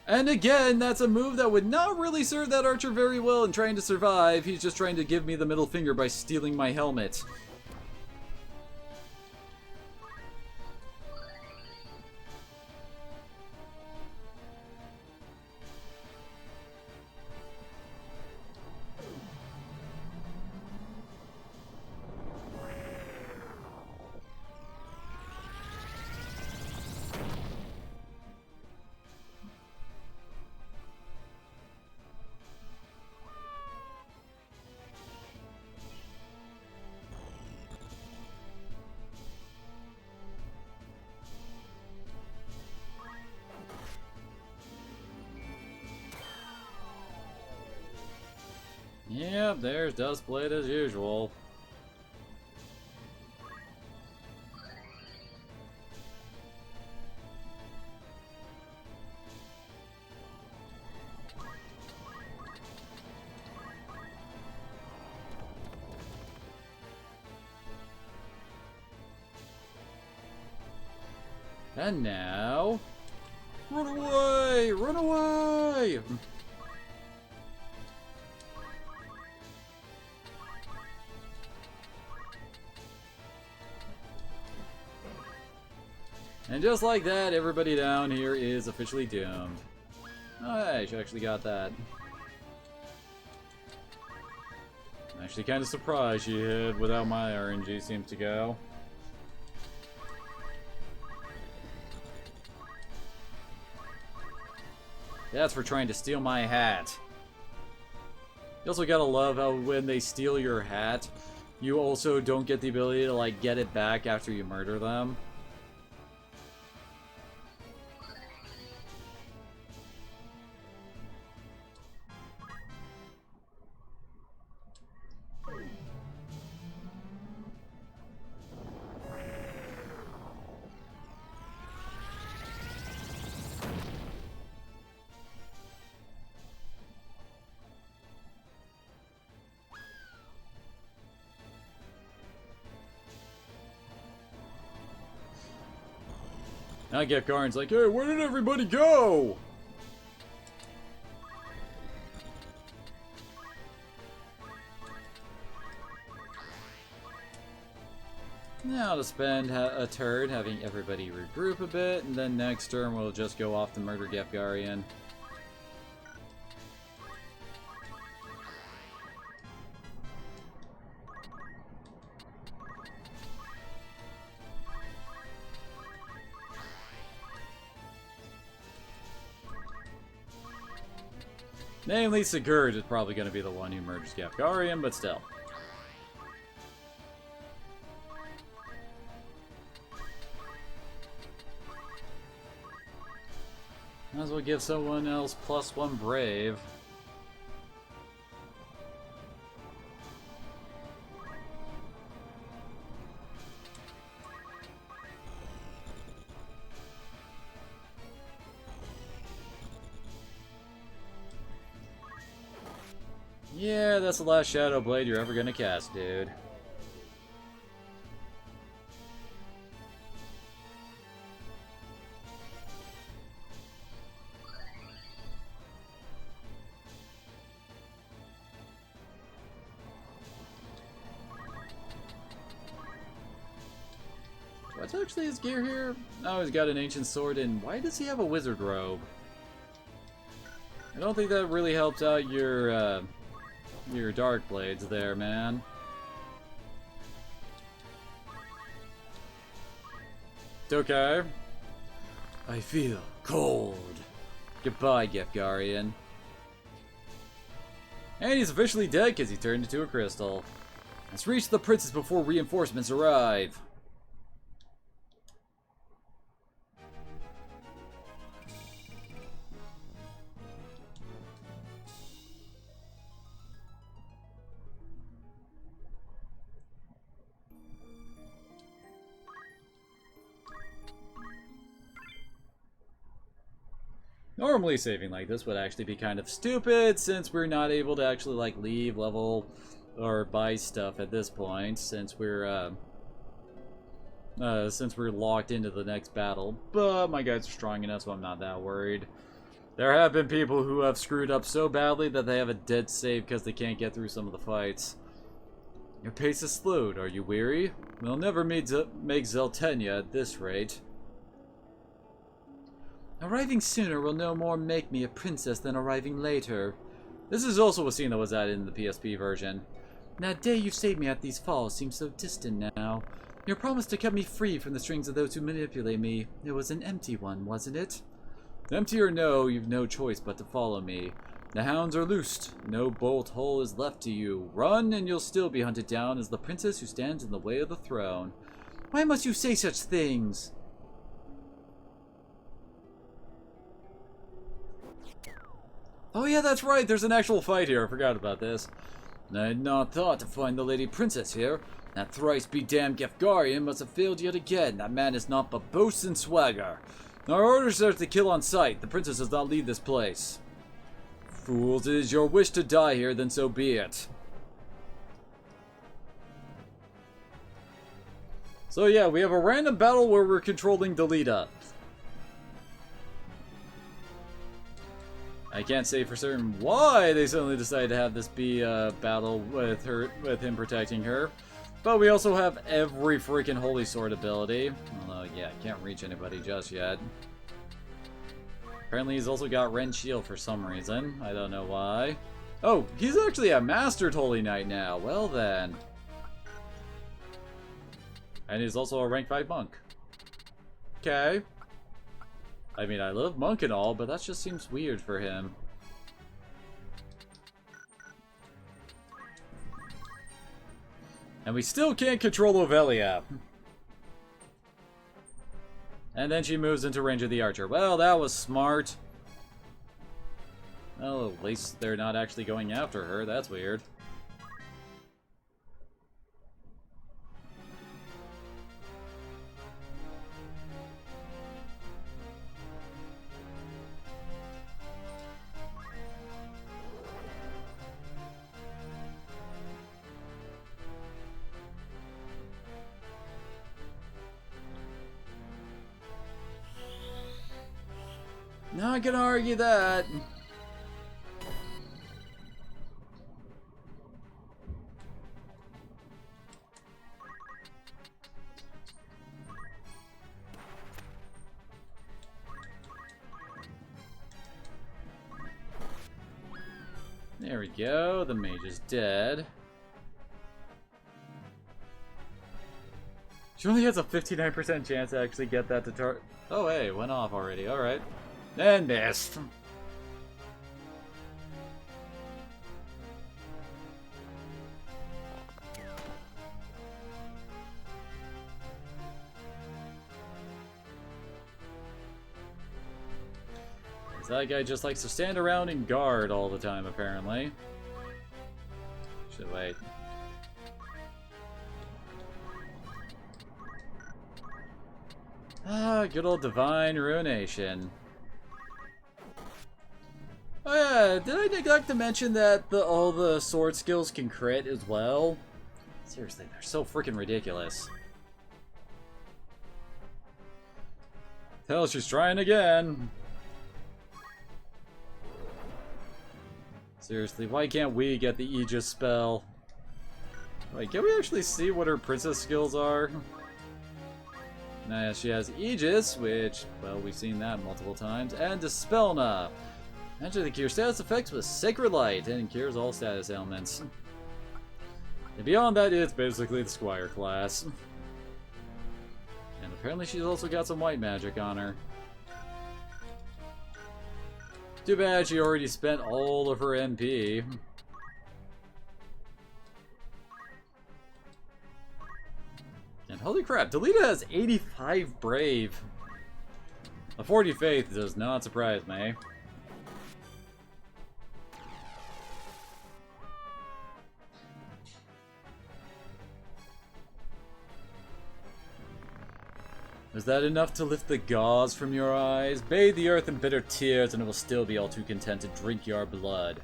And again, that's a move that would not really serve that archer very well in trying to survive. He's just trying to give me the middle finger by stealing my helmet. Yep, there's Dustblade as usual. And now... Run away! Run away! And just like that, everybody down here is officially doomed. Oh, hey, she actually got that. I'm actually kind of surprised she hit without my RNG seems to go. That's for trying to steal my hat. You also gotta love how when they steal your hat, you also don't get the ability to, like, get it back after you murder them. Now Gafgarian's like, hey, where did everybody go? Now to spend a turn having everybody regroup a bit, and then next turn we'll just go off to murder Gafgarian. Namely, Sigurd is probably going to be the one who murders Gafgarian, but still. Might as well give someone else +1 brave. Yeah, that's the last Shadow Blade you're ever gonna cast, dude. What's actually his gear here? Oh, he's got an ancient sword, and why does he have a wizard robe? I don't think that really helps out your dark blades there, man. It's okay. I feel cold. Goodbye, Gefgarian. And he's officially dead because he turned into a crystal. Let's reach the princess before reinforcements arrive. Normally saving like this would actually be kind of stupid since we're not able to actually like leave level or buy stuff at this point since we're locked into the next battle. But my guys are strong enough, so I'm not that worried. There have been people who have screwed up so badly that they have a dead save because they can't get through some of the fights. Your pace is slowed. Are you weary? We'll never make Zeltenia at this rate. Arriving sooner will no more make me a princess than arriving later. This is also a scene that was added in the PSP version. That day you saved me at these falls seems so distant now. Your promise to cut me free from the strings of those who manipulate me. It was an empty one, wasn't it? Empty or no, you've no choice but to follow me. The hounds are loosed. No bolt hole is left to you. Run and you'll still be hunted down as the princess who stands in the way of the throne. Why must you say such things? Oh yeah, that's right, there's an actual fight here, I forgot about this. I had not thought to find the lady princess here. That thrice-be-damned Gefgarian must have failed yet again. That man is naught but boast and swagger. Our orders are to kill on sight. The princess does not leave this place. Fools, it is your wish to die here, then so be it. So yeah, we have a random battle where we're controlling Delita. I can't say for certain why they suddenly decided to have this be a battle with him protecting her. But we also have every freaking Holy Sword ability. Although, yeah, can't reach anybody just yet. Apparently he's also got Ren Shield for some reason. I don't know why. Oh, he's actually a Mastered Holy Knight now. Well then. And he's also a rank 5 monk. Okay. I mean, I love monk and all, but that just seems weird for him. And we still can't control Ovelia. And then she moves into range of the archer. Well, that was smart. Well, at least they're not actually going after her. That's weird. Not gonna argue that. There we go. The mage is dead. She only has a 59% chance to actually get that to target. Oh, hey, went off already. Alright. And missed. 'Cause that guy just likes to stand around and guard all the time, apparently. Should wait. Ah, good old Divine Ruination. Oh yeah, did I neglect to mention that all the sword skills can crit as well? Seriously, they're so freaking ridiculous. Hell, she's trying again. Seriously, why can't we get the Aegis spell? Wait, can we actually see what her princess skills are? Nah, she has Aegis, which, well, we've seen that multiple times, and Dispelna. Enter the cure status effects with Sacred Light, and cures all status ailments. And beyond that, it's basically the Squire class. And apparently she's also got some white magic on her. Too bad she already spent all of her MP. And holy crap, Delita has 85 Brave. A 40 Faith does not surprise me. Is that enough to lift the gauze from your eyes? Bathe the earth in bitter tears, and it will still be all too content to drink your blood.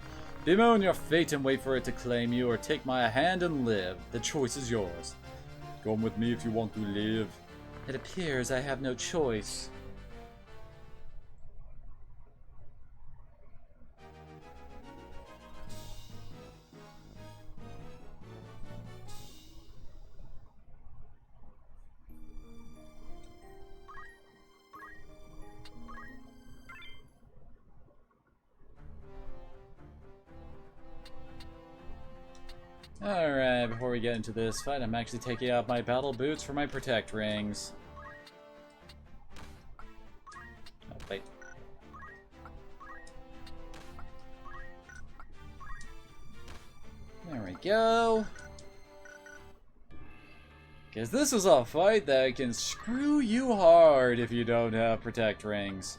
Bemoan your fate and wait for it to claim you, or take my hand and live. The choice is yours. Come with me if you want to live. It appears I have no choice. Alright, before we get into this fight, I'm actually taking out my battle boots for my protect rings. Oh, wait. There we go. Because this is a fight that can screw you hard if you don't have protect rings.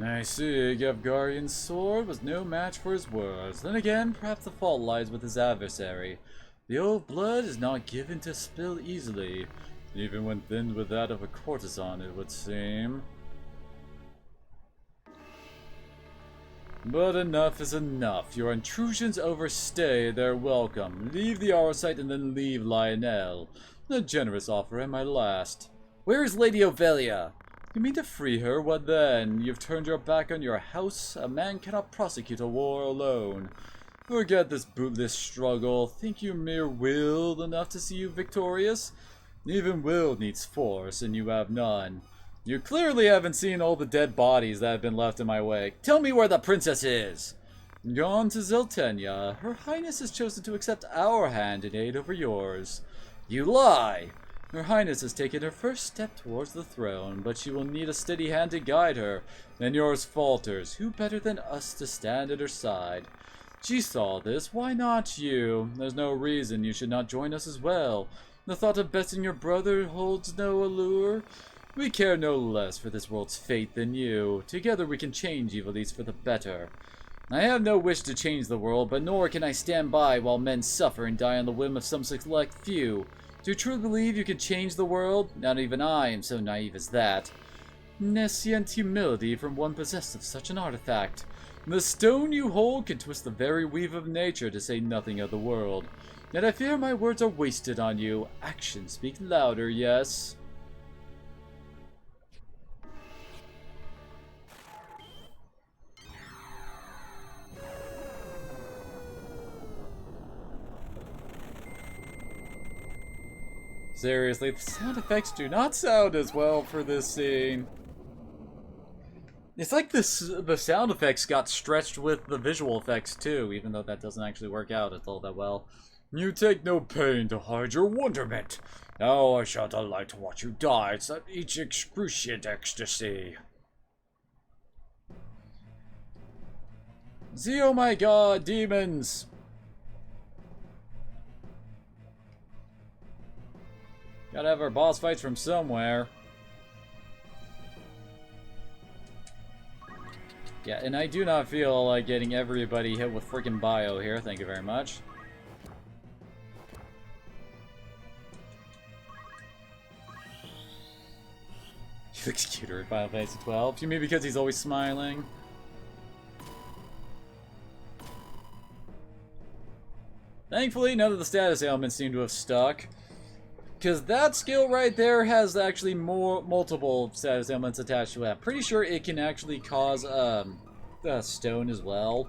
I see, Gevgarian's sword was no match for his words. Then again, perhaps the fault lies with his adversary. The old blood is not given to spill easily, even when thinned with that of a courtesan, it would seem. But enough is enough. Your intrusions overstay their welcome. Leave the Aurosite and then leave Lionel. A generous offer and my last. Where is Lady Ovelia? You mean to free her? What then? You've turned your back on your house? A man cannot prosecute a war alone. Forget this bootless struggle. Think you mere willed enough to see you victorious? Even will needs force, and you have none. You clearly haven't seen all the dead bodies that have been left in my wake. Tell me where the princess is! Gone to Zeltenia. Her Highness has chosen to accept our hand in aid over yours. You lie! Her Highness has taken her first step towards the throne, but she will need a steady hand to guide her. Then yours falters. Who better than us to stand at her side? She saw this. Why not you? There's no reason you should not join us as well. The thought of besting your brother holds no allure. We care no less for this world's fate than you. Together we can change Ivalice for the better. I have no wish to change the world, but nor can I stand by while men suffer and die on the whim of some select few. Do you truly believe you can change the world? Not even I am so naive as that. Nescient humility from one possessed of such an artifact. The stone you hold can twist the very weave of nature, to say nothing of the world. Yet I fear my words are wasted on you. Actions speak louder, yes? Seriously, the sound effects do not sound as well for this scene. It's like this, the sound effects got stretched with the visual effects too, even though that doesn't actually work out all that well. You take no pain to hide your wonderment. Now I shall delight to watch you die at each excruciating ecstasy. See, oh my god, demons! Gotta have our boss fights from somewhere. Yeah, and I do not feel like getting everybody hit with freaking bio here. Thank you very much. He looks cuter at Final Fantasy 12. You mean because he's always smiling? Thankfully, none of the status ailments seem to have stuck. Because that skill right there has actually multiple status ailments attached to it. I'm pretty sure it can actually cause stone as well.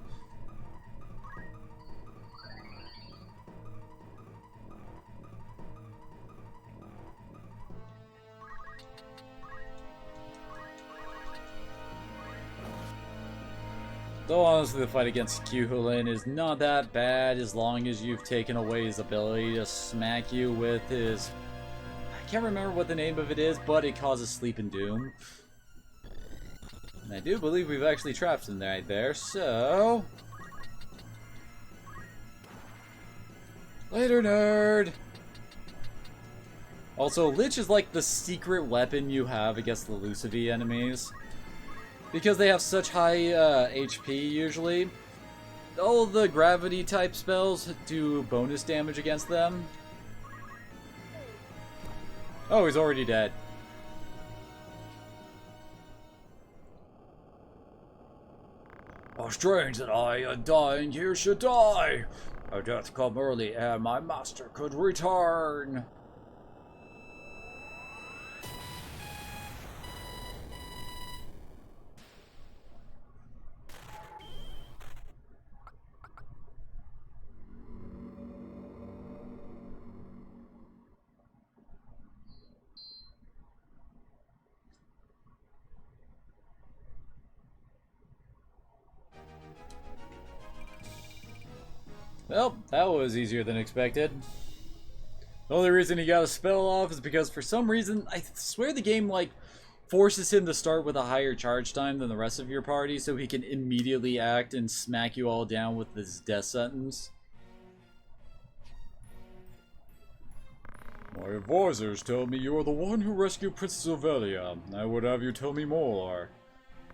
Though honestly, the fight against Q-Hulin is not that bad as long as you've taken away his ability to smack you with his... I can't remember what the name of it is, but it causes Sleep and Doom. And I do believe we've actually trapped him right there, so... Later, nerd! Also, Lich is like the secret weapon you have against the Lucifer enemies. Because they have such high HP usually, all the gravity type spells do bonus damage against them. Oh, he's already dead. How strange that I, a dying here, should die. A death come early ere my master could return. Well, that was easier than expected. The only reason he got a spell off is because for some reason, I swear the game like forces him to start with a higher charge time than the rest of your party so he can immediately act and smack you all down with his death sentence. My advisors tell me you are the one who rescued Princess Ovelia. I would have you tell me more.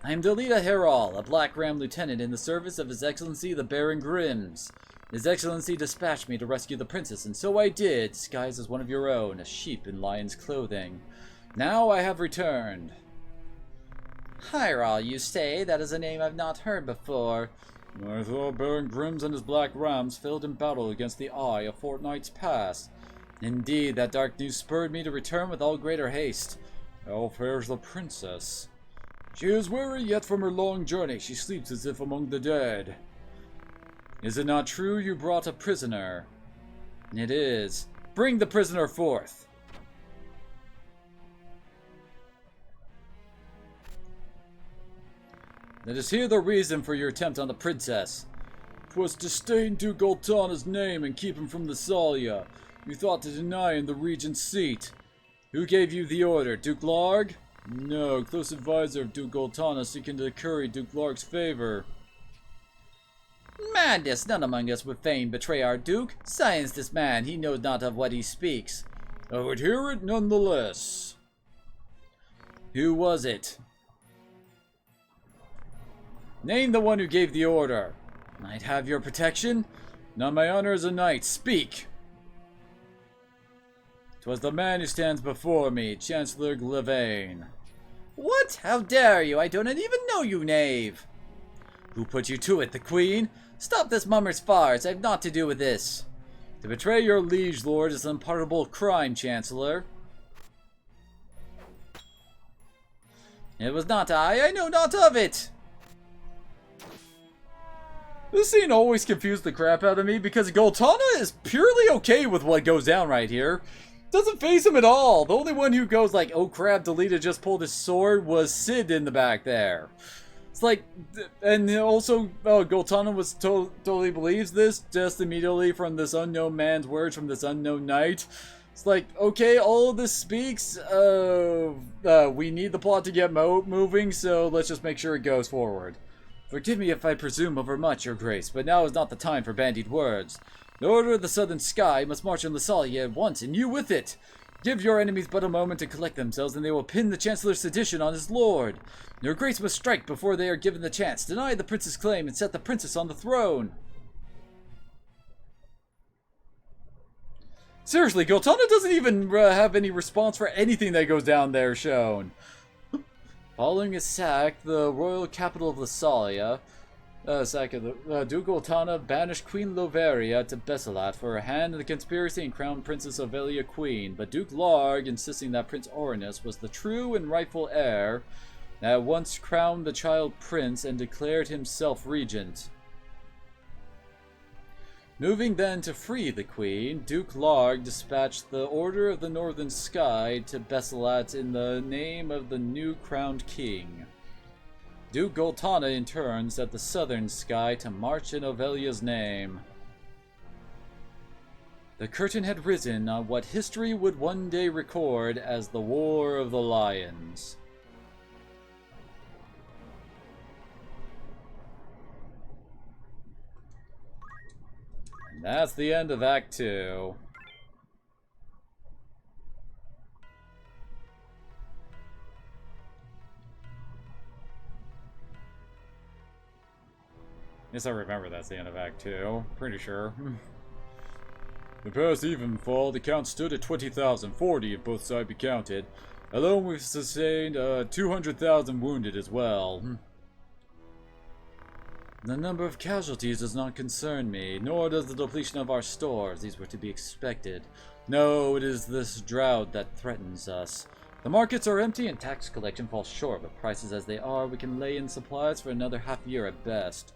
I am Delita Herald, a Black Ram lieutenant in the service of His Excellency the Baron Grimm's. His Excellency dispatched me to rescue the princess, and so I did, disguised as one of your own, a sheep in lion's clothing. Now I have returned. Hyrule, you say? That is a name I've not heard before. I thought Baron Grimm's and his Black Rams failed in battle against the Eye a fortnight's past. Indeed, that dark news spurred me to return with all greater haste. How fares the princess? She is weary, yet from her long journey she sleeps as if among the dead. Is it not true you brought a prisoner? It is. Bring the prisoner forth. Let us hear the reason for your attempt on the princess. 'Twas disdain Duke Goltana's name and keep him from the Salia. You thought to deny him the regent's seat. Who gave you the order, Duke Larg? No, close advisor of Duke Goltana seeking to curry Duke Larg's favor. Madness! None among us would fain betray our Duke. Silence this man, he knows not of what he speaks. I would hear it nonetheless. Who was it? Name the one who gave the order. I'd have your protection. Not my honor as a knight. Speak! 'Twas the man who stands before me, Chancellor Glevane. What? How dare you? I don't even know you, knave. Who put you to it, the Queen? Stop this mummer's farce. I have naught to do with this. To betray your liege lord is an unpardonable crime, Chancellor. It was not I know not of it. This scene always confused the crap out of me because Goltana is purely okay with what goes down right here. doesn't phase him at all. The only one who goes like, oh crap, Delita just pulled his sword was Sid in the back there. It's like, and also, Goltana was totally believes this just immediately from this unknown man's words from this unknown knight. It's like, okay, all of this speaks of, we need the plot to get moving, so let's just make sure it goes forward. Forgive me if I presume overmuch, your grace, but now is not the time for bandied words. The Order of the Southern Sky must march on Lasalia at once, and you with it. Give your enemies but a moment to collect themselves, and they will pin the Chancellor's sedition on his lord. Your grace must strike before they are given the chance. Deny the prince's claim and set the princess on the throne. Seriously, Goltana doesn't even have any response for anything that goes down there shown. Following his sack, the royal capital of Lasalia, Duke Goltana banished Queen Lovaria to Besselat for her hand in the conspiracy and crowned Princess Ovelia queen, but Duke Larg, insisting that Prince Orinus was the true and rightful heir, at once crowned the child prince and declared himself regent. Moving then to free the queen, Duke Larg dispatched the Order of the Northern Sky to Besselat in the name of the new crowned king. Duke Goltana in turn set the Southern Sky to march in Ovelia's name. The curtain had risen on what history would one day record as the War of the Lions. And that's the end of Act 2. Yes, I remember that's the end of Act 2. Pretty sure. The past evenfall, the count stood at 20,000, 40 if both sides be counted. Alone we've sustained 200,000 wounded as well. The number of casualties does not concern me, nor does the depletion of our stores. These were to be expected. No, it is this drought that threatens us. The markets are empty and tax collection falls short, but prices as they are, we can lay in supplies for another half year at best.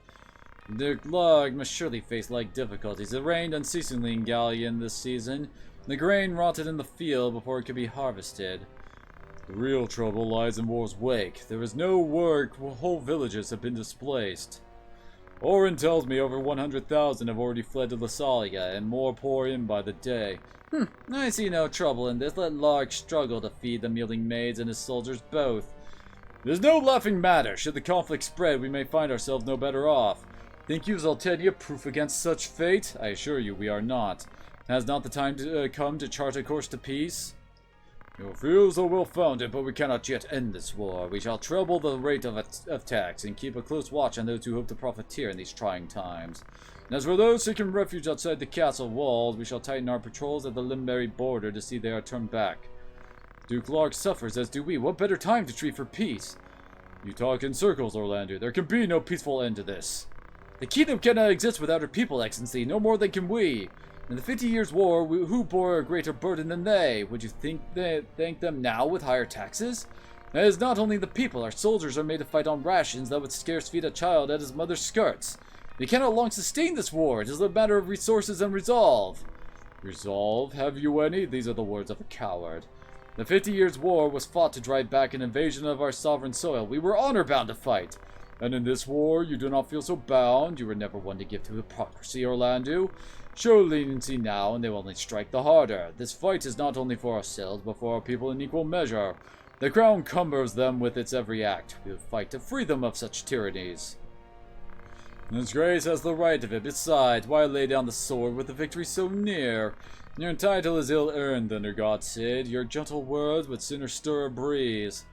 Duke Larg must surely face like difficulties. It rained unceasingly in Gallion this season. The grain rotted in the field before it could be harvested. The real trouble lies in war's wake. There is no work, whole villages have been displaced. Orin tells me over 100,000 have already fled to Lasalia, and more pour in by the day. I see no trouble in this. Let Larg struggle to feed the kneeling maids and his soldiers both. It is no laughing matter. Should the conflict spread, we may find ourselves no better off. Think you Zaltedia proof against such fate? I assure you we are not. Has not the time come to chart a course to peace? Your fears are well founded, but we cannot yet end this war. We shall treble the rate of tax and keep a close watch on those who hope to profiteer in these trying times. And as for those seeking refuge outside the castle walls, we shall tighten our patrols at the Limberry border to see they are turned back. Duke Larg suffers, as do we. What better time to treat for peace? You talk in circles, Orlando. There can be no peaceful end to this. The kingdom cannot exist without her people, Excellency, no more than can we. In the 50 Years' War, who bore a greater burden than they? Would you thank them now with higher taxes? It is not only the people. Our soldiers are made to fight on rations that would scarce feed a child at his mother's skirts. We cannot long sustain this war. It is a matter of resources and resolve. Resolve? Have you any? These are the words of a coward. The 50 Years' War was fought to drive back an invasion of our sovereign soil. We were honor-bound to fight. And in this war, you do not feel so bound. You were never one to give to hypocrisy, Orlando. Show leniency now, and they will only strike the harder. This fight is not only for ourselves, but for our people in equal measure. The crown cumbers them with its every act. We will fight to free them of such tyrannies. His Grace has the right of it. Besides, why lay down the sword with the victory so near? Your title is ill-earned, under God, Cid. Your gentle words would sooner stir a breeze.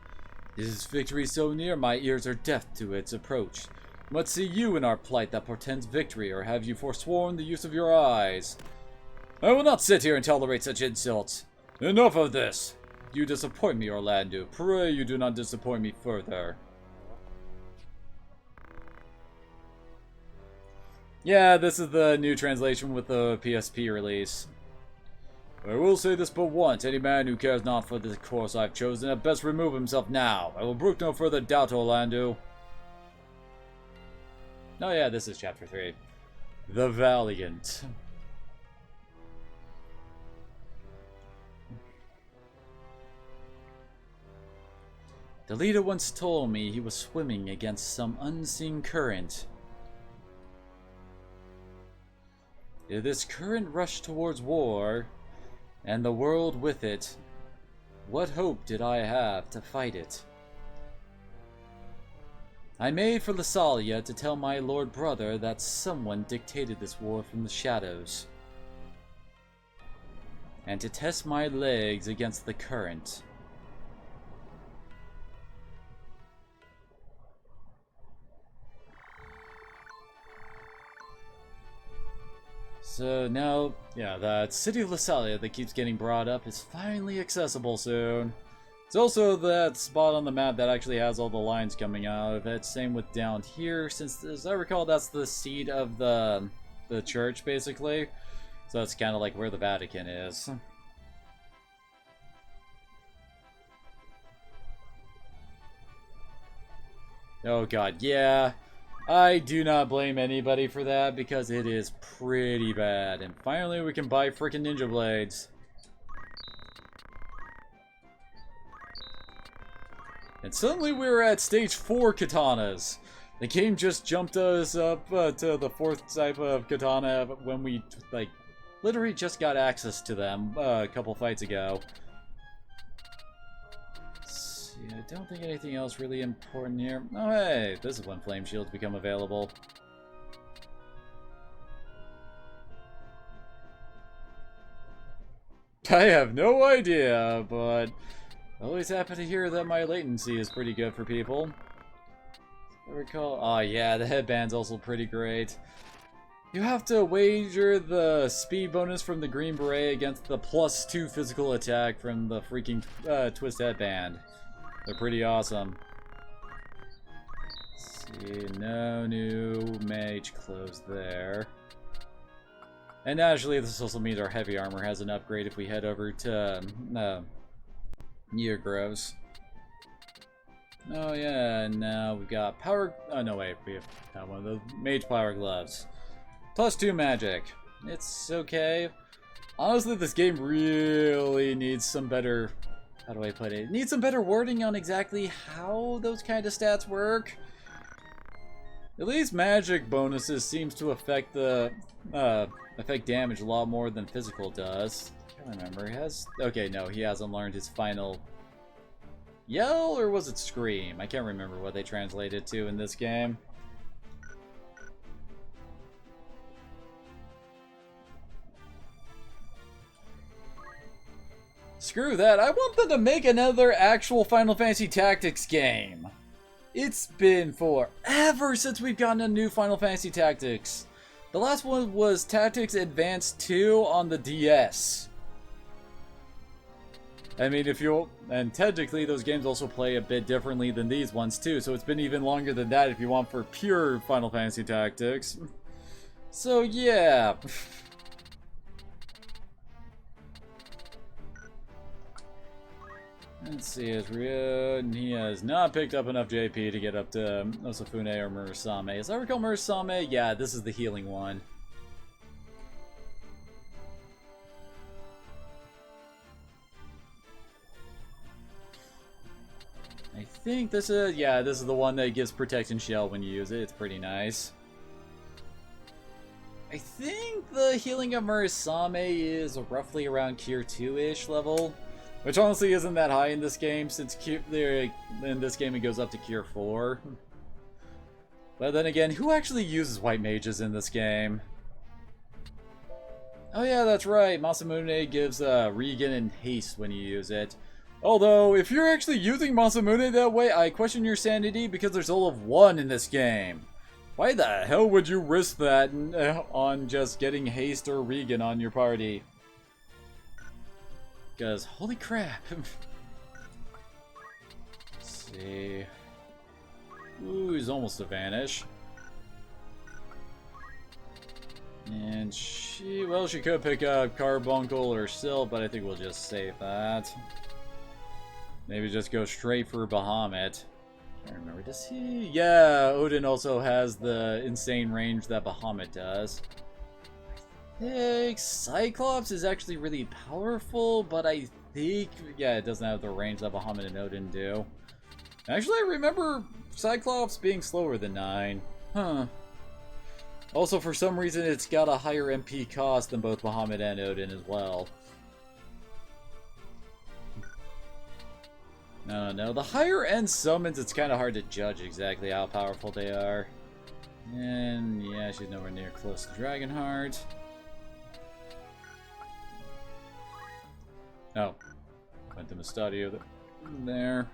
Is victory so near? My ears are deaf to its approach. What see you in our plight that portends victory, or have you forsworn the use of your eyes? I will not sit here and tolerate such insults. Enough of this. You disappoint me, Orlando. Pray you do not disappoint me further. Yeah, this is the new translation with the PSP release. I will say this but once. Any man who cares not for the course I've chosen had best remove himself now. I will brook no further doubt, Orlando. Oh yeah, this is chapter 3. The Valiant. The leader once told me he was swimming against some unseen current. If this current rushed towards war, and the world with it, what hope did I have to fight it? I made for Lysalia to tell my lord brother that someone dictated this war from the shadows, and to test my legs against the current. So now, yeah, that city of Lysalia that keeps getting brought up is finally accessible soon. It's also that spot on the map that actually has all the lines coming out of it. Same with down here, since as I recall that's the seat of the church, basically. So that's kind of like where the Vatican is. Oh god, yeah. I do not blame anybody for that because it is pretty bad. And finally we can buy freaking ninja blades. And suddenly we're at stage 4 katanas. The game just jumped us up to the 4th type of katana when we, like, literally just got access to them a couple fights ago. I don't think anything else really important here. Oh hey, this is when flame shields become available. I have no idea, but I always happy to hear that my latency is pretty good for people. I recall. Oh yeah, the headband's also pretty great. You have to wager the speed bonus from the green beret against the +2 physical attack from the freaking twist headband. They're pretty awesome. Let's see, no new mage clothes there. And naturally, this also means our heavy armor has an upgrade if we head over to Year Groves. Oh yeah, and now we've got power. Oh no, wait, we have one of the mage power gloves. +2 magic. It's okay. Honestly, this game really needs some better. How do I put it? It needs some better wording on exactly how those kind of stats work. At least magic bonuses seems to affect the affect damage a lot more than physical does. I can't remember. He has. Okay, no, he hasn't learned his final yell, or was it scream? I can't remember what they translated to in this game. Screw that, I want them to make another actual Final Fantasy Tactics game. It's been forever since we've gotten a new Final Fantasy Tactics. The last one was Tactics Advance 2 on the DS. I mean, and technically those games also play a bit differently than these ones too, so it's been even longer than that if you want for pure Final Fantasy Tactics. So yeah. Let's see, and he has not picked up enough JP to get up to Osafune or Murasame. As I recall, Murasame, yeah, this is the healing one. I think this is, yeah, this is the one that gives Protection Shell when you use it. It's pretty nice. I think the healing of Murasame is roughly around Cure 2-ish level. Which honestly isn't that high in this game, since in this game it goes up to Cure 4. But then again, who actually uses white mages in this game? Oh yeah, that's right, Masamune gives regen and haste when you use it. Although, if you're actually using Masamune that way, I question your sanity because there's all of 1 in this game. Why the hell would you risk that on just getting haste or regen on your party? Because, holy crap. Let's see. Ooh, he's almost to vanish. And she could pick up Carbuncle or Silt, but I think we'll just save that. Maybe just go straight for Bahamut. I can't remember, does he? Yeah, Odin also has the insane range that Bahamut does. I think Cyclops is actually really powerful, but I think, yeah, it doesn't have the range that Bahamut and Odin do. Actually, I remember Cyclops being slower than 9. Huh. Also, for some reason, it's got a higher MP cost than both Bahamut and Odin as well. No. The higher end summons, it's kind of hard to judge exactly how powerful they are. And yeah, she's nowhere near close to Dragonheart. Oh. Went to Mustadio there.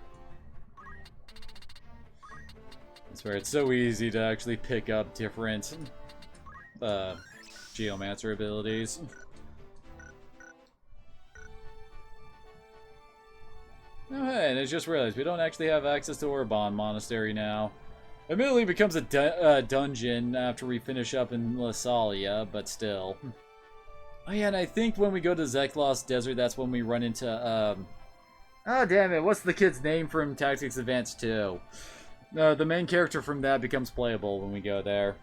That's where it's so easy to actually pick up different Geomancer abilities. Oh hey, and I just realized we don't actually have access to Orbon Monastery now. It immediately becomes a dungeon after we finish up in Lassalia, but still. Oh yeah, and I think when we go to Zeklos Desert, that's when we run into, oh damn it, what's the kid's name from Tactics Advance 2? The main character from that becomes playable when we go there.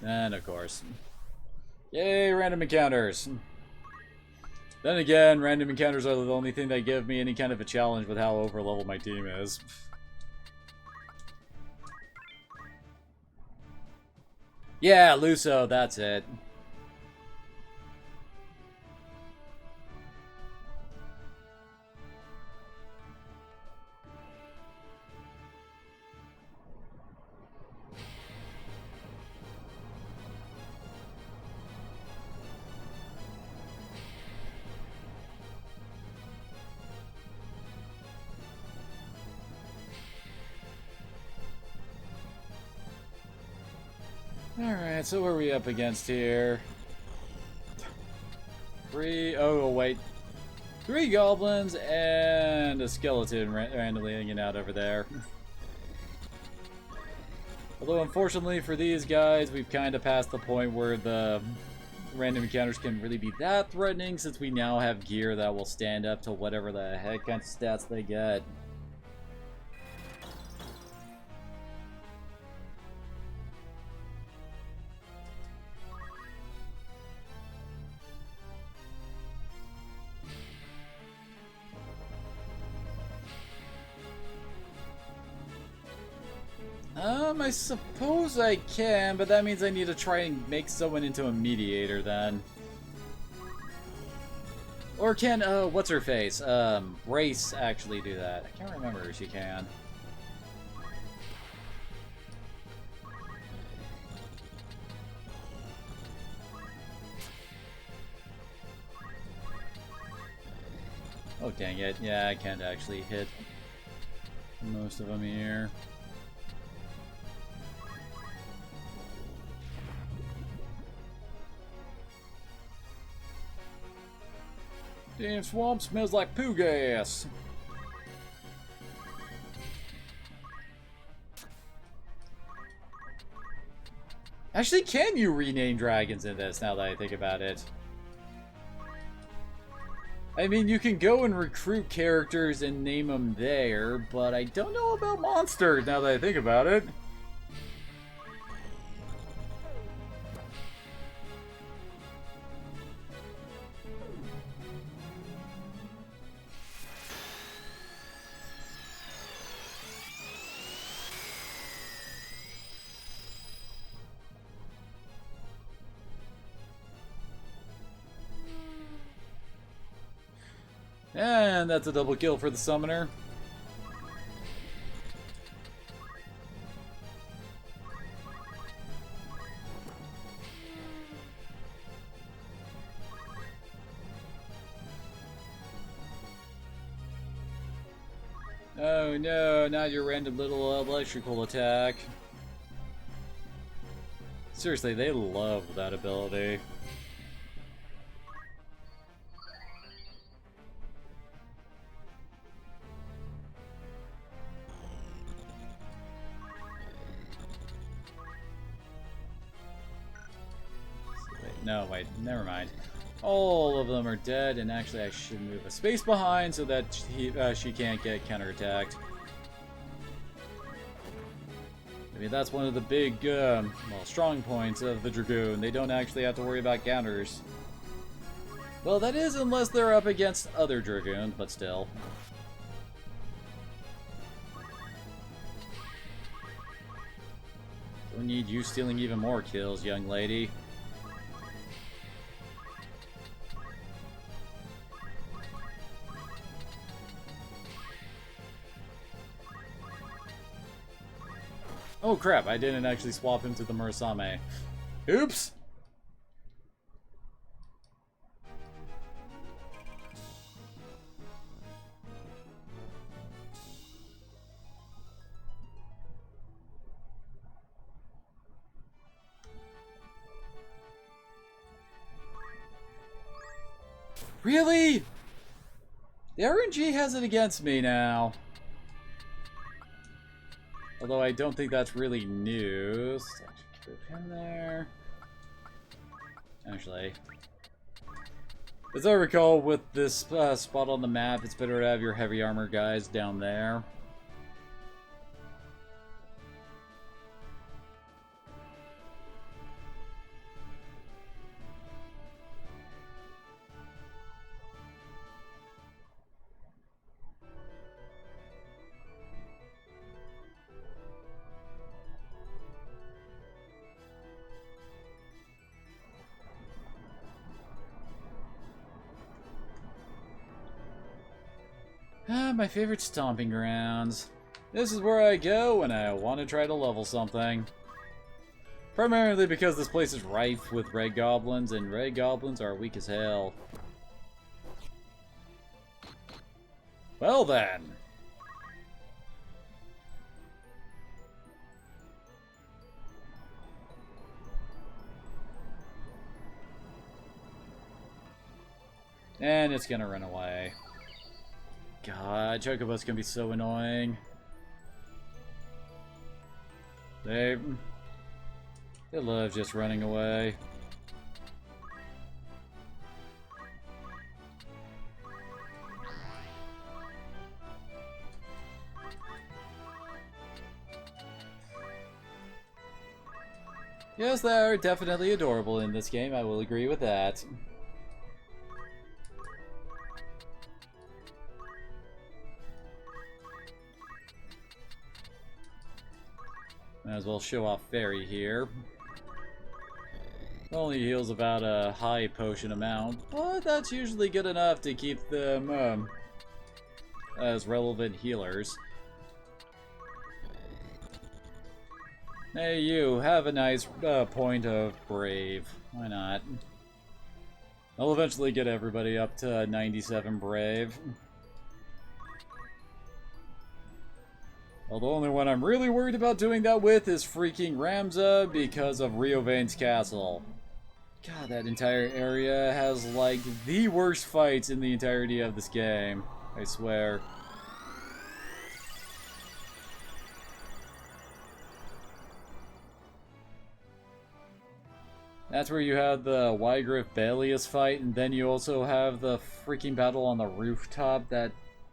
And of course. Yay, random encounters! Then again, random encounters are the only thing that give me any kind of a challenge with how overleveled my team is. Yeah, Luso, that's it. Alright, so what are we up against here? Oh wait. 3 goblins and a skeleton randomly hanging out over there. Although unfortunately for these guys, we've kind of passed the point where the random encounters can really be that threatening, since we now have gear that will stand up to whatever the heck kind of stats they get. I suppose I can, but that means I need to try and make someone into a mediator then. Or can, what's-her-face? Race actually do that? I can't remember if she can. Oh, dang it. Yeah, I can't actually hit most of them here. Damn swamp smells like poo gas. Actually, can you rename dragons in this, now that I think about it? I mean, you can go and recruit characters and name them there, but I don't know about monsters, now that I think about it. And that's a double kill for the summoner. Oh no, not your random little electrical attack. Seriously, they love that ability. No, wait, never mind. All of them are dead, and actually I should move a space behind so that she can't get counterattacked. I mean, that's one of the big, well, strong points of the Dragoon. They don't actually have to worry about counters. Well, that is unless they're up against other Dragoons, but still. Don't need you stealing even more kills, young lady. Oh crap, I didn't actually swap him to the Murasame. Oops! Really? The RNG has it against me now. Although I don't think that's really new. So I should keep him there. Actually. As I recall, with this spot on the map, it's better to have your heavy armor guys down there. My favorite stomping grounds. This is where I go when I want to try to level something. Primarily because this place is rife with red goblins, and red goblins are weak as hell. Well then. And it's gonna run away. God, Chocobos can be so annoying. They love just running away. Yes, they are definitely adorable in this game, I will agree with that. Might as well show off Fairy here. Only heals about a high potion amount, but that's usually good enough to keep them as relevant healers. Hey, you, have a nice point of Brave. Why not? I'll eventually get everybody up to 97 Brave. Well, the only one I'm really worried about doing that with is freaking Ramza because of Riovane's castle. God, that entire area has, like, the worst fights in the entirety of this game. I swear. That's where you have the Wygriff Balius fight, and then you also have the freaking battle on the rooftop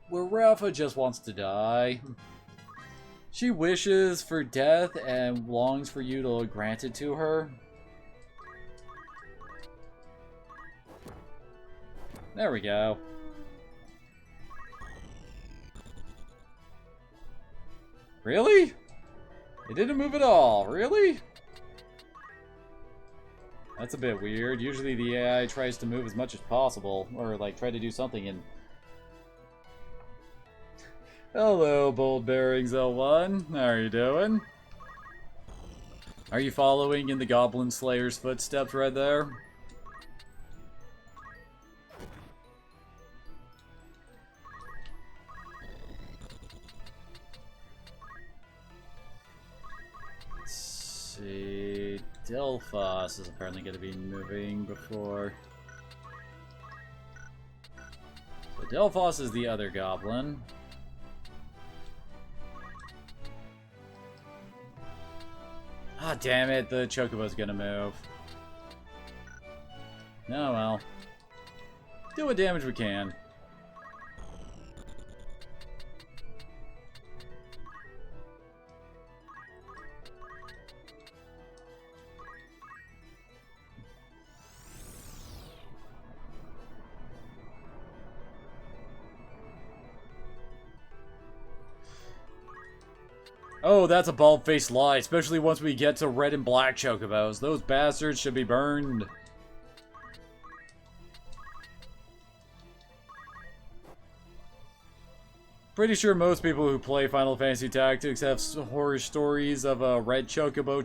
where Rafa just wants to die. She wishes for death and longs for you to grant it to her. There we go. Really? It didn't move at all. Really? That's a bit weird. Usually the AI tries to move as much as possible, or like try to do something and... Hello, Bold Bearings L1. How are you doing? Are you following in the Goblin Slayer's footsteps right there? Let's see... Delphos is apparently going to be moving before... So Delphos is the other goblin. Ah, damn it, the Chocobo's gonna move. Oh well. Do what damage we can. Oh, that's a bald-faced lie, especially once we get to red and black chocobos. Those bastards should be burned. Pretty sure most people who play Final Fantasy Tactics have horror stories of a red chocobo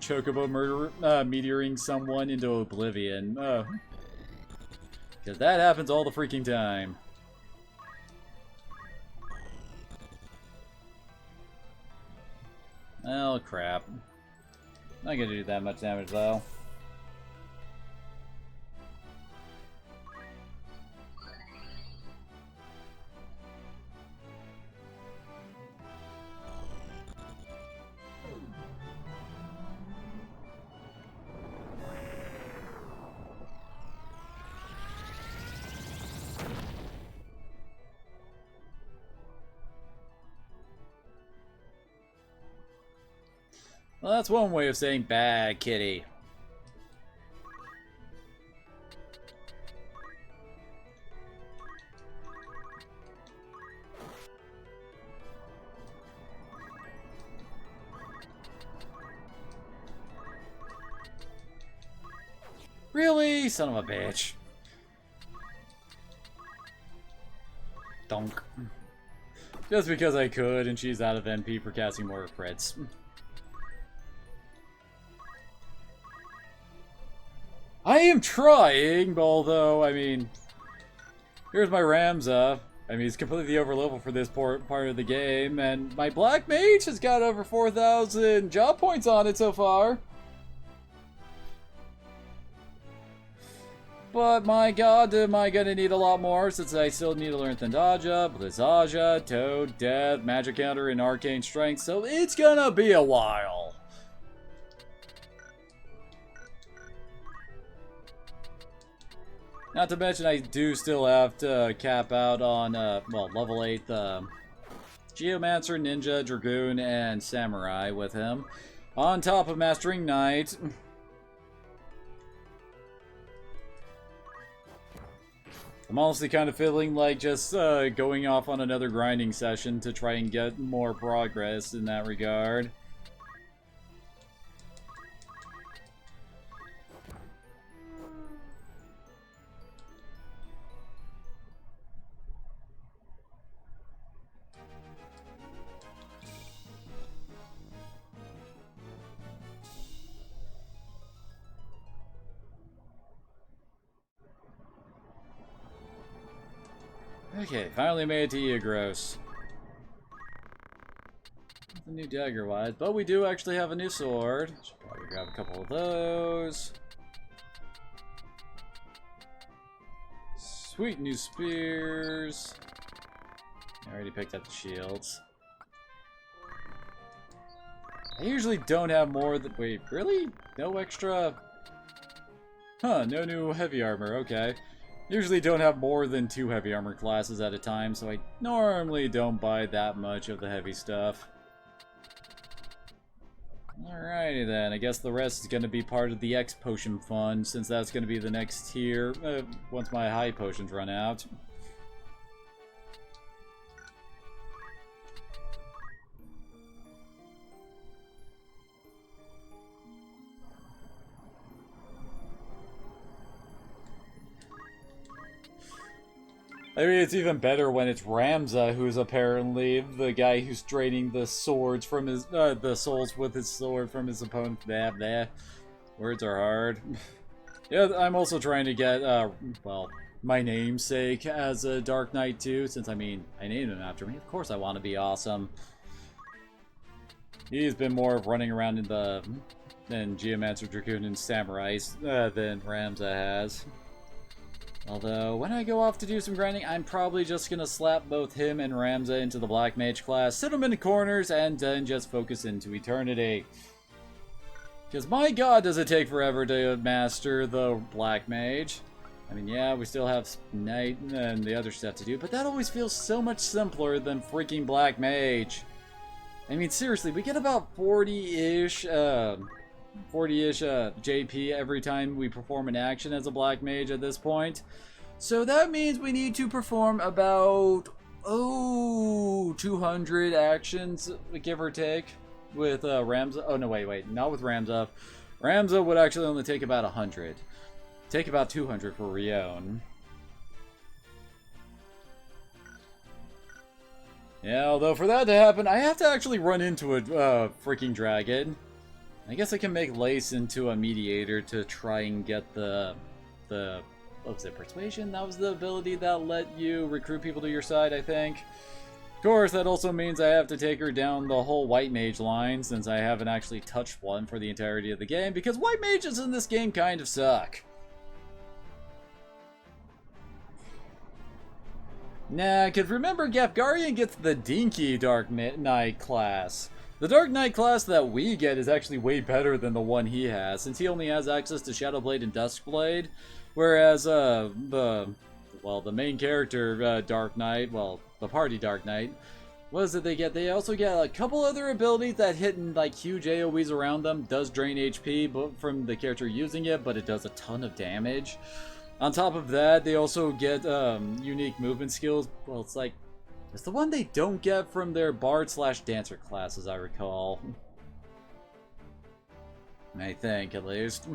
meteoring someone into oblivion. Because that happens all the freaking time. Oh, crap. Not gonna do that much damage, though. Well, that's one way of saying bad kitty. Really? Son of a bitch. Donk. Just because I could, and she's out of MP for casting more crits. I am trying, although, I mean, here's my Ramza. I mean, he's completely overleveled for this part of the game, and my Black Mage has got over 4,000 job points on it so far. But my god, am I gonna need a lot more, since I still need to learn Thandaja, Blizzaja, Toad, Death, Magic Counter, and Arcane Strength, so it's gonna be a while. Not to mention, I do still have to cap out on, well, level 8, Geomancer, Ninja, Dragoon, and Samurai with him. On top of mastering Knight. I'm honestly kind of feeling like just going off on another grinding session to try and get more progress in that regard. Okay, finally made it to Iagros. Nothing new dagger-wise, but we do actually have a new sword. Should probably grab a couple of those. Sweet new spears. I already picked up the shields. I usually don't have more than... Wait, really? No extra... Huh, no new heavy armor, okay. Usually don't have more than 2 heavy armor classes at a time, so I normally don't buy that much of the heavy stuff. Alrighty then, I guess the rest is going to be part of the X potion fund, since that's going to be the next tier once my high potions run out. I mean, it's even better when it's Ramza, who's apparently the guy who's draining the swords from his, the souls with his sword from his opponent. Blah. Words are hard. Yeah, I'm also trying to get, well, my namesake as a Dark Knight too, since, I mean, I named him after me. Of course I want to be awesome. He's been more of running around in the, than Geomancer, Dragoon, and Samurai than Ramza has. Although, when I go off to do some grinding, I'm probably just gonna slap both him and Ramza into the Black Mage class, sit them in the corners, and then just focus into eternity. Because my god, does it take forever to master the Black Mage. I mean, yeah, we still have Knight and the other stuff to do, but that always feels so much simpler than freaking Black Mage. I mean, seriously, we get about 40-ish, 40-ish JP every time we perform an action as a Black Mage at this point. So that means we need to perform about, 200 actions, give or take. with Ramza. Oh no, wait, not with Ramza. Ramza would actually only take about 100. Take about 200 for Rion. Yeah, although for that to happen, I have to actually run into a freaking dragon. I guess I can make Lace into a mediator to try and get the what was it, persuasion? That was the ability that let you recruit people to your side, I think. Of course, that also means I have to take her down the whole white mage line, since I haven't actually touched one for the entirety of the game, because white mages in this game kind of suck. Nah, because remember, Gafgarian gets the dinky Dark Knight class. The Dark Knight class that we get is actually way better than the one he has, since he only has access to Shadowblade and Duskblade, whereas the main character, Dark Knight, well, the party Dark Knight, what is it they get? They also get a couple other abilities that hit in like huge AoEs around them, does drain HP but from the character using it, but it does a ton of damage. On top of that, they also get unique movement skills. Well, it's the one they don't get from their Bard/Dancer class, as I recall. I think, at least.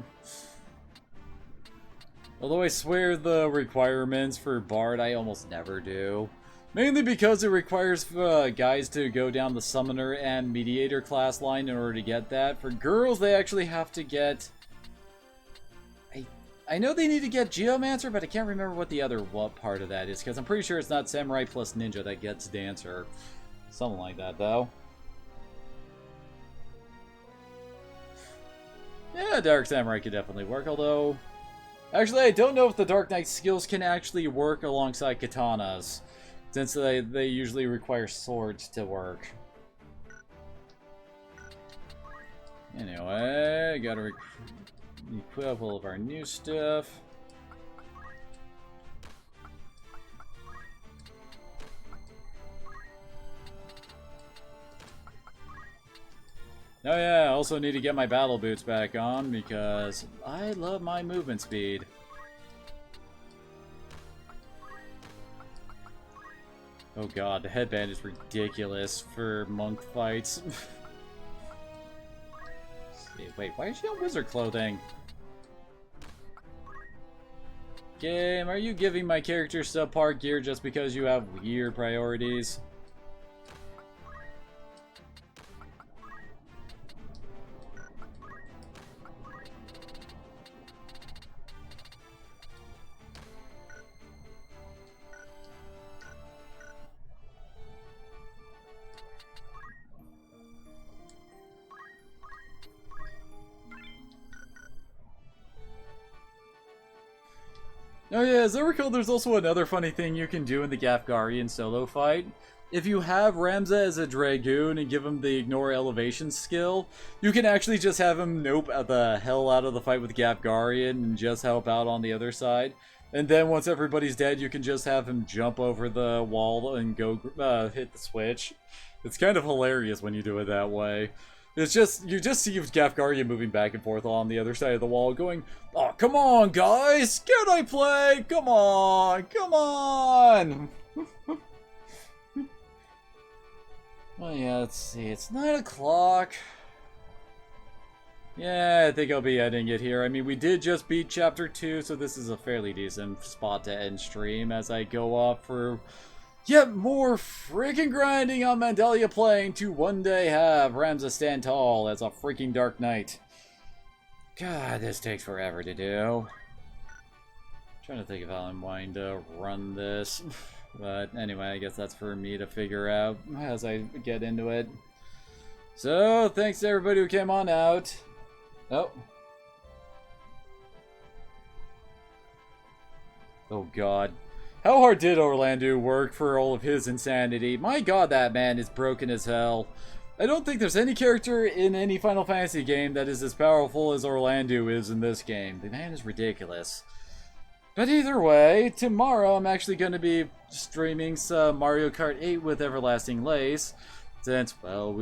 Although I swear the requirements for Bard I almost never do. Mainly because it requires guys to go down the Summoner and Mediator class line in order to get that. For girls, they actually have to get... I know they need to get Geomancer, but I can't remember what part of that is, because I'm pretty sure it's not Samurai plus Ninja that gets Dancer. Something like that, though. Yeah, Dark Samurai could definitely work, although... Actually, I don't know if the Dark Knight skills can actually work alongside katanas, since they usually require swords to work. Anyway, gotta equip all of our new stuff. Oh yeah, I also need to get my battle boots back on because I love my movement speed. Oh god, the headband is ridiculous for monk fights. Wait, why is she on wizard clothing? Game, are you giving my character subpar gear just because you have weird priorities? Oh yeah, as I recall, there's also another funny thing you can do in the Gafgarian solo fight. If you have Ramza as a Dragoon and give him the Ignore Elevation skill, you can actually just have him nope the hell out of the fight with Gafgarian and just help out on the other side. And then once everybody's dead, you can just have him jump over the wall and go hit the switch. It's kind of hilarious when you do it that way. It's just, you just see Gafgarian moving back and forth on the other side of the wall going, "Oh, come on, guys! Can I play? Come on! Come on!" Well, yeah, let's see. It's 9 o'clock. Yeah, I think I'll be ending it here. I mean, we did just beat Chapter 2, so this is a fairly decent spot to end stream as I go off for yet more freaking grinding on Mandalia Plain to one day have Ramza stand tall as a freaking Dark Knight. God, this takes forever to do. I'm trying to think of how I'm going to run this. But anyway, I guess that's for me to figure out as I get into it. So, thanks to everybody who came on out. Oh. Oh god. How hard did Orlando work for all of his insanity? My god, that man is broken as hell. I don't think there's any character in any Final Fantasy game that is as powerful as Orlando is in this game. The man is ridiculous. But either way, tomorrow I'm actually going to be streaming some Mario Kart 8 with Everlasting Lace. Since, well,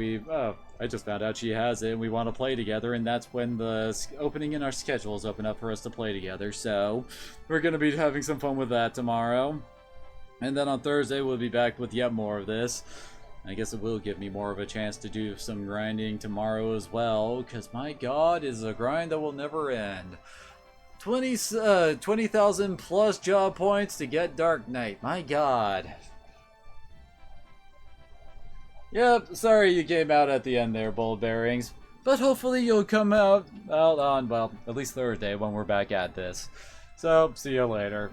I just found out she has it and we want to play together, and that's when the opening in our schedules open up for us to play together. So, we're going to be having some fun with that tomorrow. And then on Thursday, we'll be back with yet more of this. I guess it will give me more of a chance to do some grinding tomorrow as well, because my god, is a grind that will never end. 20,000 plus job points to get Dark Knight. My god. Yep, sorry you came out at the end there, Bold Bearings. But hopefully you'll come out on, well, at least Thursday when we're back at this. So, see you later.